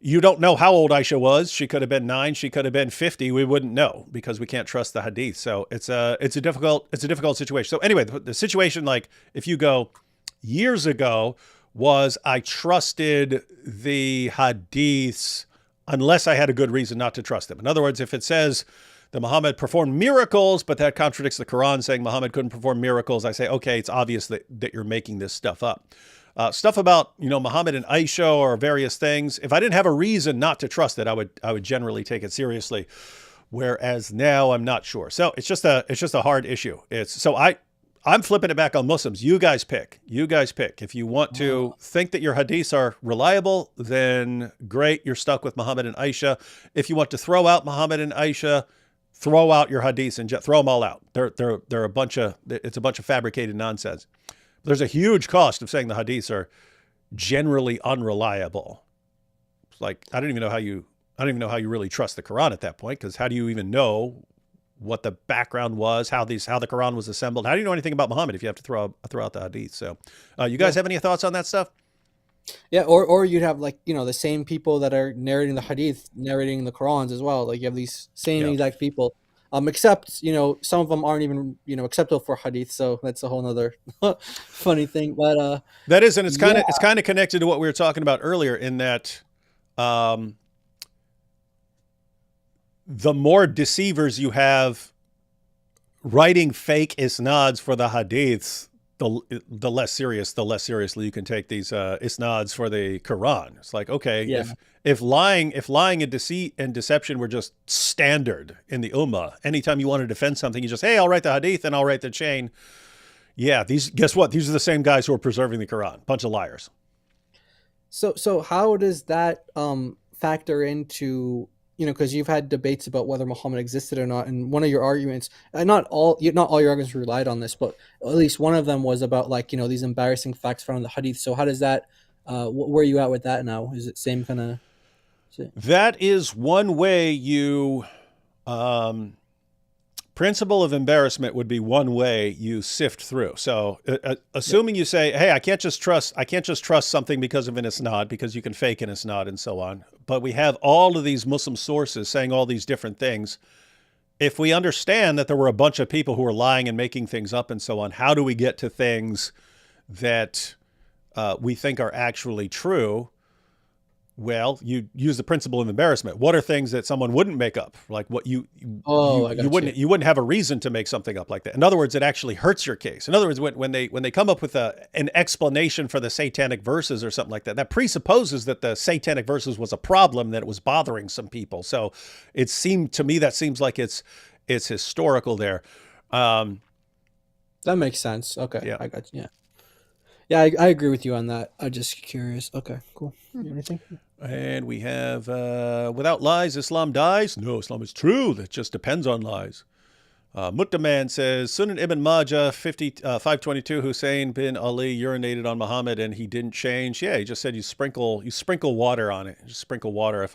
A: you don't know how old Aisha was. She could have been 9. She could have been 50. We wouldn't know because we can't trust the hadith. So it's a difficult situation. So anyway, the situation, like if you go years ago, was I trusted the hadiths unless I had a good reason not to trust them. In other words, if it says that Muhammad performed miracles, but that contradicts the Quran saying Muhammad couldn't perform miracles, I say, okay, it's obvious that you're making this stuff up. Stuff about, Muhammad and Aisha or various things, if I didn't have a reason not to trust it, I would generally take it seriously. Whereas now I'm not sure. So it's just a hard issue. I'm flipping it back on Muslims. You guys pick. If you want to think that your hadiths are reliable, then great, you're stuck with Muhammad and Aisha. If you want to throw out Muhammad and Aisha, throw out your hadiths and throw them all out. They're a bunch of fabricated nonsense. There's a huge cost of saying the hadiths are generally unreliable. It's like I don't even know how you really trust the Quran at that point, because how do you even know what the background was, how the Quran was assembled? How do you know anything about Muhammad if you have to throw out the hadith? So, you guys have any thoughts on that stuff?
B: Yeah, or you'd have the same people that are narrating the hadith, narrating the Qurans as well. Like you have these same exact people. Except, some of them aren't even, acceptable for hadith. So that's a whole nother funny thing. But
A: that is, and it's kind of connected to what we were talking about earlier in that the more deceivers you have writing fake isnads for the hadiths, the less seriously you can take these isnads for the Quran. It's like, okay, if lying and deceit and deception were just standard in the ummah, anytime you want to defend something, you just, hey, I'll write the hadith and I'll write the chain. Yeah, guess what? These are the same guys who are preserving the Quran. Bunch of liars.
B: So how does that factor into, because you've had debates about whether Muhammad existed or not, and one of your arguments, not all your arguments relied on this, but at least one of them was about these embarrassing facts found in the hadith. So how does that, where are you at with that now? Is it same kind of?
A: That is one way you, principle of embarrassment would be one way you sift through. So assuming you say, hey, I can't just trust something because of an isnad, because you can fake an isnad and so on. But we have all of these Muslim sources saying all these different things. If we understand that there were a bunch of people who were lying and making things up and so on, how do we get to things that we think are actually true? Well, you use the principle of embarrassment. What are things that someone wouldn't make up? Like what you wouldn't have a reason to make something up like that. In other words, it actually hurts your case. In other words, when they come up with an explanation for the satanic verses or something like that, that presupposes that the satanic verses was a problem, that it was bothering some people. So it seemed to me that seems like it's historical there.
B: That makes sense. Okay,
A: yeah.
B: I got you. Yeah, I agree with you on that. I'm just curious. Okay, cool. Anything?
A: And we have, without lies, Islam dies. No, Islam is true. That just depends on lies. Muttaman says, Sunan Ibn Majah 522, Hussein bin Ali urinated on Muhammad and he didn't change. Yeah, he just said you sprinkle water on it. Just sprinkle water if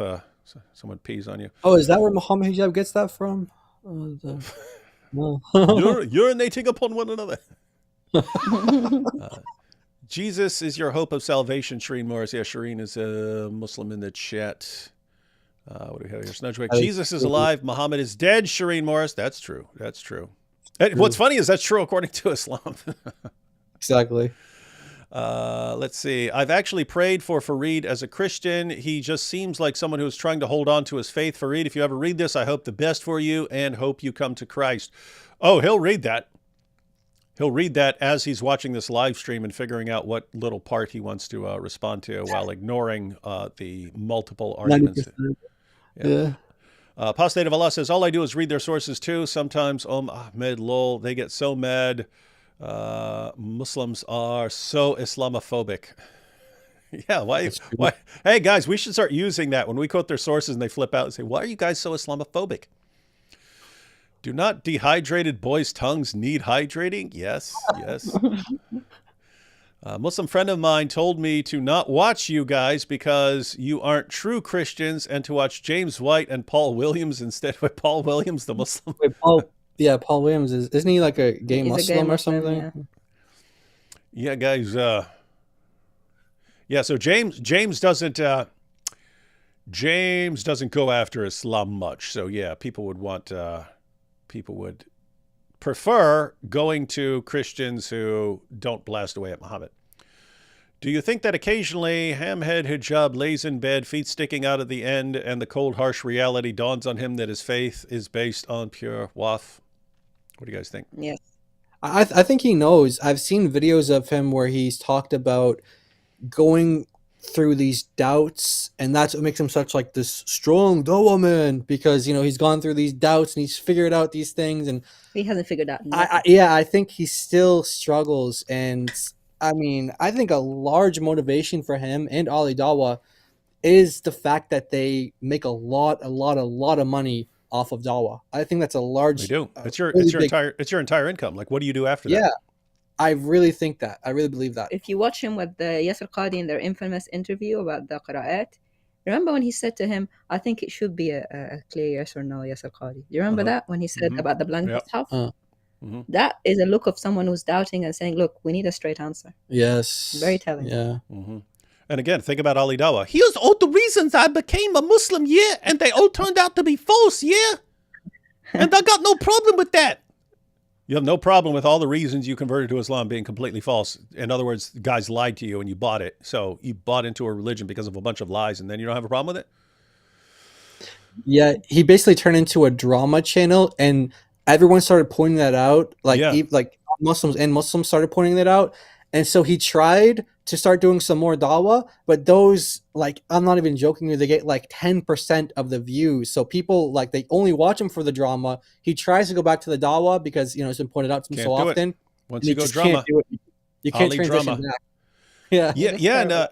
A: someone pees on you.
B: Oh, is that where Muhammad Hijab gets that from? No.
A: Urinating upon one another. Jesus is your hope of salvation, Shireen Morris. Yeah, Shireen is a Muslim in the chat. What do we have here? Snudgewick. Jesus is alive. Muhammad is dead, Shireen Morris. That's true. What's funny is that's true according to Islam.
B: Exactly.
A: Let's see. I've actually prayed for Farid as a Christian. He just seems like someone who's trying to hold on to his faith. Farid, if you ever read this, I hope the best for you and hope you come to Christ. Oh, he'll read that. He'll read that as he's watching this live stream and figuring out what little part he wants to respond to while ignoring the multiple arguments.
B: 90%.
A: Yeah. Apostate of Allah says, all I do is read their sources too. Sometimes, Ahmed, lol, they get so mad. Muslims are so Islamophobic. Yeah, why? Hey, guys, we should start using that when we quote their sources and they flip out and say, why are you guys so Islamophobic? Do not dehydrated boys' tongues need hydrating? Yes. A Muslim friend of mine told me to not watch you guys because you aren't true Christians and to watch James White and Paul Williams instead of Paul Williams, the Muslim.
B: Wait, Paul Williams isn't he like a gay
C: He's a
B: Muslim
C: gay
B: or
C: Muslim,
B: something?
C: yeah.
A: Yeah, guys. Yeah, so James doesn't go after Islam much. So yeah, people would prefer going to Christians who don't blast away at Muhammad. Do you think that occasionally hamhead hijab lays in bed, feet sticking out at the end, and the cold, harsh reality dawns on him that his faith is based on pure waf? What do you guys think?
C: Yes.
B: I think he knows. I've seen videos of him where he's talked about going through these doubts, and that's what makes him such like this strong dawah man, because you know he's gone through these doubts and he's figured out these things. And
C: He hasn't figured out nothing.
B: I think he still struggles. And I mean, I think a large motivation for him and Ali Dawah is the fact that they make a lot of money off of Dawah. I think that's a large.
A: They do. It's your
B: really big-
A: entire income. Like, what do you do after
B: Yeah,
A: that?
B: I really think that. I really believe that.
C: If you watch him with the Yasser Qadi in their infamous interview about the qira'at, remember when he said to him, I think it should be a clear yes or no, Yasser Qadi. Do you remember that? When he said about the blank mushaf? That is a look of someone who's doubting and saying, look, we need a straight answer.
B: Yes.
C: Very telling.
B: Yeah.
A: And again, think about Ali Dawah. Here's all the reasons I became a Muslim, yeah, and they all turned out to be false, yeah. And I got no problem with that. You have no problem with all the reasons you converted to Islam being completely false. In other words, guys lied to you and you bought it. So you bought into a religion because of a bunch of lies, and then you don't have a problem with it?
B: Yeah, he basically turned into a drama channel, and everyone started pointing that out. Like, like Muslims started pointing that out, and so he tried to start doing some more dawah. But those, like, I'm not even joking you, they get like 10% of the views. So people like they only watch him for the drama. He tries to go back to the dawah because you know it's been pointed out to him so often.
A: Once you go drama,
B: can't do it. You can't
A: Ali
B: transition
A: drama.
B: back. Yeah,
A: And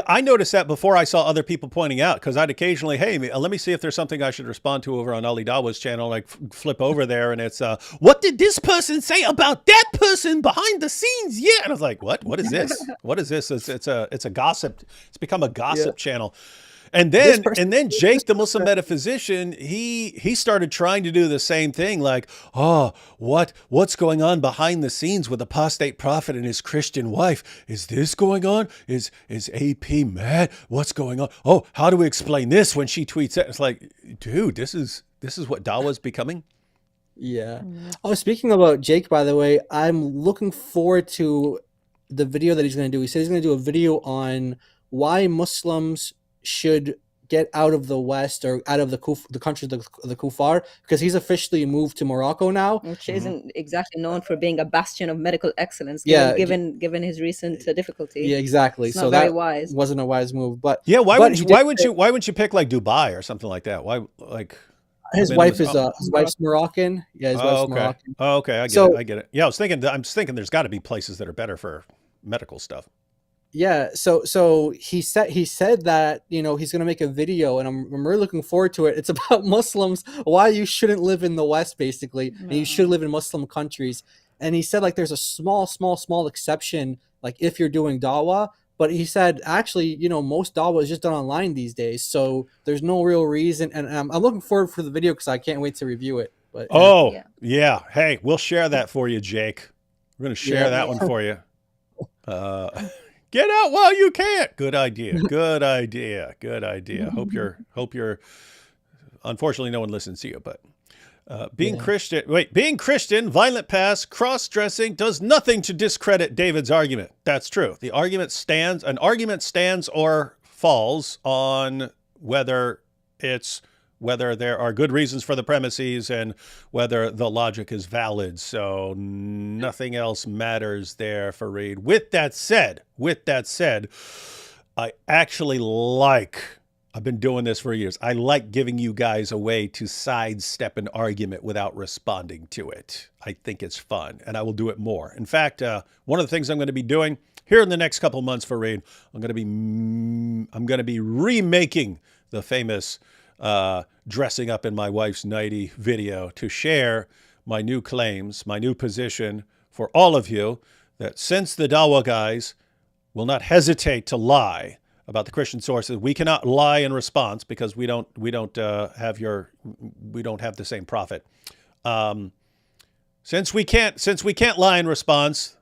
A: I noticed that before I saw other people pointing out, because I'd occasionally, hey, let me see if there's something I should respond to over on Ali Dawah's channel. Like flip over there, and it's what did this person say about that person behind the scenes? Yeah, and I was like, what? What is this? What is this? It's a gossip. It's become a gossip channel. And then Jake, the Muslim metaphysician, he started trying to do the same thing. Like, oh, what's going on behind the scenes with the apostate prophet and his Christian wife? Is this going on? Is AP mad? What's going on? Oh, how do we explain this when she tweets it? It's like, dude, this is what Dawah's becoming.
B: Yeah. Oh, speaking about Jake, by the way, I'm looking forward to the video that he's going to do. He said he's going to do a video on why Muslims should get out of the West or out of the country of the Kuffar, because he's officially moved to Morocco now,
C: which isn't exactly known for being a bastion of medical excellence. Given his recent difficulty.
B: Yeah, exactly.
C: It's
B: so
C: not very
B: that
C: wise.
B: wasn't a wise move. But
A: yeah, why wouldn't you pick like Dubai or something like that? Why like?
B: His wife's Moroccan. Yeah, his wife's Moroccan.
A: Oh, okay. I get it. Yeah, I'm thinking there's got to be places that are better for medical stuff.
B: Yeah, so he said that, you know, he's going to make a video, and I'm really looking forward to it. It's about Muslims, why you shouldn't live in the West, basically, and you should live in Muslim countries. And he said, like, there's a small exception, like, if you're doing dawah. But he said, actually, you know, most dawah is just done online these days, so there's no real reason. And I'm looking forward for the video because I can't wait to review it. But
A: yeah. Hey, we'll share that for you, Jake. We're going to share that one for you. Get out while you can. Good idea. Good idea. Good idea. Hope you're. Unfortunately, no one listens to you, but being Christian, violent past, cross-dressing does nothing to discredit David's argument. That's true. An argument stands or falls on whether there are good reasons for the premises and whether the logic is valid. So nothing else matters there, Farid. With that said, I actually I've been doing this for years. I like giving you guys a way to sidestep an argument without responding to it. I think it's fun, and I will do it more. In fact, one of the things I'm going to be doing here in the next couple months, Farid, I'm going to be remaking the famous dressing up in my wife's nightie video to share my new claims, my new position for all of you, that since the Dawah guys will not hesitate to lie about the Christian sources. We cannot lie in response because we don't have the same prophet. Since we can't lie in response,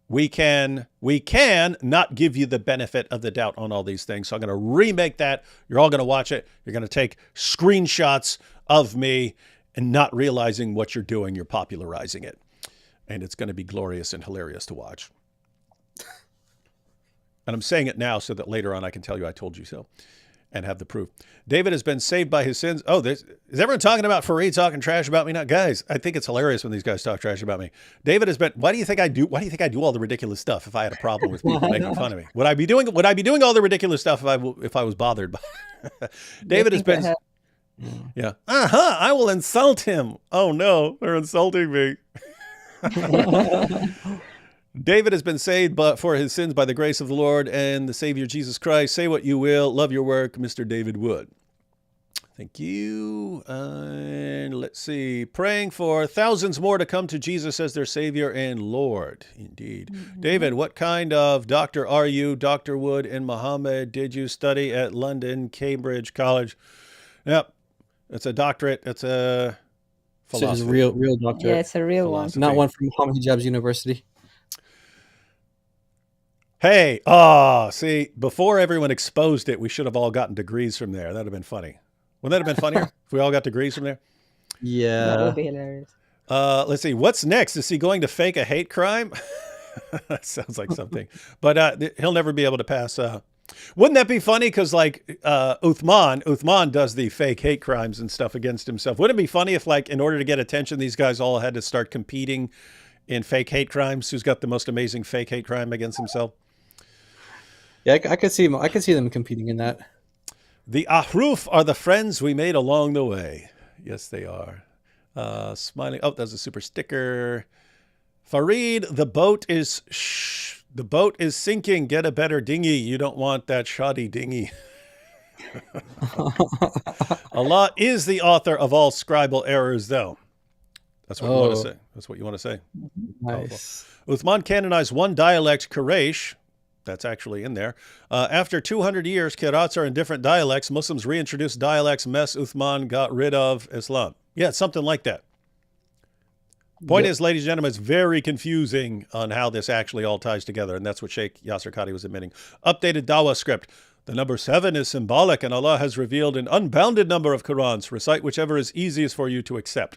A: we can not give you the benefit of the doubt on all these things. So I'm going to remake that. You're all going to watch it. You're going to take screenshots of me and not realizing what you're doing. You're popularizing it. And it's going to be glorious and hilarious to watch. And I'm saying it now so that later on I can tell you I told you so and have the proof. David has been saved by his sins. Oh, is everyone talking about Farid talking trash about me now? Guys, I think it's hilarious when these guys talk trash about me. David has been, why do you think I do all the ridiculous stuff if I had a problem with people making fun of me? Would I be doing all the ridiculous stuff if I was bothered by David has been, yeah. I will insult him. Oh no, they're insulting me. David has been saved for his sins by the grace of the Lord and the Savior Jesus Christ. Say what you will. Love your work, Mr. David Wood. Thank you. And let's see. Praying for thousands more to come to Jesus as their Savior and Lord. Indeed. Mm-hmm. David, what kind of doctor are you? Dr. Wood and Muhammad, did you study at London, Cambridge College? Yep. It's a doctorate. It's a philosophy.
B: So it's a real doctorate.
C: Yeah, it's a real philosophy.
B: Not one from Muhammad Hijab's university.
A: Hey, see, before everyone exposed it, we should have all gotten degrees from there. That'd have been funny. Wouldn't that have been funnier if we all got degrees from there?
B: Yeah.
C: That would be hilarious.
A: Let's see. What's next? Is he going to fake a hate crime? That sounds like something. But he'll never be able to pass. Wouldn't that be funny? Because like Uthman does the fake hate crimes and stuff against himself. Wouldn't it be funny if, like, in order to get attention, these guys all had to start competing in fake hate crimes? Who's got the most amazing fake hate crime against himself?
B: Yeah, I could see them competing in that.
A: The Ahruf are the friends we made along the way. Yes, they are. Smiling. Oh, that's a super sticker. Farid, the boat is sinking. Get a better dinghy. You don't want that shoddy dinghy. Allah is the author of all scribal errors, though. That's what you want to say. That's what you want to say.
B: Nice.
A: Uthman canonized one dialect, Quraysh. That's actually in there. After 200 years, qirats are in different dialects. Muslims reintroduced dialects. Uthman got rid of Islam. Yeah, it's something like that. Point is, ladies and gentlemen, it's very confusing on how this actually all ties together, and that's what Sheikh Yasser Qadhi was admitting. Updated Dawah script. The number 7 is symbolic, and Allah has revealed an unbounded number of Qurans. Recite whichever is easiest for you to accept.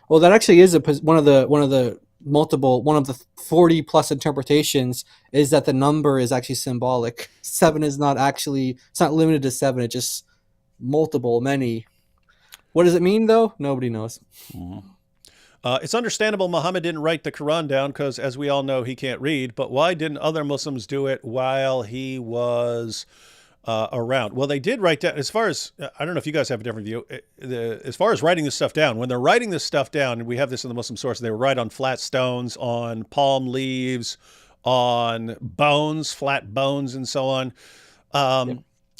B: Well, that actually is one of the 40 plus interpretations is that the number is actually symbolic. 7 is not actually, it's not limited to 7. It's just many. What does it mean though? Nobody knows.
A: Mm-hmm. It's understandable Muhammad didn't write the Quran down because, as we all know, he can't read. But why didn't other Muslims do it while he was around? Well, they did write down, as far as, I don't know if you guys have a different view, as far as writing this stuff down, when they're writing this stuff down, and we have this in the Muslim sources, they were write on flat stones, on palm leaves, on bones, flat bones, and so on.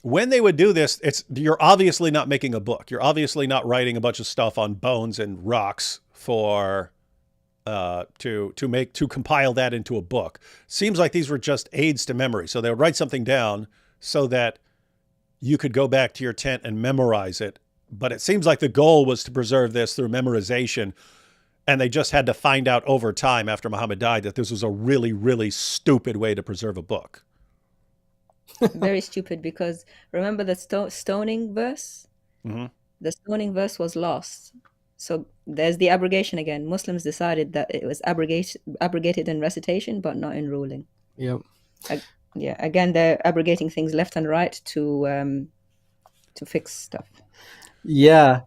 A: When they would do this, you're obviously not making a book. You're obviously not writing a bunch of stuff on bones and rocks for to compile that into a book. Seems like these were just aids to memory. So they would write something down so that you could go back to your tent and memorize it. But it seems like the goal was to preserve this through memorization. And they just had to find out over time after Muhammad died that this was a really, really stupid way to preserve a book.
C: Very stupid, because remember the stoning verse?
A: Mm-hmm.
C: The stoning verse was lost. So there's the abrogation again. Muslims decided that it was abrogated in recitation, but not in ruling.
B: Yep.
C: Yeah. Again, they're abrogating things left and right to fix stuff.
B: Yeah.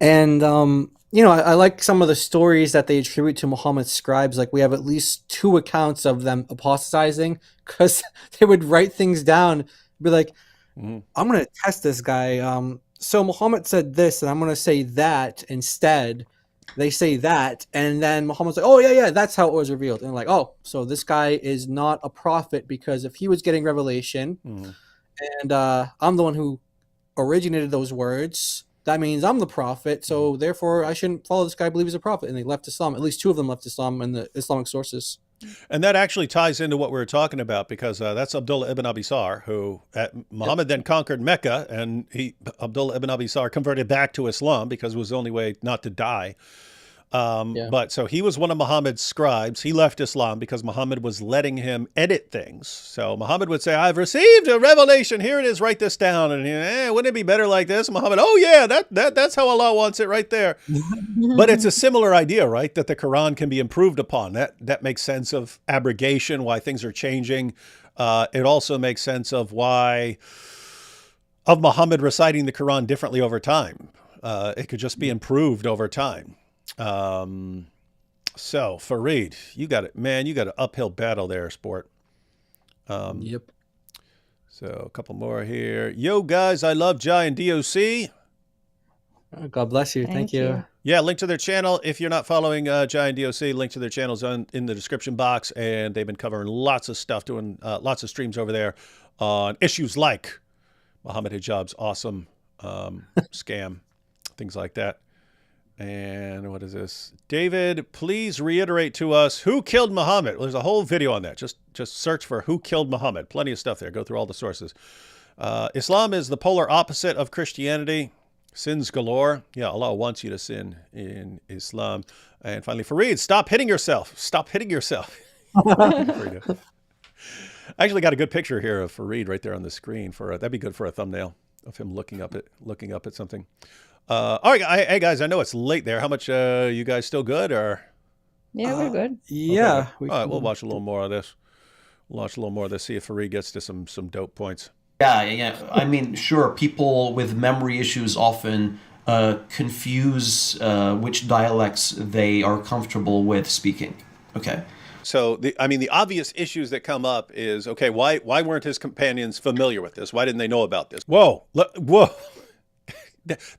B: And I like some of the stories that they attribute to Muhammad's scribes. Like, we have at least 2 accounts of them apostatizing because they would write things down, be like, I'm going to test this guy. So Muhammad said this, and I'm going to say that instead. They say that, and then Muhammad's like, oh, yeah, that's how it was revealed. And like, oh, so this guy is not a prophet, because if he was getting revelation, and I'm the one who originated those words, that means I'm the prophet, so therefore I shouldn't follow this guy. I believe he's a prophet. And they left Islam. At least 2 of them left Islam in the Islamic sources.
A: And that actually ties into what we were talking about, because that's Abdullah ibn Abi Sar, who Muhammad then conquered Mecca, and Abdullah ibn Abi Sar converted back to Islam because it was the only way not to die. But so he was one of Muhammad's scribes. He left Islam because Muhammad was letting him edit things. So Muhammad would say, I've received a revelation. Here it is. Write this down. And wouldn't it be better like this? Muhammad, oh yeah, that's how Allah wants it right there. But it's a similar idea, right? That the Quran can be improved upon. That makes sense of abrogation, why things are changing. It also makes sense of Muhammad reciting the Quran differently over time. It could just be improved over time. So Farid, you got it, man. You got an uphill battle there, sport.
B: Yep.
A: So a couple more here. Yo, guys, I love Jai and DoC.
B: God bless you. Thank you.
A: Yeah, link to their channel. If you're not following Jai and DoC, link to their channels in the description box. And they've been covering lots of stuff, doing lots of streams over there on issues like Muhammad Hijab's awesome scam, things like that. And what is this? David, please reiterate to us who killed Muhammad. Well, there's a whole video on that. Just search for who killed Muhammad. Plenty of stuff there. Go through all the sources. Islam is the polar opposite of Christianity. Sins galore. Yeah, Allah wants you to sin in Islam. And finally, Farid, stop hitting yourself. Stop hitting yourself. I actually got a good picture here of Farid right there on the screen. That'd be good for a thumbnail of him looking up at something. All right, hey guys, I know it's late there. How much you guys still good, or?
C: Yeah, we're good.
B: Yeah.
A: Okay. All right, we'll watch a little more of this. See if Farid gets to some dope points.
D: Yeah. I mean, sure, people with memory issues often confuse which dialects they are comfortable with speaking. Okay.
A: So, the obvious issues that come up is, okay, why weren't his companions familiar with this? Why didn't they know about this? Whoa.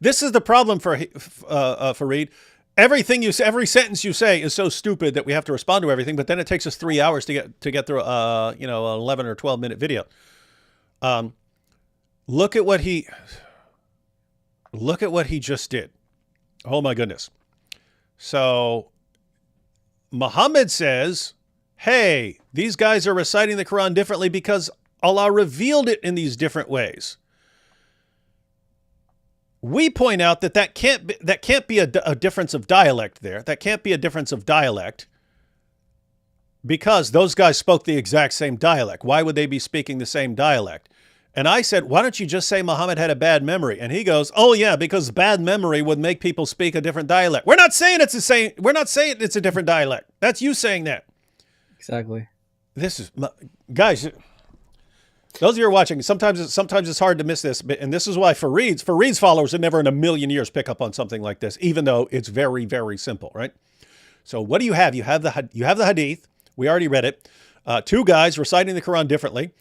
A: This is the problem for Farid. Everything you say, every sentence you say is so stupid that we have to respond to everything. But then it takes us 3 hours to get through an 11 or 12-minute video. Look at what he just did. Oh my goodness. So Muhammad says, hey, these guys are reciting the Quran differently because Allah revealed it in these different ways. We point out that can't be a difference of dialect there. That can't be a difference of dialect because those guys spoke the exact same dialect. Why would they be speaking the same dialect? And I said, why don't you just say Muhammad had a bad memory? And he goes, oh yeah, because bad memory would make people speak a different dialect. We're not saying it's the same. We're not saying it's a different dialect. That's you saying that.
B: Exactly.
A: This is, guys, those of you who are watching, sometimes it's hard to miss this, and this is why Farid's followers would never in a million years pick up on something like this, even though it's very, very simple, right? So what do you have? You have the Hadith. We already read it. Two guys reciting the Quran differently,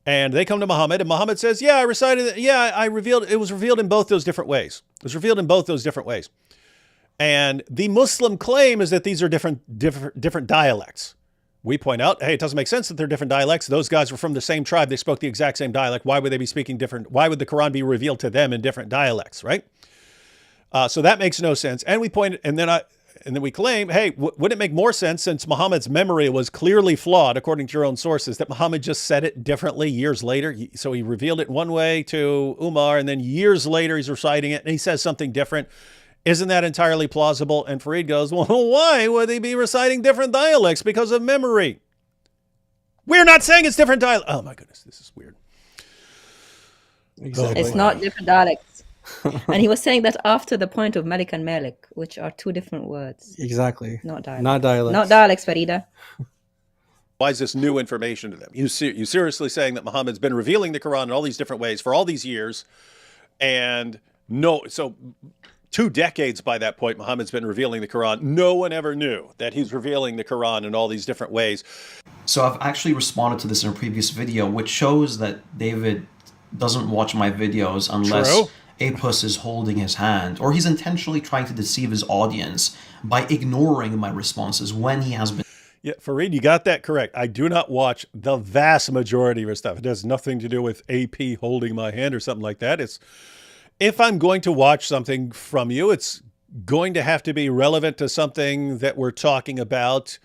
A: and they come to Muhammad, and Muhammad says, "Yeah, I recited it. Yeah, I revealed. It was revealed in both those different ways. It was revealed in both those different ways." And the Muslim claim is that these are different dialects. We point out, hey, it doesn't make sense that they're different dialects. Those guys were from the same tribe. They spoke the exact same dialect. Why would they be speaking different? Why would the Quran be revealed to them in different dialects, right? So that makes no sense. And we point, and then we claim, hey, wouldn't it make more sense, since Muhammad's memory was clearly flawed, according to your own sources, that Muhammad just said it differently years later? So he revealed it one way to Umar, and then years later he's reciting it, and he says something different. Isn't that entirely plausible? And Farid goes, well, why would they be reciting different dialects? Because of memory. We're not saying it's different dialects. Oh my goodness, this is weird.
B: Exactly.
C: It's not different dialects. And he was saying that after the point of Malik and Malik, which are two different words.
B: Exactly.
C: Not dialects.
B: Not dialects.
C: Not dialects, Farida.
A: Why is this new information to them? You seriously saying that Muhammad's been revealing the Quran in all these different ways for all these years, and so 2 decades by that point, Muhammad's been revealing the Quran. No one ever knew that he's revealing the Quran in all these different ways.
D: So I've actually responded to this in a previous video, which shows that David doesn't watch my videos unless
A: True.
D: Apus is holding his hand, or he's intentionally trying to deceive his audience by ignoring my responses when he has been.
A: Yeah, Farid, you got that correct. I do not watch the vast majority of his stuff. It has nothing to do with AP holding my hand or something like that. It's, if I'm going to watch something from you, it's going to have to be relevant to something that we're talking about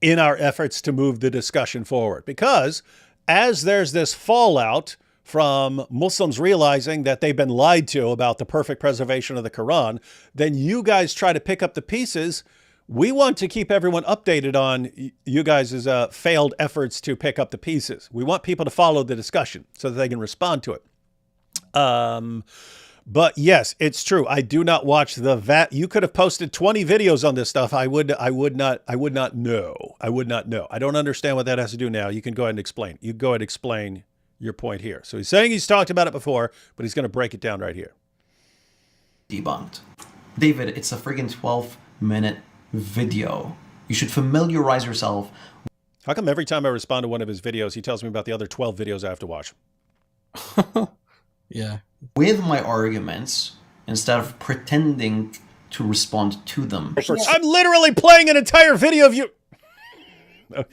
A: in our efforts to move the discussion forward. Because as there's this fallout from Muslims realizing that they've been lied to about the perfect preservation of the Quran, then you guys try to pick up the pieces. We want to keep everyone updated on you guys' failed efforts to pick up the pieces. We want people to follow the discussion so that they can respond to it. But yes, it's true. I do not watch the VAT. You could have posted 20 videos on this stuff. I would not know. I would not know. I don't understand what that has to do now. You can go ahead and explain. You go ahead and explain your point here. So he's saying he's talked about it before, but he's going to break it down right here.
D: Debunked. David, it's a friggin' 12-minute video. You should familiarize yourself.
A: How come every time I respond to one of his videos, he tells me about the other 12 videos I have to watch?
B: Yeah.
D: With my arguments instead of pretending to respond to them.
A: I'm literally playing an entire video of you.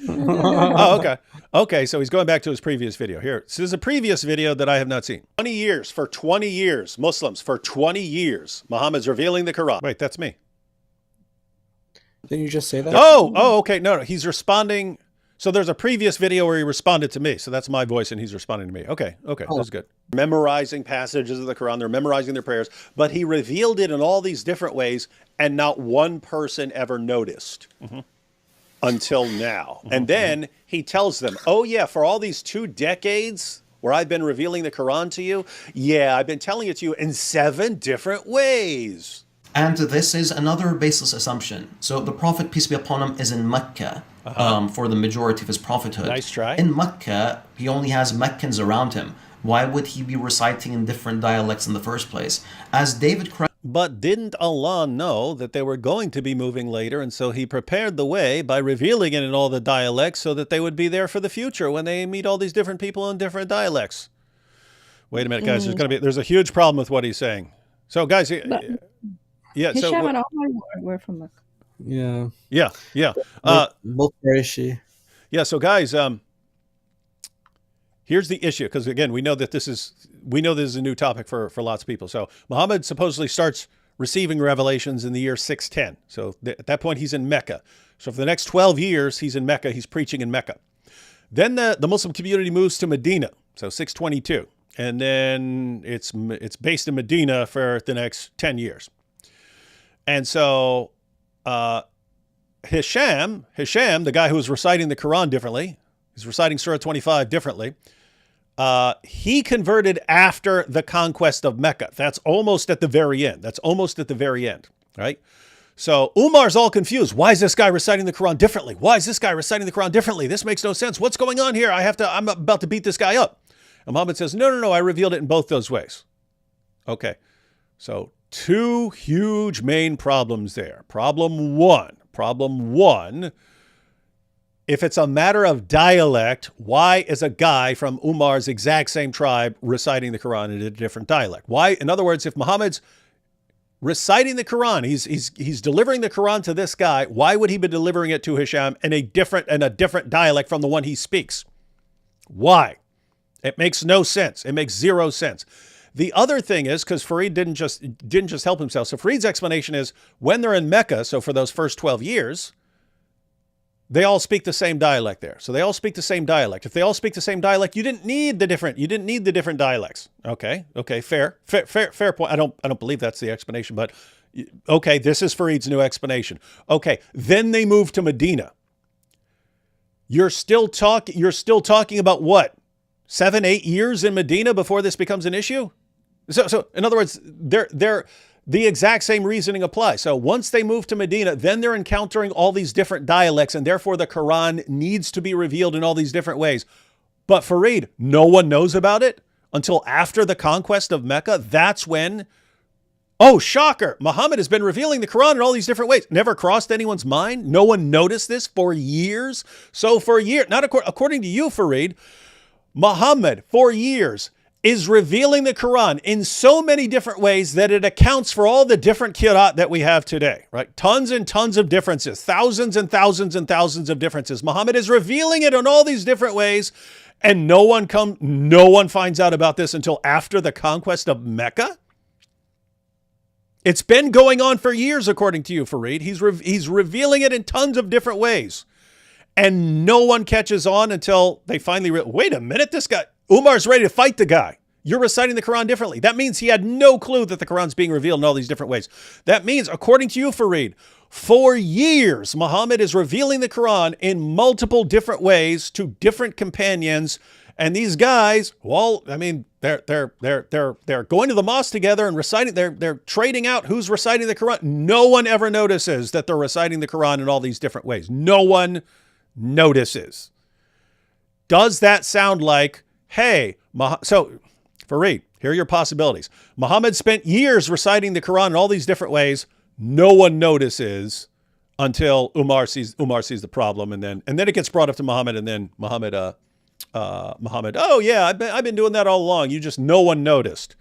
A: Oh, okay. Okay, so he's going back to his previous video. Here, this is a previous video that I have not seen. 20 years, for 20 years, Muslims, for 20 years, Muhammad's revealing the Quran. Wait, that's me.
B: Didn't you just say that?
A: Oh, okay. No, he's responding. So there's a previous video where he responded to me. So that's my voice and he's responding to me. Okay, that's good. Memorizing passages of the Quran. They're memorizing their prayers. But he revealed it in all these different ways and not one person ever noticed until now. And then he tells them, oh yeah, for all these 2 decades where I've been revealing the Quran to you, yeah, I've been telling it to you in 7 different ways.
D: And this is another baseless assumption. So the Prophet, peace be upon him, is in Mecca for the majority of his prophethood.
A: Nice try.
D: In Mecca, he only has Meccans around him. Why would he be reciting in different dialects in the first place? As David
A: But didn't Allah know that they were going to be moving later, and so he prepared the way by revealing it in all the dialects so that they would be there for the future when they meet all these different people in different dialects? Wait a minute, guys. There's a huge problem with what he's saying. So, guys, yeah. So
C: Hisham and Omar were from Mecca.
B: Yeah.
A: Yeah.
B: Both Qurayshi.
A: Yeah. So, guys, here's the issue, because again, we know this is a new topic for lots of people. So Muhammad supposedly starts receiving revelations in the year 610. So at that point, he's in Mecca. So for the next 12 years, he's in Mecca. He's preaching in Mecca. Then the Muslim community moves to Medina. So 622. And then it's based in Medina for the next 10 years. And so Hisham, the guy who was reciting the Quran differently, he's reciting Surah 25 differently. He converted after the conquest of Mecca. That's almost at the very end. Right? So Umar's all confused. Why is this guy reciting the Quran differently? This makes no sense. What's going on here? I'm about to beat this guy up. And Muhammad says, no, I revealed it in both those ways. Okay. So 2 huge main problems there. Problem one, if it's a matter of dialect, why is a guy from Umar's exact same tribe reciting the Quran in a different dialect? Why? In other words, if Muhammad's reciting the Quran, he's delivering the Quran to this guy, why would he be delivering it to Hisham in a different dialect from the one he speaks? Why? It makes no sense. It makes 0 sense. The other thing is, because Farid didn't just help himself. So Farid's explanation is when they're in Mecca, so for those first 12 years, they all speak the same dialect there. So they all speak the same dialect. If they all speak the same dialect, you didn't need the different dialects. Okay, fair point. I don't believe that's the explanation, but okay, this is Farid's new explanation. Okay, then they move to Medina. You're still talking about what? 7-8 years in Medina before this becomes an issue? So in other words, they're the exact same reasoning applies. So once they move to Medina, then they're encountering all these different dialects, and therefore the Quran needs to be revealed in all these different ways. But Farid, no one knows about it until after the conquest of Mecca. That's when, oh, shocker, Muhammad has been revealing the Quran in all these different ways. Never crossed anyone's mind. No one noticed this for years. So for years, not according to you, Farid, Muhammad, for years, is revealing the Quran in so many different ways that it accounts for all the different qira'at that we have today, right? Tons and tons of differences, thousands and thousands and thousands of differences. Muhammad is revealing it in all these different ways, and no one finds out about this until after the conquest of Mecca? It's been going on for years, according to you, Farid. He's revealing it in tons of different ways. And no one catches on until they finally wait a minute, this guy, Umar's ready to fight the guy. You're reciting the Quran differently. That means he had no clue that the Quran's being revealed in all these different ways. That means, according to you, Farid, for years, Muhammad is revealing the Quran in multiple different ways to different companions. And these guys, well, I mean, they're going to the mosque together and reciting. They're trading out who's reciting the Quran. No one ever notices that they're reciting the Quran in all these different ways. No one notices. Does that sound like, hey, so Farid, here are your possibilities. Muhammad spent years reciting the Quran in all these different ways. No one notices until Umar sees the problem, and then it gets brought up to Muhammad, and then Muhammad, oh yeah, I've been doing that all along. No one noticed.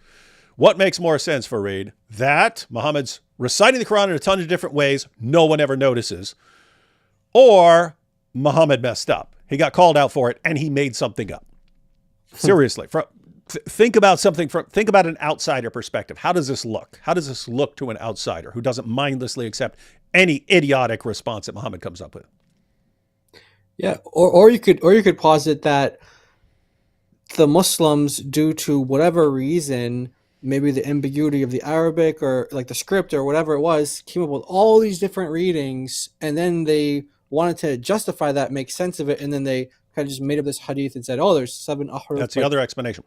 A: What makes more sense, Farid? That Muhammad's reciting the Quran in a ton of different ways, no one ever notices, or Muhammad messed up. He got called out for it, and he made something up. Seriously, think about an outsider perspective. How does this look? How does this look to an outsider who doesn't mindlessly accept any idiotic response that Muhammad comes up with?
B: Yeah, or you could posit that the Muslims, due to whatever reason, maybe the ambiguity of the Arabic or like the script or whatever it was, came up with all these different readings, and then they wanted to justify that, make sense of it, and then they kind of just made up this hadith and said, oh, there's 7 ahruf.
A: That's the other explanation.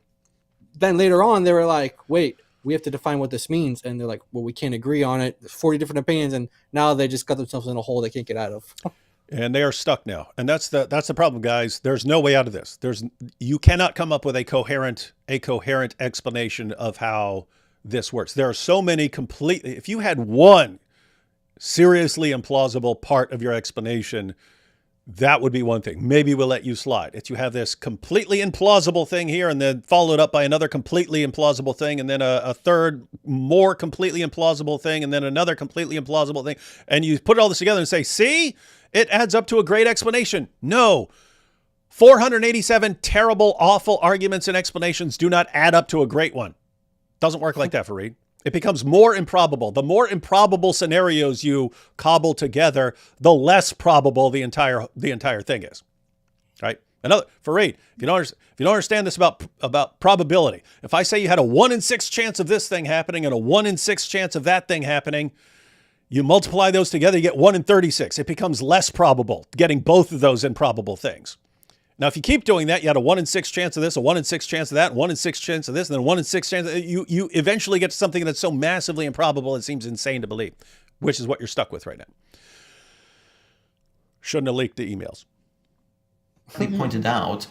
B: Then later on, they were like, wait, we have to define what this means. And they're like, well, we can't agree on it. There's 40 different opinions. And now they just got themselves in a hole they can't get out of.
A: And they are stuck now. And that's the problem, guys. There's no way out of this. You cannot come up with a coherent explanation of how this works. There are so many if you had one seriously implausible part of your explanation, that would be one thing. Maybe we'll let you slide. If you have this completely implausible thing here and then followed up by another completely implausible thing and then a third more completely implausible thing and then another completely implausible thing, and you put all this together and say, see, it adds up to a great explanation. No. 487 terrible, awful arguments and explanations do not add up to a great one. Doesn't work like that, Farid. It becomes more improbable. The more improbable scenarios you cobble together, the less probable the entire thing is. Right? Farid, if you don't understand this about probability, if I say you had a 1 in 6 chance of this thing happening and a 1 in 6 chance of that thing happening, you multiply those together, you get 1 in 36. It becomes less probable getting both of those improbable things. Now, if you keep doing that, you had a 1 in 6 chance of this, a 1 in 6 chance of that, 1 in 6 chance of this, and then a 1 in 6 chance. You eventually get to something that's so massively improbable it seems insane to believe, which is what you're stuck with right now. Shouldn't have leaked the emails.
D: They pointed out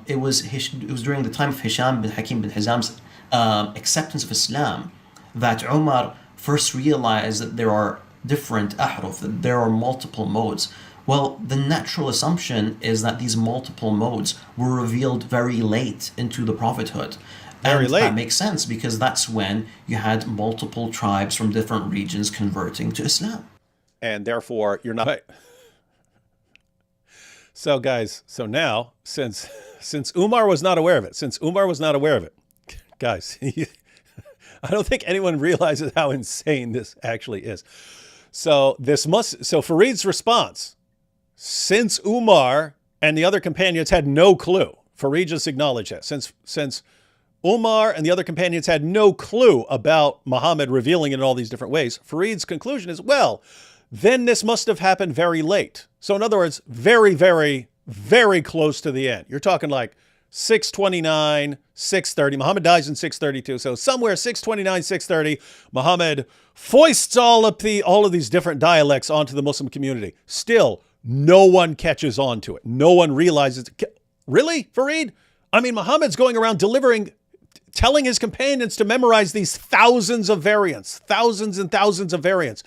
D: it was during the time of Hisham bin Hakim bin Hizam's acceptance of Islam that Umar first realized that there are different ahruf, that there are multiple modes. Well, the natural assumption is that these multiple modes were revealed very late into the prophethood.
A: Very late.
D: That makes sense because that's when you had multiple tribes from different regions converting to Islam.
A: And therefore, you're not... So, guys, now, since Umar was not aware of it, guys, I don't think anyone realizes how insane this actually is. So Farid's response, since Umar and the other companions had no clue, Farid just acknowledged that. Since Umar and the other companions had no clue about Muhammad revealing it in all these different ways, Farid's conclusion is, well, then this must have happened very late. So in other words, very, very, very close to the end. You're talking like 629, 630. Muhammad dies in 632. So somewhere 629, 630, Muhammad foists all of these different dialects onto the Muslim community. Still, no one catches on to it. No one realizes. Really, Farid? I mean, Muhammad's going around telling his companions to memorize these thousands and thousands of variants.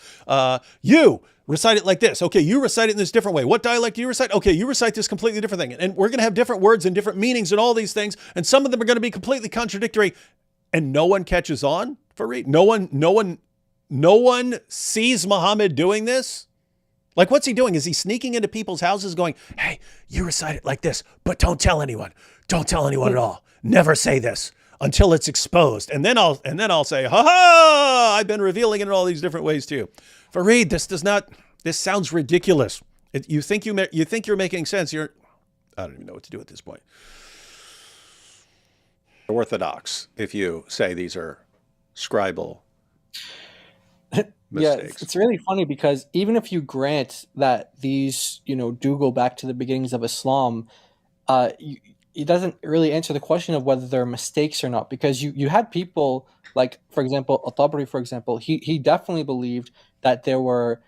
A: You recite it like this. Okay, you recite it in this different way. What dialect do you recite? Okay, you recite this completely different thing. And we're going to have different words and different meanings and all these things. And some of them are going to be completely contradictory. And no one catches on, Farid? No one sees Muhammad doing this? Like, what's he doing? Is he sneaking into people's houses going, hey, you recite it like this, but don't tell anyone. Don't tell anyone at all. Never say this until it's exposed. And then I'll say, ha, I've been revealing it in all these different ways too. Farid, this sounds ridiculous. You think you're making sense. I don't even know what to do at this point. Orthodox, if you say these are scribal mistakes.
B: Yeah, it's really funny because even if you grant that these, do go back to the beginnings of Islam, it doesn't really answer the question of whether they're mistakes or not. Because you had people like, for example, Al-Tabari, for example, he definitely believed that there were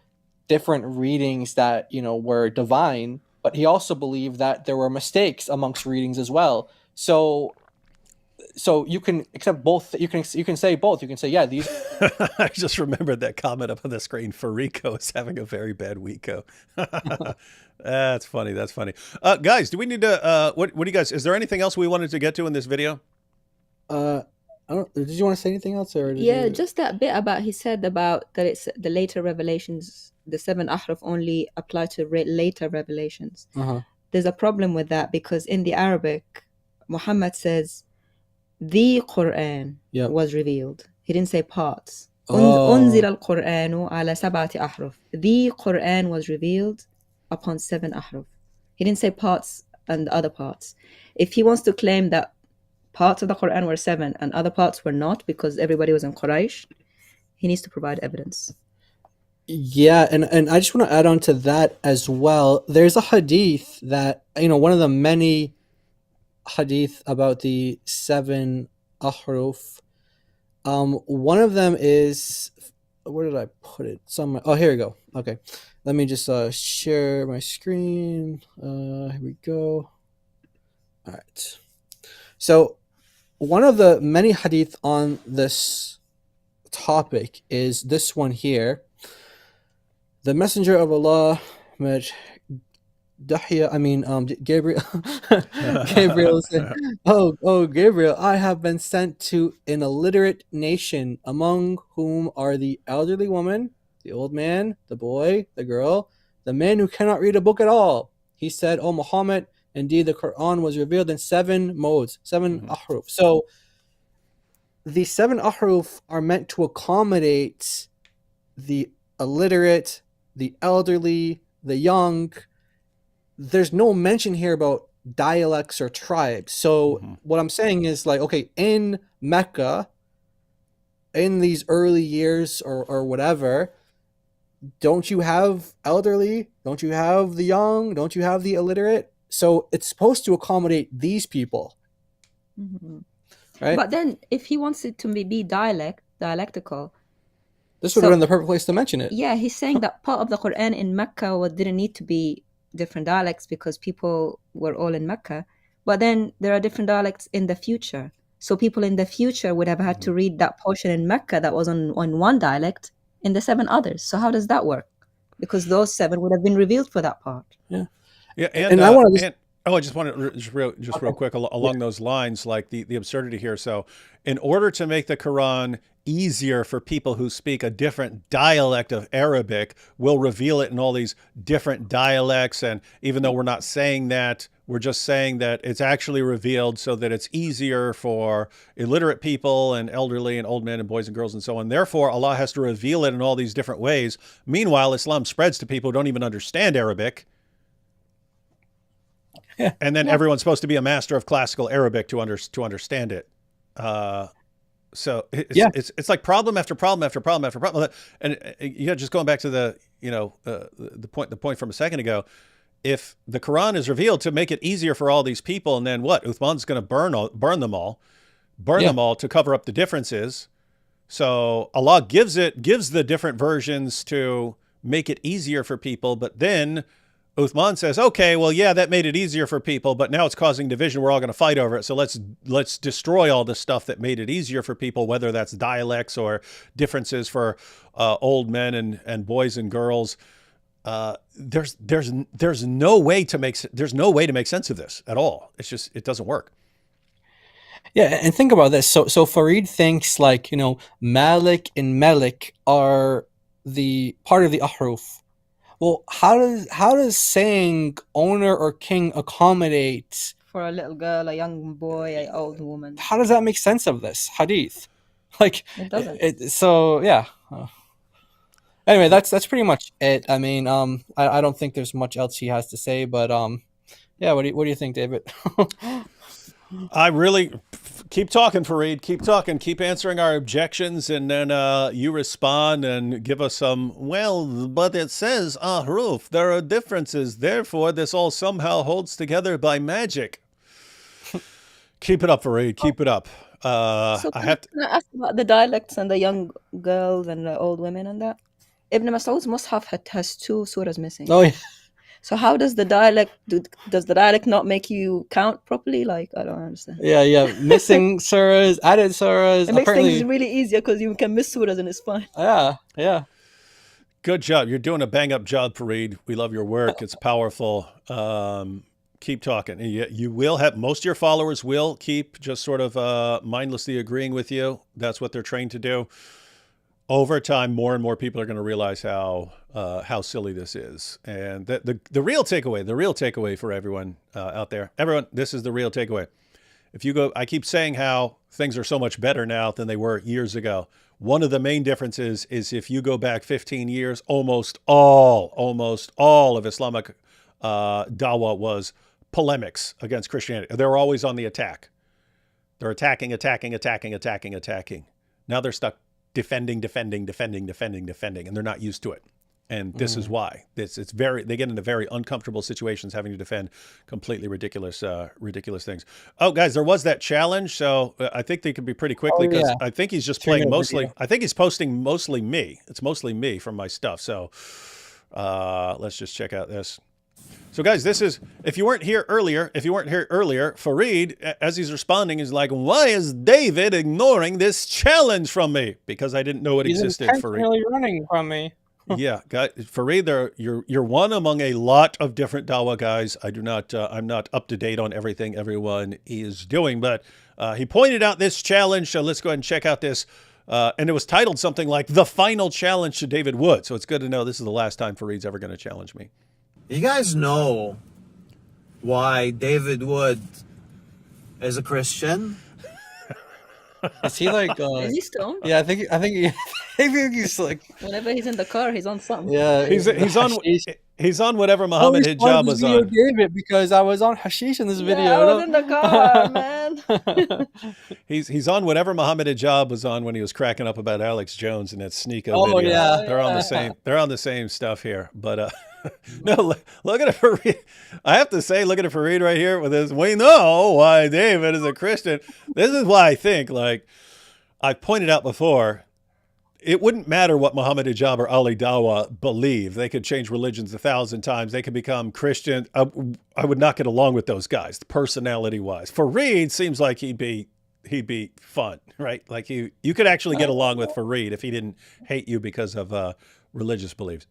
B: different readings that were divine, but he also believed that there were mistakes amongst readings as well. So you can accept both. You can say both. You can say, yeah, these.
A: I just remembered that comment up on the screen. Farico is having a very bad weeko. That's funny. That's funny. Guys, do we need to? What do you guys? Is there anything else we wanted to get to in this video?
B: I don't. Did you want to say anything else, or
C: just that bit about he said about that it's the later revelations. The 7 ahruf only apply to later revelations. There's a problem with that because in the Arabic, Muhammad says the Quran was revealed. He didn't say parts. أنزل القرآن على 7 أحرف. The Quran was revealed upon 7 ahruf. He didn't say parts and other parts. If he wants to claim that parts of the Quran were 7 and other parts were not because everybody was in Quraysh, he needs to provide evidence.
B: Yeah, and I just want to add on to that as well. There's a hadith that, one of the many hadith about the 7 ahruf. One of them is, where did I put it? Somewhere. Oh, here we go. Okay. Let me just share my screen. Here we go. All right. So one of the many hadith on this topic is this one here. The Messenger of Allah, Gabriel. Gabriel said, "Oh, Gabriel, I have been sent to an illiterate nation, among whom are the elderly woman, the old man, the boy, the girl, the man who cannot read a book at all." He said, "O Muhammad, indeed the Quran was revealed in 7 modes, 7 ahruf." So the 7 ahruf are meant to accommodate the illiterate, the elderly, the young. There's no mention here about dialects or tribes. So what I'm saying is, like, okay, in Mecca, in these early years or whatever, don't you have elderly? Don't you have the young? Don't you have the illiterate? So it's supposed to accommodate these people. Right?
C: But then if he wants it to be dialectical,
B: this would have been the perfect place to mention it.
C: Yeah, he's saying that part of the Quran in Mecca didn't need to be different dialects because people were all in Mecca. But then there are different dialects in the future. So people in the future would have had to read that portion in Mecca that was on one dialect in the 7 others. So how does that work? Because those 7 would have been revealed for that part.
A: Yeah. And I want to I just want to real quick along those lines, like the absurdity here. So in order to make the Quran easier for people who speak a different dialect of Arabic, we'll reveal it in all these different dialects. And even though we're not saying that, we're just saying that it's actually revealed so that it's easier for illiterate people and elderly and old men and boys and girls and so on. Therefore, Allah has to reveal it in all these different ways. Meanwhile, Islam spreads to people who don't even understand Arabic. And then everyone's supposed to be a master of classical Arabic to understand it. So it's like problem after problem after problem after problem. And just going back to the point from a second ago, if the Quran is revealed to make it easier for all these people, and then what? Uthman's going to burn them all to cover up the differences. So Allah gives the different versions to make it easier for people, but then Uthman says, okay, well, yeah, that made it easier for people, but now it's causing division. We're all going to fight over it. So let's destroy all the stuff that made it easier for people, whether that's dialects or differences for old men and boys and girls. There's no way to make sense of this at all. It's just, it doesn't work.
B: Yeah, and think about this. So Farid thinks Malik and Melik are the part of the ahruf. Well, how does saying owner or king accommodate
C: for a little girl, a young boy, an old woman?
B: How does that make sense of this hadith? Like,
C: it doesn't.
B: So yeah. Anyway, that's pretty much it. I mean, I don't think there's much else he has to say, but yeah. What do you think, David?
A: I really keep talking, Farid. Keep talking. Keep answering our objections, and then you respond and give us some. Well, but it says ahruf. There are differences. Therefore, this all somehow holds together by magic. Keep it up, Farid. Keep it up.
C: So
A: I have to.
C: can I ask about the dialects and the young girls and the old women and that? Ibn Mas'ud's Mus'haf has 2 surahs missing.
B: Oh yeah.
C: So how does the dialect does the dialect not make you count properly? Like, I don't understand.
B: Yeah. Missing surahs, added surahs.
C: It makes
B: Apparently,
C: things really easier because you can miss surahs and it's fine.
B: yeah.
A: Good job. You're doing a bang up job, Farid. We love your work. It's powerful. Keep talking. You will have, most of your followers will keep just sort of mindlessly agreeing with you. That's what they're trained to do. Over time, more and more people are going to realize how silly this is. And the real takeaway for everyone out there, this is the real takeaway. If you go, I keep saying how things are so much better now than they were years ago. One of the main differences is if you go back 15 years, almost all of Islamic dawah was polemics against Christianity. They were always on the attack. They're attacking. Now they're stuck defending, and they're not used to it. And this is why. They get into very uncomfortable situations having to defend completely ridiculous things. Oh, guys, there was that challenge, so I think they could be pretty quickly because I think he's just playing mostly. I think he's posting mostly me. It's mostly me from my stuff. So let's just check out this. So guys, this is, if you weren't here earlier, Farid, as he's responding, is like, why is David ignoring this challenge from me? Because I didn't know it existed, Farid.
B: He's running from me.
A: Yeah, guys, Farid, you're one among a lot of different dawah guys. I'm not up to date on everything everyone is doing, but he pointed out this challenge. So let's go ahead and check out this. And it was titled something like "The Final Challenge to David Wood." So it's good to know this is the last time Farid's ever going to challenge me.
E: You guys know why David Wood is a Christian?
B: Is he like?
C: Is he stoned?
B: Yeah, I think he's like.
C: Whenever he's in the car, he's on something.
B: Yeah,
A: he's on whatever Muhammad Hijab was on.
B: David, because I was on hashish in this video.
C: Yeah, I was in the car, man.
A: He's on whatever Muhammad Hijab was on when he was cracking up about Alex Jones and that Sneeko
B: Oh,
A: video.
B: yeah.
A: They're on the same stuff here, but. No, look at it, Farid. I have to say, look at it, Farid, right here with this. We know why David is a Christian. This is why I think, like I've pointed out before, it wouldn't matter what Muhammad Hijab or Ali Dawah believe. They could change religions 1,000 times. They could become Christian. I would not get along with those guys, personality-wise. Farid seems like he'd be fun, right? Like you could actually get along with Farid if he didn't hate you because of religious beliefs.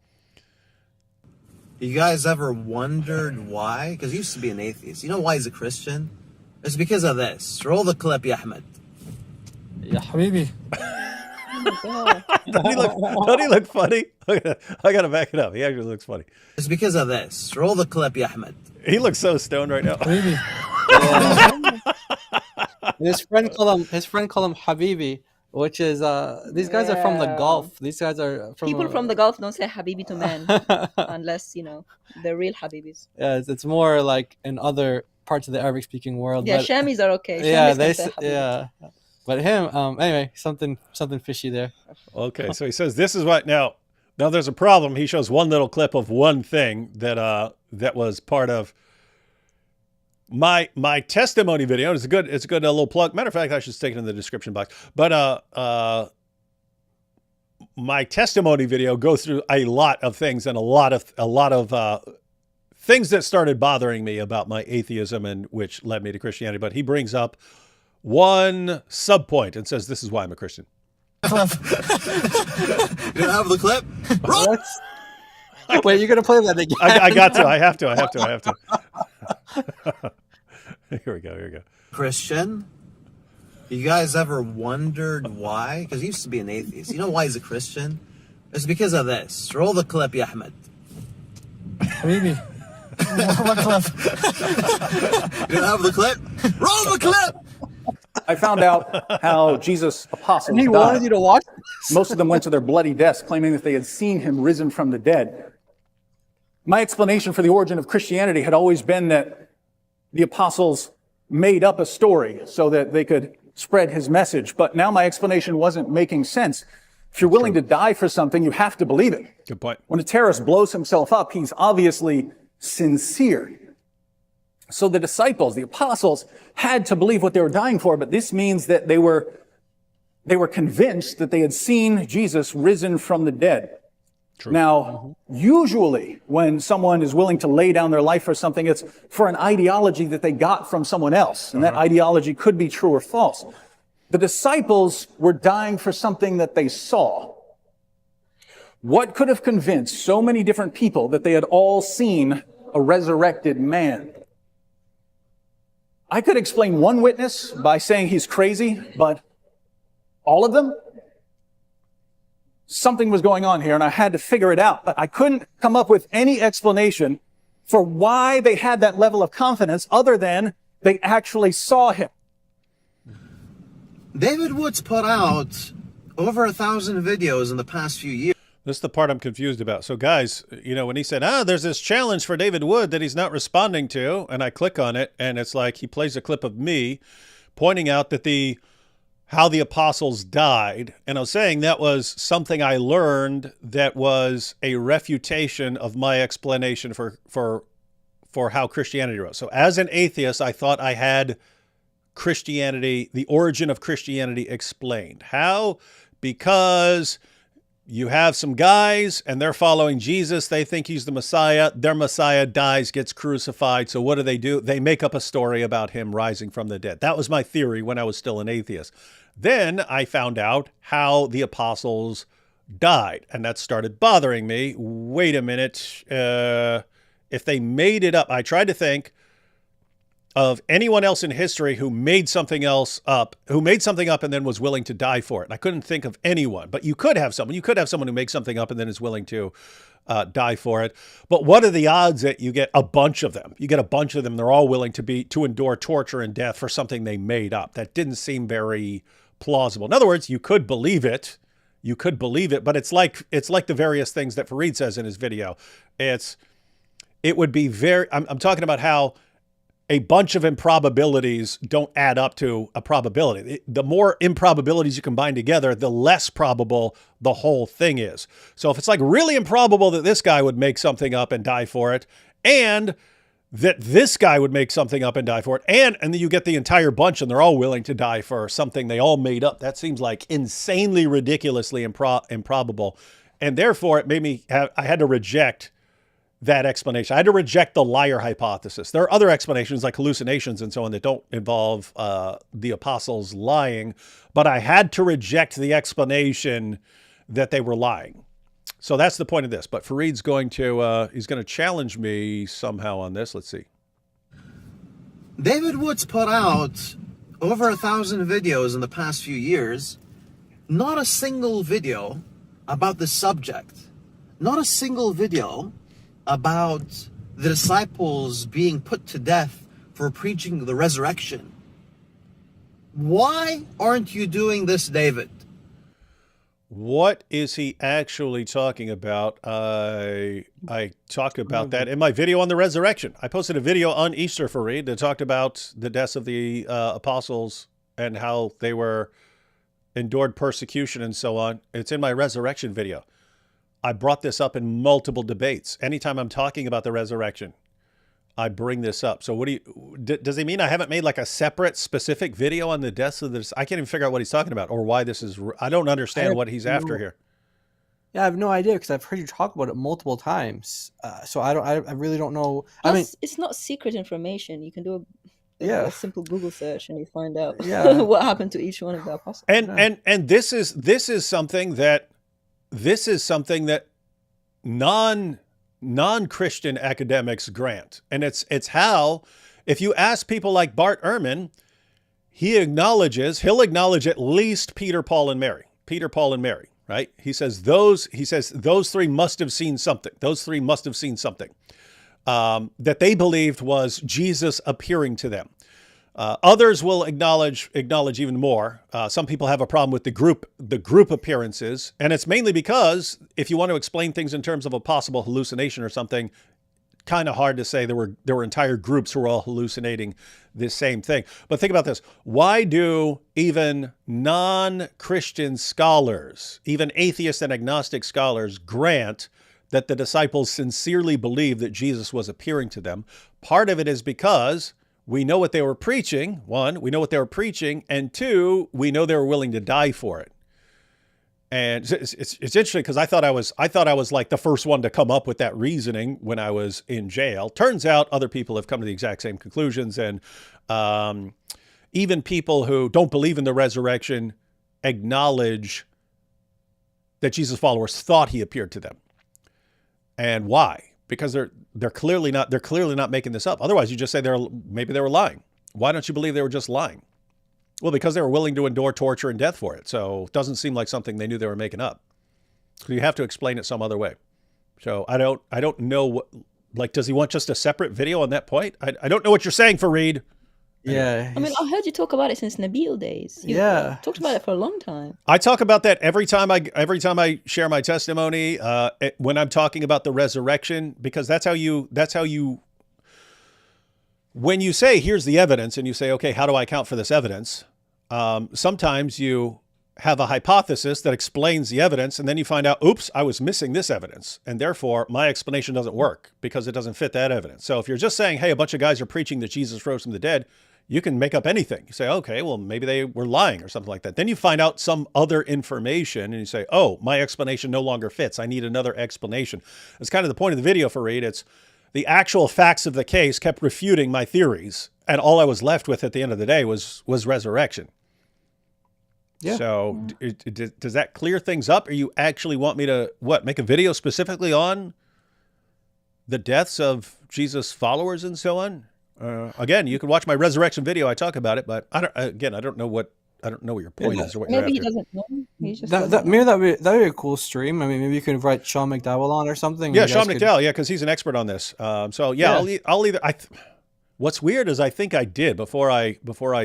E: You guys ever wondered why? Because he used to be an atheist. You know why he's a Christian? It's because of this. Roll the clip, ya Ahmed.
B: Yeah, habibi.
A: Don't he look funny? I gotta back it up. He actually looks funny.
E: It's because of this. Roll the clip, ya Ahmed.
A: He looks so stoned right now.
B: His friend called him Habibi, which is these guys are from the Gulf. These guys are from
C: People from the Gulf don't say Habibi to men unless they're real Habibis.
B: Yeah, it's more like in other parts of the Arabic-speaking world.
C: Yeah,
B: but,
C: Shamis are okay.
B: Yeah,
C: Shamis can say Habibi.
B: yeah. But him, anyway, something fishy there.
A: Okay, so he says this is what now there's a problem. He shows one little clip of one thing that was part of my testimony video. It's a good little plug. Matter of fact, I should stick it in the description box. But my testimony video goes through a lot of things and a lot of things that started bothering me about my atheism and which led me to Christianity. But he brings up one sub point and says, "This is why I'm a Christian."
E: You don't have the clip?
B: Wait, you're gonna play that again?
A: I got to. I have to. Here we go.
E: Christian? You guys ever wondered why? Because he used to be an atheist. You know why he's a Christian? It's because of this. Roll the clip, ya Ahmed.
B: Habibi.
E: You don't have the clip? Roll the clip!
F: I found out how Jesus' apostles
B: He
F: died.
B: wanted you to watch this.
F: Most of them went to their bloody deaths, claiming that they had seen him risen from the dead. My explanation for the origin of Christianity had always been that the apostles made up a story so that they could spread his message. But now my explanation wasn't making sense. If you're willing to die for something, you have to believe it.
A: Good point.
F: When a terrorist blows himself up, he's obviously sincere. So the disciples, the apostles, had to believe what they were dying for, but this means that they were convinced that they had seen Jesus risen from the dead.
A: True.
F: Now, usually when someone is willing to lay down their life for something, it's for an ideology that they got from someone else, and that ideology could be true or false. The disciples were dying for something that they saw. What could have convinced so many different people that they had all seen a resurrected man? I could explain one witness by saying he's crazy, but all of them? Something was going on here, and I had to figure it out. But I couldn't come up with any explanation for why they had that level of confidence other than they actually saw him.
G: David Wood's put out over 1,000 videos in the past few years.
A: This is the part I'm confused about. So guys, you know, when he said, there's this challenge for David Wood that he's not responding to, and I click on it, and it's like he plays a clip of me pointing out that how the apostles died. And I was saying that was something I learned that was a refutation of my explanation for how Christianity arose. So as an atheist, I thought I had Christianity, the origin of Christianity explained. How? Because you have some guys and they're following Jesus. They think he's the Messiah. Their Messiah dies, gets crucified. So what do? They make up a story about him rising from the dead. That was my theory when I was still an atheist. Then I found out how the apostles died, and that started bothering me. Wait a minute. If they made it up, I tried to think of anyone else in history who made something up and then was willing to die for it. And I couldn't think of anyone, but you could have someone. You could have someone who makes something up and then is willing to die for it. But what are the odds that you get a bunch of them? You get a bunch of them. They're all willing to endure torture and death for something they made up. That didn't seem very plausible. In other words, you could believe it. You could believe it, but it's like the various things that Farid says in his video. It would be I'm talking about how a bunch of improbabilities don't add up to a probability. The more improbabilities you combine together, the less probable the whole thing is. So if it's like really improbable that this guy would make something up and die for it, and that this guy would make something up and die for it, and then you get the entire bunch and they're all willing to die for something they all made up, that seems like insanely ridiculously improbable. And therefore it made me I had to reject that explanation. I had to reject the liar hypothesis. There are other explanations like hallucinations and so on that don't involve the apostles lying, but I had to reject the explanation that they were lying. So that's the point of this. But Farid's going to challenge me somehow on this. Let's see.
G: David Wood's put out over 1,000 videos in the past few years. Not a single video about the subject. Not a single video about the disciples being put to death for preaching the resurrection. Why aren't you doing this, David?
A: What is he actually talking about? I talked about that in my video on the resurrection. I posted a video on Easter, Farid, that talked about the deaths of the apostles and how they endured persecution and so on. It's in my resurrection video. I brought this up in multiple debates. Anytime I'm talking about the resurrection, I bring this up. So does he mean I haven't made like a separate specific video on the deaths of this? I can't even figure out what he's talking about or why this is. I don't understand what he's after here.
B: Yeah, I have no idea because I've heard you talk about it multiple times. So I really don't know. I mean,
C: it's not secret information. You can do
B: a
C: simple Google search and you find out what happened to each one of the apostles.
A: And this is something that non-Christian academics grant. And it's how, if you ask people like Bart Ehrman, he'll acknowledge at least Peter, Paul, and Mary, right? He says those three must have seen something. Those three must have seen something that they believed was Jesus appearing to them. Others will acknowledge even more. Some people have a problem with the group appearances, and it's mainly because if you want to explain things in terms of a possible hallucination or something, kind of hard to say there were entire groups who were all hallucinating this same thing. But think about this. Why do even non-Christian scholars, even atheist and agnostic scholars, grant that the disciples sincerely believed that Jesus was appearing to them? Part of it is because we know what they were preaching. One, we know what they were preaching. And two, we know they were willing to die for it. And it's interesting because I thought I was like the first one to come up with that reasoning when I was in jail. Turns out other people have come to the exact same conclusions. And even people who don't believe in the resurrection acknowledge that Jesus' followers thought he appeared to them. And why? Because they're clearly not making this up. Otherwise, you just say maybe they were lying. Why don't you believe they were just lying? Well, because they were willing to endure torture and death for it. So it doesn't seem like something they knew they were making up. So you have to explain it some other way. So I don't know what, like, does he want just a separate video on that point? I don't know what you're saying, Farid.
B: Yeah.
C: I mean, I heard you talk about it since Nabil days. You talked about it for a long time.
A: I talk about that every time I share my testimony, when I'm talking about the resurrection, because that's how you, when you say, here's the evidence, and you say, okay, how do I account for this evidence? Sometimes you have a hypothesis that explains the evidence, and then you find out, oops, I was missing this evidence, and therefore my explanation doesn't work because it doesn't fit that evidence. So if you're just saying, hey, a bunch of guys are preaching that Jesus rose from the dead, you can make up anything. You say, okay, well, maybe they were lying or something like that. Then you find out some other information and you say, oh, my explanation no longer fits. I need another explanation. That's kind of the point of the video, Farid. It's the actual facts of the case kept refuting my theories, and all I was left with at the end of the day was resurrection. Yeah. So does that clear things up? Or you actually want me to, make a video specifically on the deaths of Jesus' followers and so on? Again, you can watch my resurrection video. I talk about it, but I don't know what your point is or what
C: maybe
A: you're
C: he
A: after.
C: doesn't know. He just
B: Maybe that'd be a cool stream. I mean, maybe you could invite Sean McDowell on or something.
A: Yeah, Sean McDowell. Yeah, because he's an expert on this. So yeah, I'll either. What's weird is I think I did before I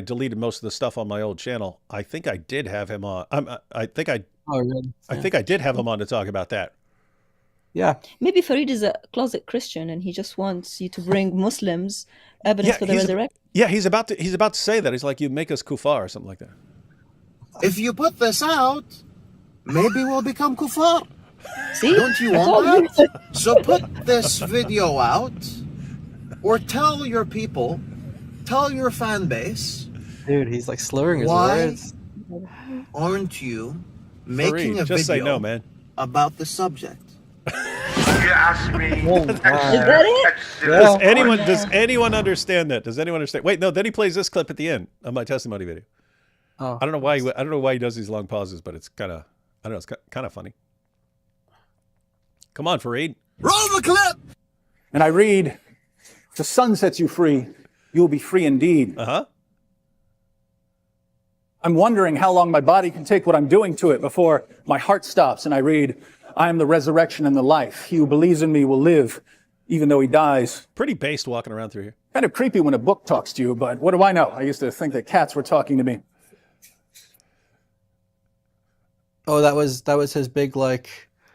A: deleted most of the stuff on my old channel. I think I did have him on. I think I did have him on to talk about that.
B: Yeah.
C: Maybe Farid is a closet Christian and he just wants you to bring Muslims evidence for the resurrection.
A: Yeah, he's about to say that. He's like, you make us kuffar or something like that.
G: If you put this out, maybe we'll become kuffar.
C: See?
G: Don't you want that? So put this video out, or tell your people, tell your fan base.
B: Dude, he's like slurring his
G: why
B: words.
G: Aren't you making a
A: just
G: video
A: say no, man.
G: about the subject?
H: You asked me.
C: Is that it?
A: Does anyone understand that? Does anyone understand? Wait, no. Then he plays this clip at the end of my testimony video.
B: Oh.
A: I don't know why he does these long pauses, but it's kind of, I don't know, it's kind of funny. Come on, Farid.
G: Roll the clip.
F: And I read, if the Son sets you free, you will be free indeed.
A: Uh-huh.
F: I'm wondering how long my body can take what I'm doing to it before my heart stops. And I read, I am the resurrection and the life. He who believes in me will live, even though he dies.
A: Pretty based walking around through here.
F: Kind of creepy when a book talks to you, but what do I know? I used to think that cats were talking to me.
B: Oh, that was his big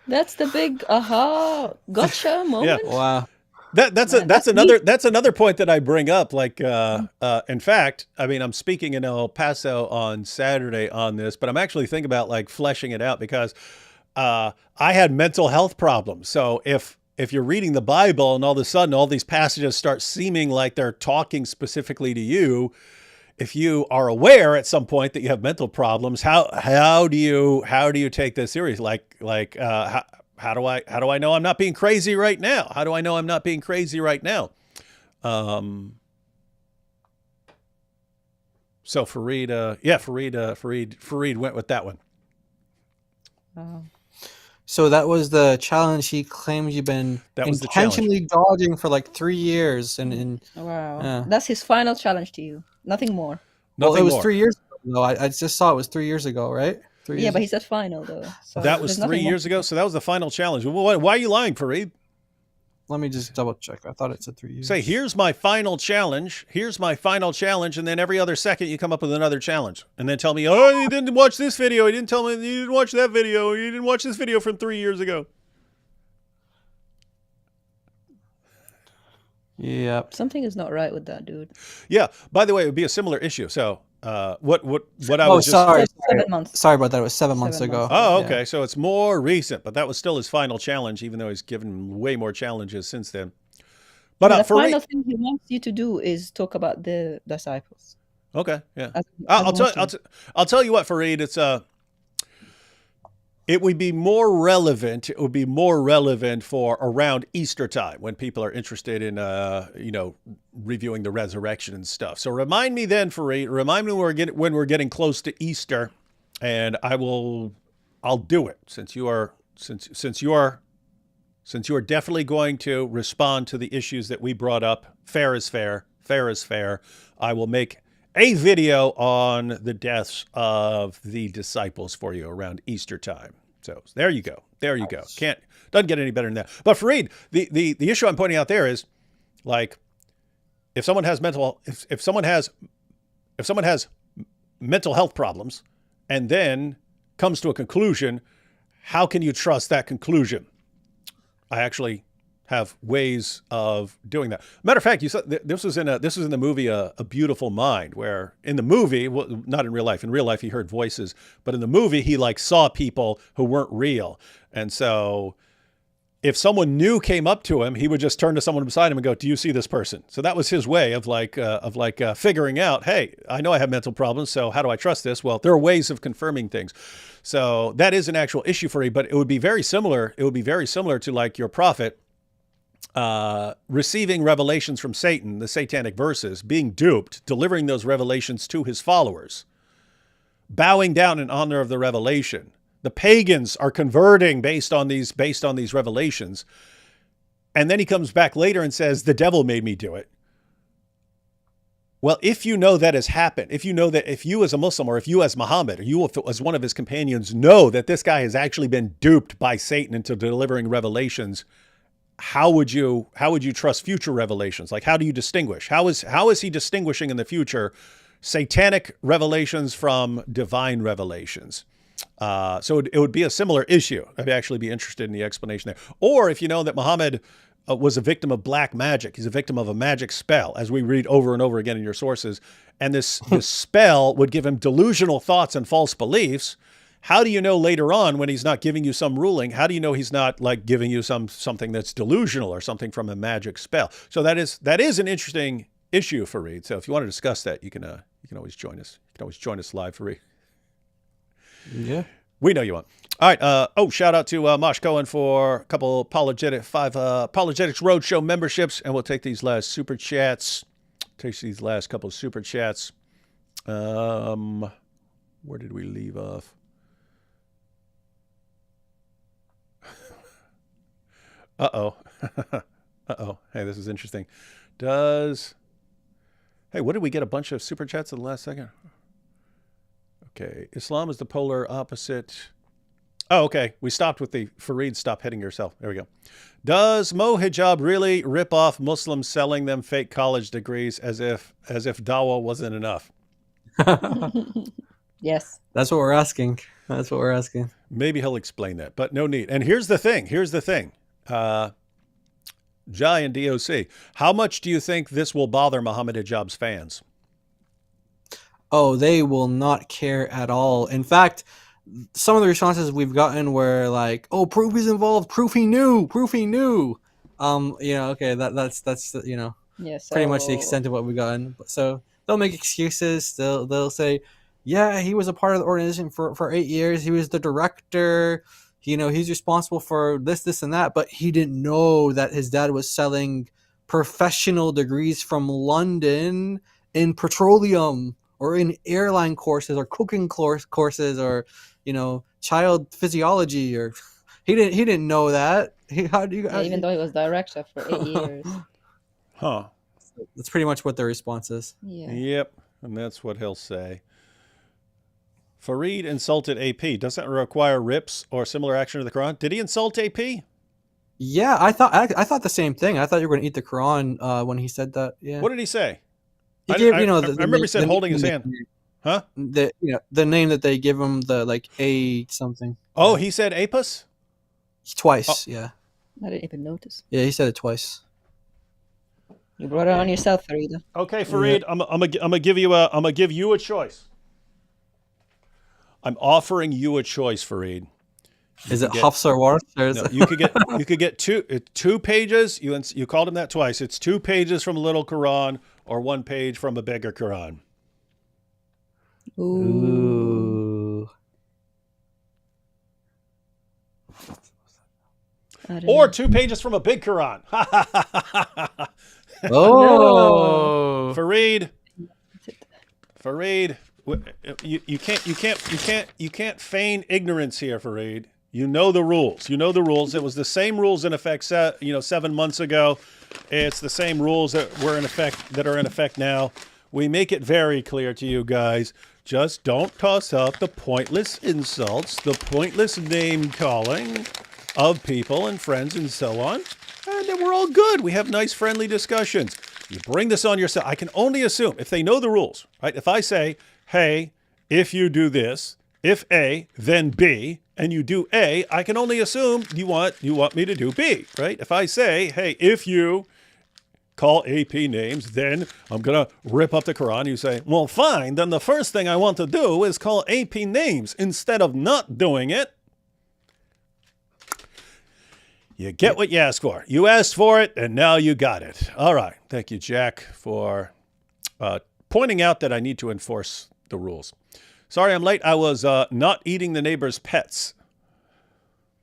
C: That's the big gotcha moment.
A: Yeah.
B: Wow.
A: That's another point that I bring up. Like, in fact, I mean, I'm speaking in El Paso on Saturday on this, but I'm actually thinking about like fleshing it out because I had mental health problems. So if you're reading the Bible and all of a sudden all these passages start seeming like they're talking specifically to you, if you are aware at some point that you have mental problems, how do you take this serious? How do I know I'm not being crazy right now? How do I know I'm not being crazy right now? So Farid went with that one.
B: So that was the challenge he claims you've been intentionally dodging for like 3 years.
C: Wow. That's his final challenge to you. Nothing more.
B: Well, it was 3 years ago. I just saw it was 3 years ago, right?
C: Yeah, but he said final though. So
A: that was 3 years ago. So that was the final challenge. Why are you lying, Farid?
B: Let me just double check. I thought it said 3 years.
A: Say, here's my final challenge. Here's my final challenge. And then every other second you come up with another challenge. And then tell me, oh, you didn't watch this video. You didn't tell me you didn't watch that video. You didn't watch this video from 3 years ago.
B: Yep.
C: Something is not right with that, dude.
A: Yeah. By the way, it would be a similar issue. So what I
B: Oh,
A: was just...
B: sorry.
C: 7 months.
B: Sorry about that. It was 7 months
C: 7
B: ago.
C: months.
A: Oh, okay.
B: Yeah.
A: So it's more recent, but that was still his final challenge, even though he's given way more challenges since then. But
C: The
A: for
C: final thing he wants you to do is talk about the disciples.
A: okay, yeah.
C: As
A: I'll tell you what, Farid. It would be more relevant. It would be more relevant for around Easter time when people are interested in, reviewing the resurrection and stuff. So remind me then, Farid. Remind me when we're getting close to Easter, and I'll do it since you are definitely going to respond to the issues that we brought up. Fair is fair. Fair is fair. I will make a video on the deaths of the disciples for you around Easter time. So there you go. There you go. Doesn't get any better than that. But Farid, the issue I'm pointing out there is, like, if someone has mental health problems and then comes to a conclusion, how can you trust that conclusion? I actually have ways of doing that. Matter of fact, you said this was in the movie A Beautiful Mind, where in the movie, well, not in real life. In real life, he heard voices, but in the movie, he like saw people who weren't real. And so, if someone new came up to him, he would just turn to someone beside him and go, "Do you see this person?" So that was his way of figuring out, "Hey, I know I have mental problems, so how do I trust this?" Well, there are ways of confirming things. So that is an actual issue for you, but it would be very similar. It would be very similar to like your prophet receiving revelations from Satan, the satanic verses, being duped, delivering those revelations to his followers, bowing down in honor of the revelation. The pagans are converting based on these revelations. And then he comes back later and says, "The devil made me do it." Well, if you know that has happened, if you know that if you as a Muslim or if you as Muhammad or you as one of his companions know that this guy has actually been duped by Satan into delivering revelations, how would you trust future revelations? Like, how do you distinguish? How is he distinguishing in the future satanic revelations from divine revelations? So it would be a similar issue. I'd actually be interested in the explanation there. Or if you know that Muhammad was a victim of black magic, he's a victim of a magic spell, as we read over and over again in your sources, and this spell would give him delusional thoughts and false beliefs. How do you know later on when he's not giving you some ruling? How do you know he's not like giving you something that's delusional or something from a magic spell? So that is an interesting issue, Farid. So if you want to discuss that, you can always join us. You can always join us live, Farid.
B: Yeah.
A: We know you want. All right. Shout out to Mosh Cohen for a couple Apologetics Roadshow memberships, and we'll take these last super chats. Where did we leave off? Uh-oh. Uh-oh. Hey, this is interesting. Hey, what did we get? A bunch of super chats at the last second? Okay. Islam is the polar opposite. Oh, okay. We stopped with the Farid, stop hitting yourself. There we go. Does Mo Hijab really rip off Muslims selling them fake college degrees as if dawah wasn't enough?
C: Yes.
B: That's what we're asking.
A: Maybe he'll explain that, but no need. And here's the thing. Jai and DoC, how much do you think this will bother Muhammad Hijab's fans?
B: Oh, they will not care at all. In fact, some of the responses we've gotten were like, "Oh, proof is involved. Proof he knew. Okay, that's
C: Yes.
B: pretty much the extent of what we've gotten. So they'll make excuses. They'll say, "Yeah, he was a part of the organization for 8 years. He was the director. He's responsible for this, and that, but he didn't know that his dad was selling professional degrees from London in petroleum or in airline courses or cooking courses or, child physiology, or he didn't know that.
C: Even though he was director for 8 years.
A: Huh.
B: That's pretty much what their response is.
C: Yeah.
A: Yep. And that's what he'll say. Farid insulted AP. Doesn't require rips or similar action to the Quran. Did he insult AP?
B: Yeah, I thought the same thing. I thought you were going to eat the Quran when he said that. Yeah.
A: What did he say?
B: He gave,
A: I remember he said holding his hand. Huh?
B: The name that they give him, the like a something.
A: Oh, he said apus?
B: Twice.
A: Oh.
B: Yeah.
C: I didn't even notice.
B: Yeah, he said it twice.
C: You brought it on yourself, Farida.
A: Okay, Farid, I'm gonna give you a choice. I'm offering you a choice, Farid.
B: Is it Hafs or Warth?
A: No, you could get two pages. You called him that twice. It's 2 pages from a little Quran or 1 page from a bigger Quran.
B: Ooh.
A: Or 2 pages from a big Quran.
B: Oh.
A: Farid, you can't feign ignorance here, Farid. You know the rules. You know the rules. It was the same rules in effect, 7 months ago. It's the same rules that are in effect now. We make it very clear to you guys. Just don't toss up the pointless insults, the pointless name calling of people and friends and so on. And then we're all good. We have nice, friendly discussions. You bring this on yourself. I can only assume if they know the rules, right? If I say, hey, if you do this, if A, then B, and you do A, I can only assume you want me to do B, right? If I say, hey, if you call AP names, then I'm going to rip up the Quran. You say, well, fine. Then the first thing I want to do is call AP names instead of not doing it. You get what you asked for. You asked for it, and now you got it. All right. Thank you, Jack, for pointing out that I need to enforce the rules. Sorry I'm late. I was not eating the neighbor's pets.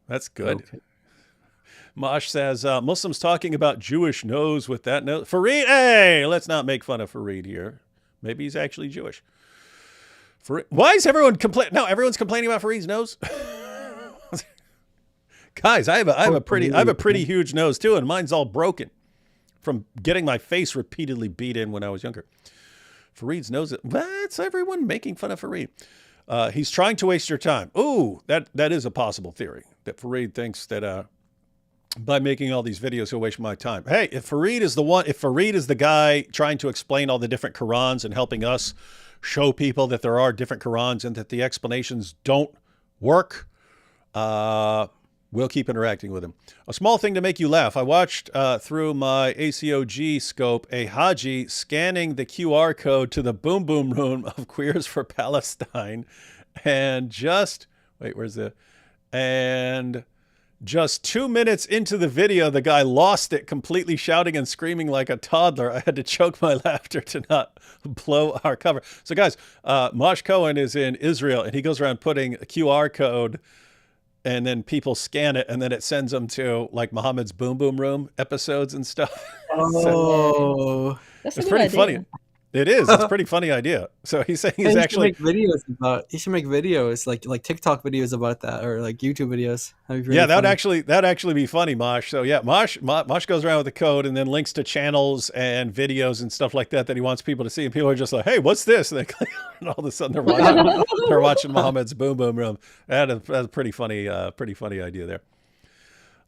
A: That's good. Okay. Mosh says, Muslims talking about Jewish nose with that nose. Farid, hey, let's not make fun of Farid here. Maybe he's actually Jewish. Farid, why is everyone complaining? No, everyone's complaining about Farid's nose. Guys, I have a pretty huge nose too, and mine's all broken from getting my face repeatedly beat in when I was younger. Farid's nose, that's everyone making fun of Farid. He's trying to waste your time. Ooh, that is a possible theory, that Farid thinks that by making all these videos, he'll waste my time. Hey, if Farid is the guy trying to explain all the different Qurans and helping us show people that there are different Qurans and that the explanations don't work, we'll keep interacting with him. A small thing to make you laugh. I watched through my ACOG scope a Haji scanning the QR code to the Boom Boom Room of Queers for Palestine. And just 2 minutes into the video, the guy lost it, completely shouting and screaming like a toddler. I had to choke my laughter to not blow our cover. So guys, Mosh Cohen is in Israel, and he goes around putting a QR code, and then people scan it, and then it sends them to like Muhammad's Boom Boom Room episodes and stuff.
B: Oh,
C: That's
A: it's pretty funny. It is. It's a pretty funny idea. So he's saying he's actually
B: make videos about. He should make videos like TikTok videos about that, or like YouTube videos.
A: Really that'd actually be funny, Mosh. So yeah, Mosh goes around with the code and then links to channels and videos and stuff like that he wants people to see. And people are just like, "Hey, what's this?" And they click, and all of a sudden they're watching Muhammad's Boom Boom Room. That's a pretty funny idea there.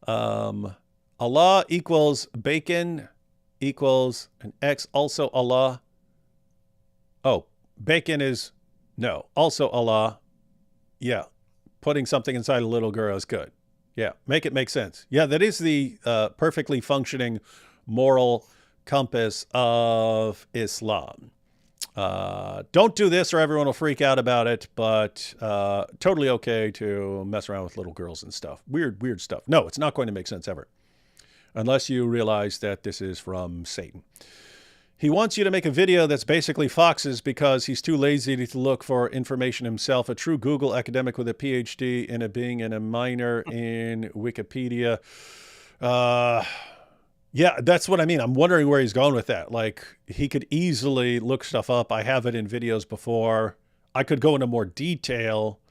A: Allah equals bacon equals an X also Allah. Oh, bacon is no. Also Allah. Yeah. Putting something inside a little girl is good. Yeah. Make it make sense. Yeah. That is the perfectly functioning moral compass of Islam. Don't do this or everyone will freak out about it, but totally okay to mess around with little girls and stuff. Weird stuff. No, it's not going to make sense ever. Unless you realize that this is from Satan. He wants you to make a video that's basically Fox's because he's too lazy to look for information himself. A true Google academic with a PhD in being and a minor in Wikipedia. Yeah, that's what I mean. I'm wondering where he's going with that. Like, he could easily look stuff up. I have it in videos before. I could go into more detail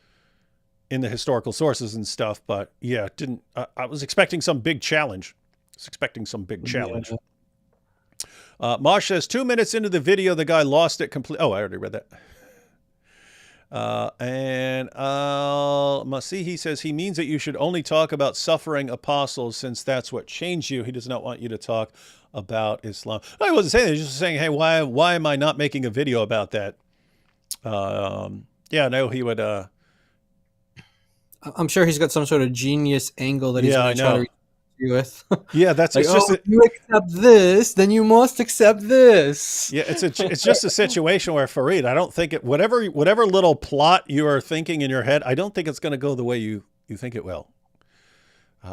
A: in the historical sources and stuff, but yeah, I was expecting some big challenge. Yeah. Mosh says 2 minutes into the video, the guy lost it completely. Oh, I already read that. And Masihi says he means that you should only talk about suffering apostles since that's what changed you. He does not want you to talk about Islam. I wasn't saying that. He was just saying, hey, why am I not making a video about that? Yeah, no, he would.
B: I'm sure he's got some sort of genius angle that he's
A: Yeah,
B: going
A: I
B: to try to
A: know.
B: reach you with.
A: Yeah, that's
B: Like,
A: it's just
B: if you accept this, then you must accept this.
A: yeah, it's just a situation where Farid, I don't think it whatever little plot you are thinking in your head, I don't think it's going to go the way you think it will.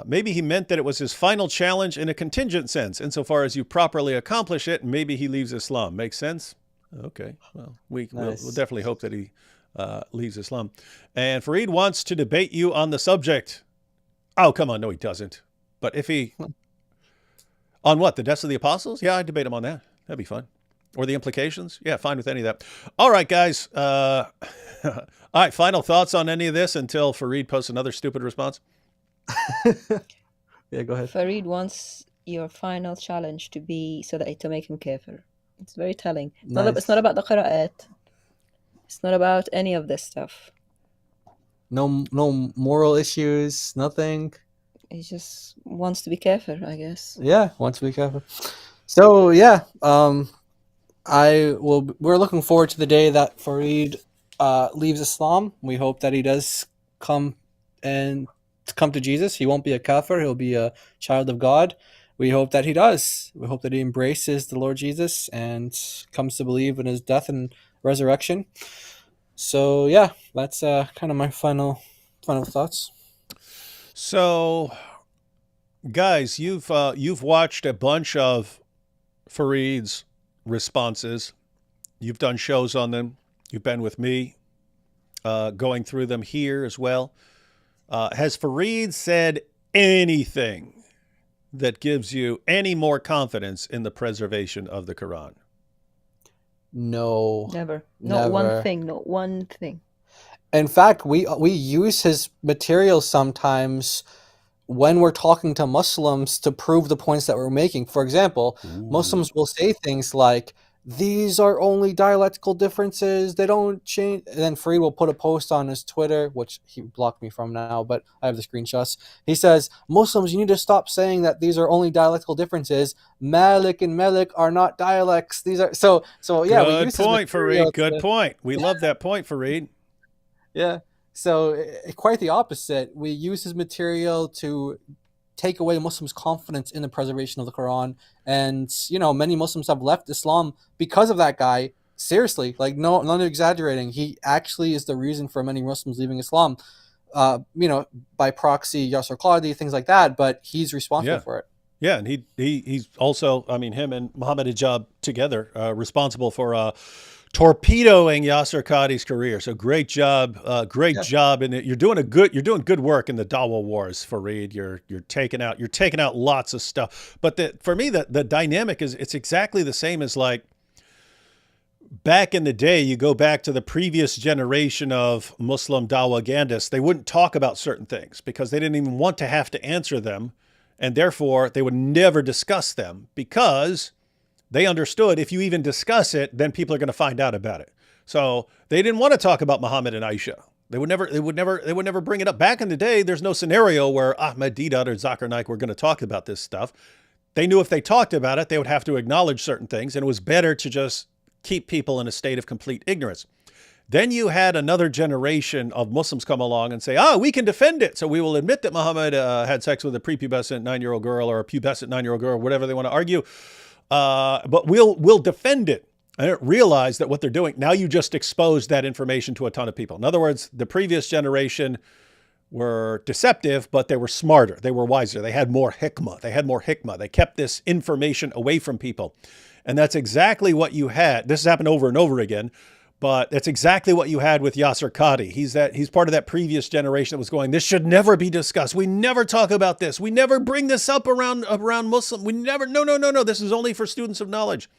A: Maybe he meant that it was his final challenge in a contingent sense, insofar as you properly accomplish it, and maybe he leaves Islam. Makes sense? Okay. Well, we'll definitely hope that he leaves Islam. And Farid wants to debate you on the subject. Oh, come on. No, he doesn't. But if he... On what? The deaths of the apostles? Yeah, I'd debate him on that. That'd be fun. Or the implications? Yeah, fine with any of that. All right, guys. All right, final thoughts on any of this until Farid posts another stupid response?
B: Yeah, go ahead.
C: Farid wants your final challenge to be to make him kafir. It's very telling.
B: Nice.
C: It's not about the qira'at. It's not about any of this stuff.
B: No moral issues, nothing.
C: He just wants to be kafir, I guess.
B: Yeah, wants to be careful. So yeah, we're looking forward to the day that Farid leaves Islam. We hope that he does come to Jesus. He won't be a kafir. He'll be a child of God. We hope that he does. We hope that he embraces the Lord Jesus and comes to believe in his death and resurrection. So yeah, that's kind of my final thoughts.
A: So, guys, you've watched a bunch of Farid's responses. You've done shows on them. You've been with me going through them here as well. Has Farid said anything that gives you any more confidence in the preservation of the Quran?
B: No.
C: Never. Not one thing. Not one thing.
B: In fact, we use his material sometimes when we're talking to Muslims to prove the points that we're making. For example, Muslims will say things like, these are only dialectical differences, they don't change. And then Farid will put a post on his Twitter, which he blocked me from now, but I have the screenshots. He says, Muslims, you need to stop saying that these are only dialectical differences. Malik and Melik are not dialects. These are so yeah.
A: Good point, Farid. Good point. We love that point, Farid.
B: Yeah. So quite the opposite. We use his material to take away Muslims' confidence in the preservation of the Quran. And, many Muslims have left Islam because of that guy. Seriously, like none exaggerating. He actually is the reason for many Muslims leaving Islam. By proxy, Yasser Qadi, things like that, but he's responsible for it.
A: Yeah, and he's also, him and Muhammad Hijab together, responsible for torpedoing Yasser Qadi's career. So great job, job, and you're doing good work in the Dawah wars, Farid. You're taking out lots of stuff. But for me, the dynamic it's exactly the same as like back in the day. You go back to the previous generation of Muslim Dawagandists. They wouldn't talk about certain things because they didn't even want to have to answer them, and therefore they would never discuss them because they understood if you even discuss it, then people are going to find out about it. So they didn't want to talk about Muhammad and Aisha. They would never bring it up. Back in the day, there's no scenario where Ahmed Deedat or Zakir Naik were going to talk about this stuff. They knew if they talked about it, they would have to acknowledge certain things, and it was better to just keep people in a state of complete ignorance. Then you had another generation of Muslims come along and say, we can defend it. So we will admit that Muhammad had sex with a prepubescent 9-year-old girl or a pubescent 9-year-old girl, or whatever they want to argue. But we'll defend it. I didn't realize that what they're doing, now you just exposed that information to a ton of people. In other words, the previous generation were deceptive, but they were smarter. They were wiser. They had more hikmah. They kept this information away from people. And that's exactly what you had. This has happened over and over again, but that's exactly what you had with Yasser Qadi. He's part of that previous generation that was going, this should never be discussed. We never talk about this. We never bring this up around Muslim. We never, no. This is only for students of knowledge.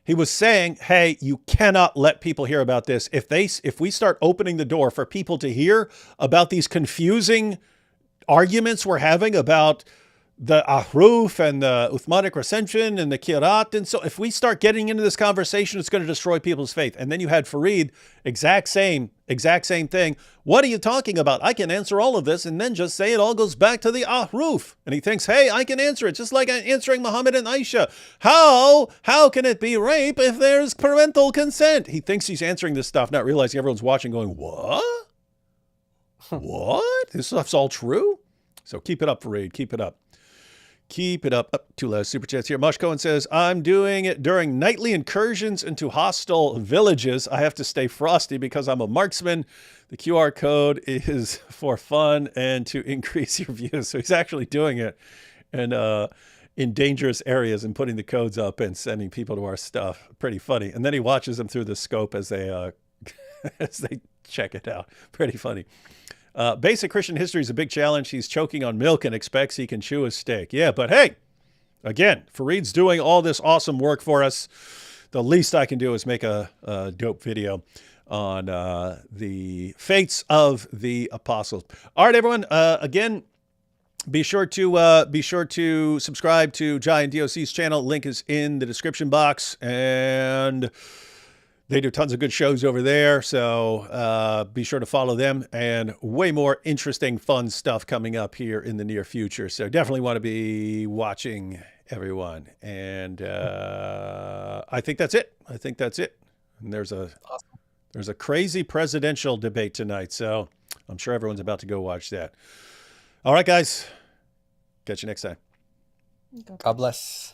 A: He was saying, hey, you cannot let people hear about this. If we start opening the door for people to hear about these confusing arguments we're having about Ahruf and the Uthmanic recension and the Kirat. And so if we start getting into this conversation, it's going to destroy people's faith. And then you had Farid, exact same thing. What are you talking about? I can answer all of this and then just say it all goes back to the Ahruf. And he thinks, hey, I can answer it just like I'm answering Muhammad and Aisha. How can it be rape if there's parental consent? He thinks he's answering this stuff, not realizing everyone's watching going, what? What? This stuff's all true? So keep it up, Farid. Keep it up. Keep it up. Two last super chats here. Mush Cohen says, I'm doing it during nightly incursions into hostile villages. I have to stay frosty because I'm a marksman. The QR code is for fun and to increase your views. So he's actually doing it and in dangerous areas and putting the codes up and sending people to our stuff. Pretty funny. And then he watches them through the scope as they as they check it out. Pretty funny. Basic Christian history is a big challenge. He's choking on milk and expects he can chew a steak. Yeah, but hey, again, Farid's doing all this awesome work for us. The least I can do is make a dope video on the fates of the apostles. All right, everyone. Again, be sure to subscribe to Jai and DoC's channel. Link is in the description box, and they do tons of good shows over there, so be sure to follow them, and way more interesting, fun stuff coming up here in the near future. So definitely want to be watching, everyone. And I think that's it. And there's a crazy presidential debate tonight, so I'm sure everyone's about to go watch that. All right, guys. Catch you next time.
B: God bless.